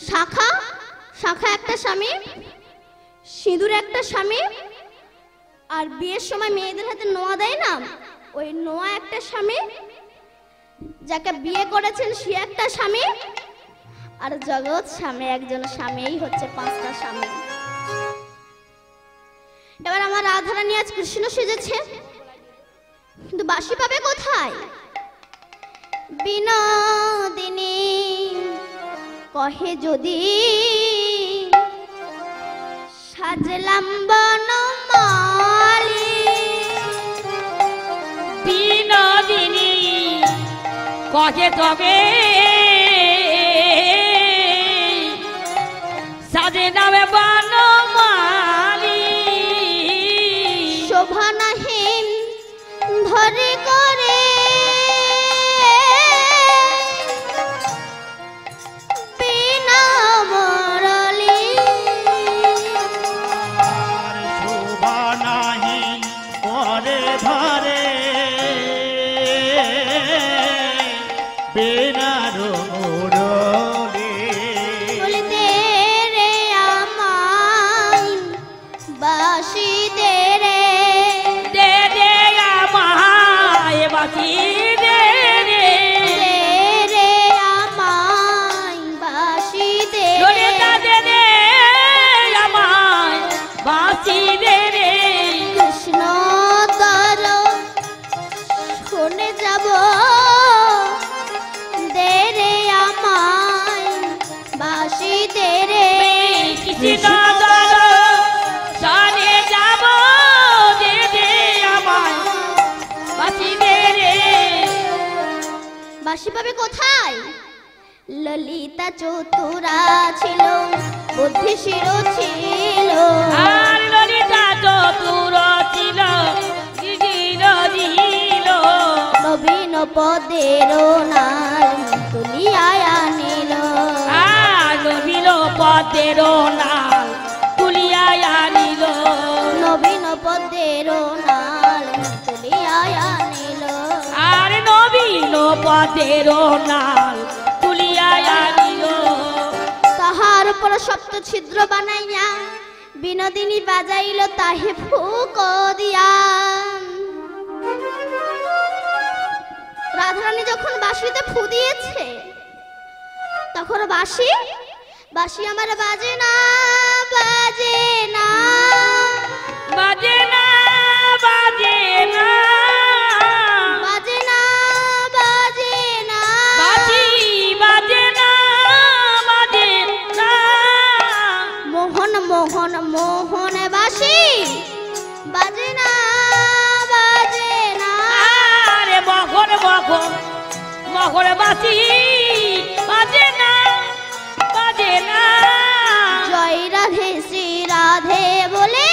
শাখা, শাখা একটা স্বামী, সিঁদুর একটা স্বামী, আর বিয়ের সময় মেয়েদের হাতে নোয়া দেয় না, ওই নোয়া একটা স্বামী, যাকে বিয়ে করেছেন সে একটা স্বামী, আর জগৎ স্বামী একজন স্বামী। এই হচ্ছে পাঁচটা স্বামী। এবার আমার রাধারানী আজ কৃষ্ণ সেজেছে, কিন্তু বাঁশি পাবে কোথায়? বিনোদিনী কহে যদি সাজলাম বনমালী। বিনোদিনী কহে তবে সাজে নামে বনমালী। শোভা নাহিন ধরে করে বিনা মরলি। আর শোভা নাহি পরে ধরে বেনার মোড়। বাসি দে রে, দে দে আমায় বাসি দে রে, দে রে আমায় বাসি দে রে। ললিতা দে দে আমায় বাসি দে রে, কৃষ্ণ তর শুনে যাব, দে রে আমায় বাসি দে রে। কৃষ্ণ দর শনে যাব, দে দে আমায় বাসি দে রে। বাসি পাবে কোথায়? ললিতা চতুরা ছিল, বুদ্ধিশীল ছিল, আর ললিতা চতুর ছিল, দিদির দিল, নবীন পদের নাল তুলিয়া আনিল, আর নবীন পদের নাল তুলিয়া আনিল, নবীন পদের নাল তুলিয়া আনিল। আর নবীন পদের নাল তুলিয়া আনিল। তাহার উপর সপ্ত ছিদ্র বানাইয়া বিনোদিনী বাজাইল তাহে ফুক দিয়া। রাধারানী যখন বাঁশিতে ফু দিয়েছে তখন বাঁশি বাঁশি আমার বাজে না, বাজে না, বাজে না, বাজে না, বাজে না, বাজে না, বাজি বাজে না, বাজে না। মোহন মোহন মোহন বাঁশি বাজে না, বাজে না। আরে মগর মগর মগর বাসি বাজে না, বাজে না। জয় রাধে শ্রী রাধে বলে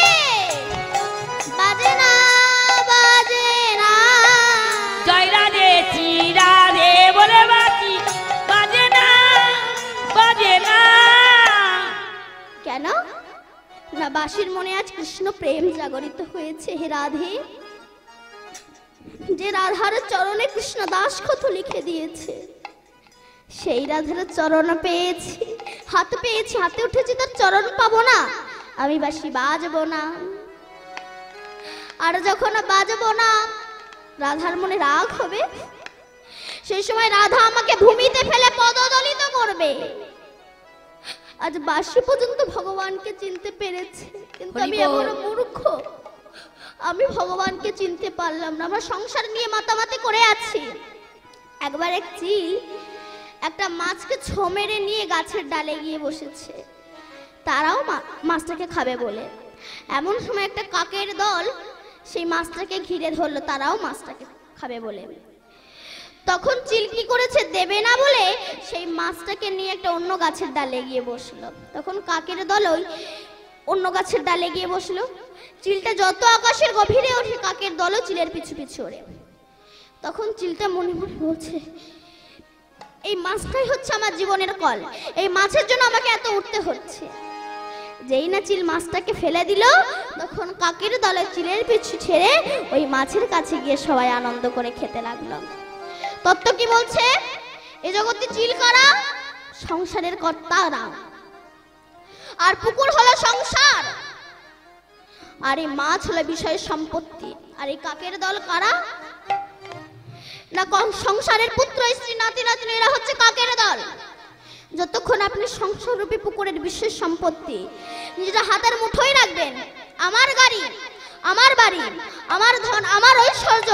বাজে না, বাজে না। জয় রাধে শ্রী রাধে বলে বাসি বাজে না, বাজে না। কেন না বাঁশির মনে আজ কৃষ্ণ প্রেম জাগরিত হয়েছে। হে রাধে, যে রাধার চরণে কৃষ্ণ দাস কত লিখে দিয়েছে, সেই রাধার চরণ পেয়েছি, হাত পেয়েছি, হাতে উঠেছি, তার চরণ পাবো না, আমি বাঁশি বাজবো না। আর যখন বাজবো না রাধার মনে রাগ হবে, সেই সময় রাধা আমাকে ভূমিতে ফেলে পদদলিত করবে। আজ বাঁশি পর্যন্ত ভগবানকে চিনতে পেরেছে, কিন্তু আমি হরি বল। এখনো মূর্খ, আমি ভগবানকে চিনতে পারলাম না। আমরা সংসার নিয়ে মাতামাতি করে আছি। একবার এক চিল একটা মাছকে ছো মেরে নিয়ে গাছের ডালে গিয়ে বসেছে, তারাও মাছটাকে খাবে বলে। এমন সময় একটা কাকের দল সেই মাছটাকে ঘিরে ধরলো, তারাও মাছটাকে খাবে বলে। তখন চিল কি করেছে, দেবে না বলে সেই মাছটাকে নিয়ে একটা অন্য গাছের ডালে গিয়ে বসলো। তখন কাকের দল ওই অন্য গাছের ডালে গিয়ে বসলো। চিলটা যত আকাশের গভীরে ওঠে, কাকের দলও চিলের পিছু পিছু ওড়ে। তখন চিলটা মনে মনে বলছে, এই মাছটাই হচ্ছে আমার জীবনের কল, এই মাছের জন্য আমাকে এত উঠতে হচ্ছে। যেই না চিল মাছটাকে ফেলে দিল, তখন কাকের দলে চিলের পিছু ছেড়ে ওই মাছের কাছে গিয়ে সবাই আনন্দ করে খেতে লাগলো। তত্ত্ব কি বলছে, এ জগতে চিল কারা? সংসারের কর্তারা। আর পুকুর হলো সংসার, আর এই মাছ হলো বিষয় সম্পত্তি। আর এই কাকের দল কারা? না সংসারের পুত্র স্ত্রী নাতি নাতনি, এরা হচ্ছে কাকের দল। যতক্ষণ আপনি সংসাররূপী পুকুরের বিশেষ সম্পত্তি নিজের হাতের মুঠোয় রাখবেন, আমার গাড়ি, আমার বাড়ি, আমার ধন, আমার ঐশ্বর্য,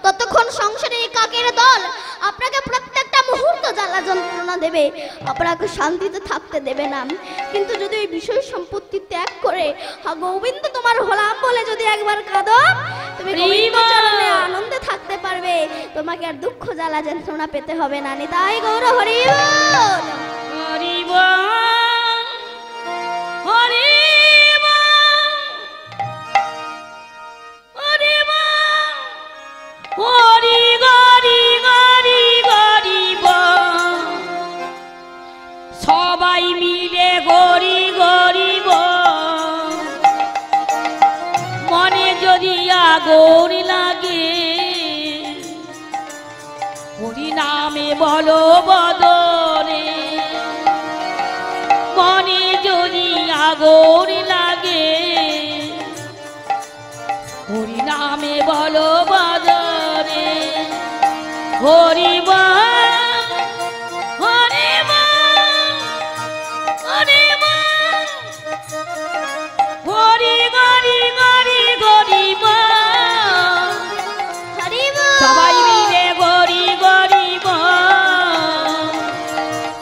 ততক্ষণ সংসারে এই কাকের দল আপনাকে প্রত্যেকটা মুহূর্ত জ্বালা যন্ত্রণা দেবে, আপনাকে শান্তিতে থাকতে দেবে না। কিন্তু যদি এই বিষয় সম্পত্তি ত্যাগ করে গোবিন্দ তোমার হলাম বলে যদি একবার কাঁদো, তুমি গোবিন্দ চরণে আনন্দে থাকতে পারবে, তোমাকে আর দুঃখ জ্বালা যন্ত্রণা পেতে হবে না। নিতাই গৌর হরি বল। হরি বল, হরি বল, হরি বল, হরি গরি গরি গরি বল। সবাই মিলে গরি গরি বল। মনে যদি আগুন লাগে, হরি নামে বলো বদরে। মনে যদি আগুন লাগে, হরি নামে বলো বদরে হরি বল হরি বল হরি বল হরি গরি গরি গরি বল হরি বল। সবাই মিলে গরি গরি বল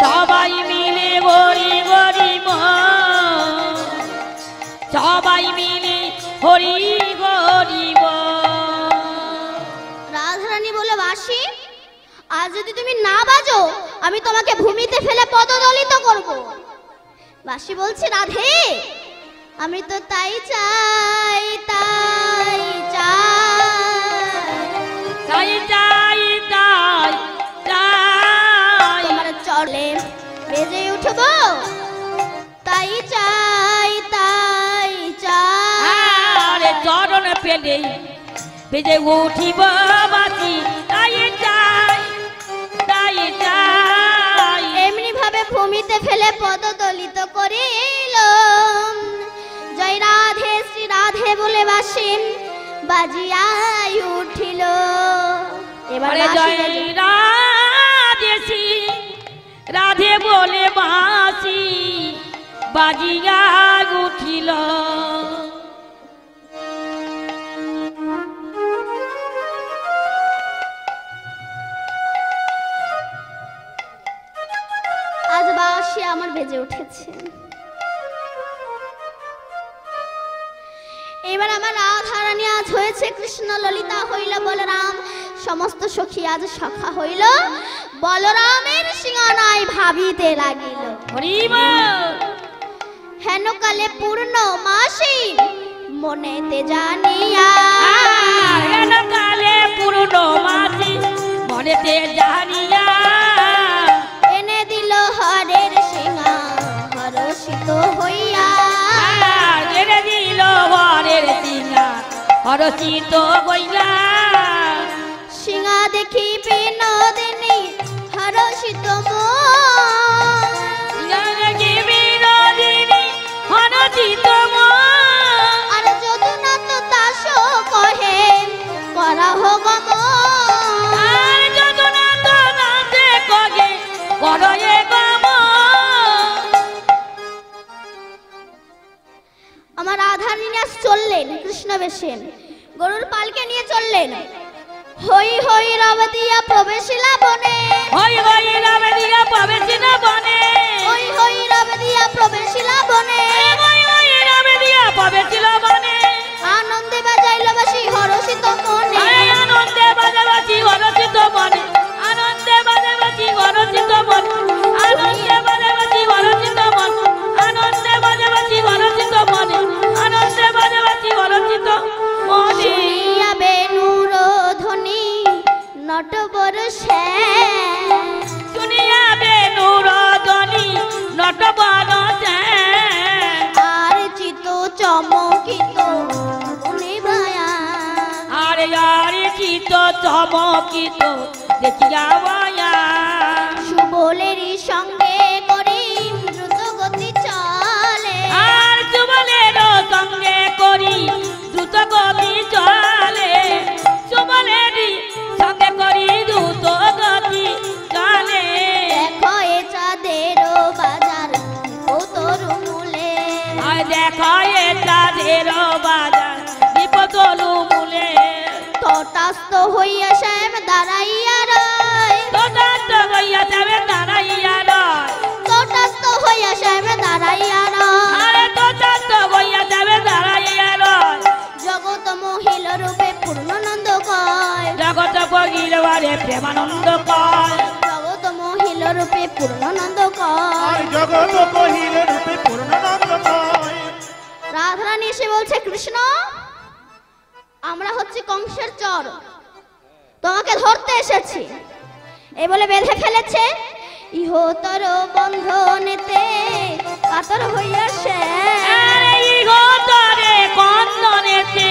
সবাই মিলে গরি গরি বল সবাই মিলে হরি গরি বল। রাধারানী বলে বাঁশি, আজ যদি তুমি না বাজো আমি তোমাকে ভূমিতে ফেলে পদদলিত করব। বাঁশি বলছে, রাধে আমি তো তাই চাই তাই চাই, তাই চাই তাই চাই তোমার চলে বেজে উঠব, তাই চাই তাই চাই। আরে চরণ পেলে বেজে উঠিব বাসি তাই চাই তাই চাই। এমনি ভাবে ভূমিতে ফেলে পদদলিত করিল, জয় রাধে শ্রী রাধে বলে বাঁশি বাজিয়াই উঠিল। এবার আরে বাঁশি জয় বাজে। রাধে শ্রী রাধে বলে বাঁশি বাজিয়া উঠিল। আজ বাঁশি আমার বেজে উঠেছে। এবার আমার রাধারানী আজ হয়েছে কৃষ্ণ, ললিতা হইল বলরাম, সমস্ত সখী আজ সখা হইল, বলরামের সিংহানায় ভাবিতে লাগিল। হরি বল হেন কালে পূর্ণ মাসি মনেতে জানিয়া, কেন কালে পূর্ণ মাসি মনেতে জানিয়া এনে দিল হরের সিংহা হরষিত হইয়া। জেনে দিল হরের সিংহা হরষিত হইয়া। সিংহা দেখি বিনোদিনী হরষিত মন, বিনোদিনী হরষিত মন। আর যদুনা তো দাস কহে করহ গমন। আর যদুনা তো নাচে কগে করয়ে গমন। আমার রাধারানী আজ চললেন কৃষ্ণ বেশে, গরুর পালকে নিয়ে চললেন। হই হই রব দিয়া প্রবেশিলা বনে, হই হই রামে দিয়া প্রবেশিল বনে। হই হই রব দিয়া প্রবেশিলা বনে। হই হই রামে দিয়া প্রবেশিল বনে। আনন্দে বাজাইল বাঁশি হরষিত মনে, আনন্দে বাজাবাজি হরষিত মনে। আনন্দে বাজাবাজি হরষিত মনে। আনন্দে বাজাবাজি হরষিত মনে। আনন্দে বাজাবাজি হরষিত মনে। আনন্দে বাজাবাজি হরষিত মনে। শুনিয়া বেণুর ধ্বনি নটবর শ্যাম, শুনিয়া বেণুর ধ্বনি নটবর শ্যাম। আর চিত চমকিত বনিবায়া, আরে আরে চিত চমকিত দেখিয়া মায়া। সুবলেরই সঙ্গে করি দ্রুত গতি চলে, আর সুবলের সঙ্গে করি দ্রুত গতি চলে। সুবলেরই সঙ্গে করি দ্রুত গতি চলে। দেখো এ চাঁদের বাজার ও তরু মূলে, আর দেখা এ চাঁদের বাজার বিপদলু মূলে। তটাস্থ হইয়া শ্যাম দাঁড়াইয়া রয়, তথার্থ হইয়া যাবে দাঁড়াইয়া রয়। তটাস্থ হইয়া শ্যাম দাঁড়াইয়া রয়। আরে তথার্থ হইয়া যাবে দাঁড়াইয়া রয়। জগত মহিল রূপে পূর্ণানন্দ কয়, জগত গিরবারে প্রেমানন্দ কয়। জগত মহিল রূপে পূর্ণানন্দ আর কয়। জগত কহিল রূপে পূর্ণানন্দ কয়। রাধারানী এসে বলছে, কৃষ্ণ আমরা হচ্ছে কংসের চর, তোমাকে ধরতে এসেছি। এই বলে বেঁধে ফেলেছে ইহতর বন্ধনেতে কাতর হইয়া সে, আরে ইহতরে বন্ধনেতে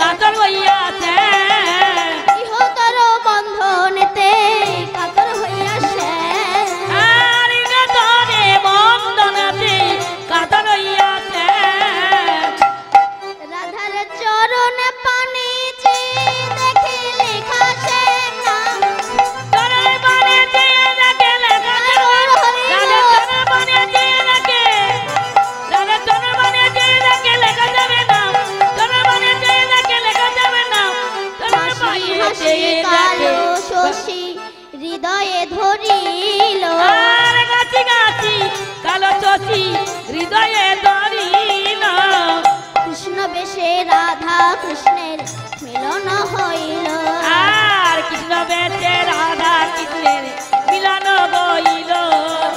কাতর হইয়াছে। ইহতর বন্ধনেতে কাতর হইয়া সে। আর ইহতরে বন্ধনেতে কাতর হইয়াছে। রাধার চরণ পানে কাশি কালো শশী হৃদয়ে ধরিল আর গাছি গাছি কালো চষি হৃদয়ে ধরিল কৃষ্ণ বেশে রাধা কৃষ্ণের মিলন হইল আর কৃষ্ণ বেশে রাধা কৃষ্ণের মিলন গইল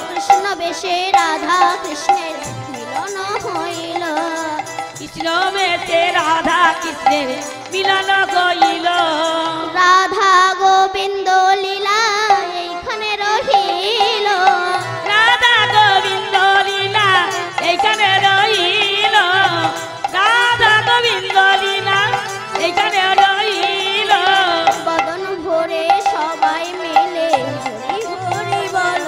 কৃষ্ণ বেশে রাধা কৃষ্ণের মিলন হইল কৃষ্ণ বেশে রাধা কৃষ্ণের মিলন গইল রাধা গোবিন্দ লীলা এইখানে রহিল রাধা গোবিন্দ লীলা এইখানে রইল রাধা গোবিন্দ লীলা এইখানে রইল বদন ভরে সবাই মিলে হরি হরি বল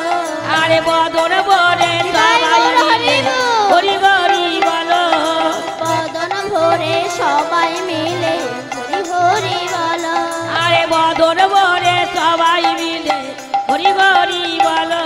আরে বদন বরে সবাই মিলে হরি হরি বলো বদন ভরে সবাই মিলে হরি হরি বল আরে বদন বরে সবাই মিলে হরি হরি বলো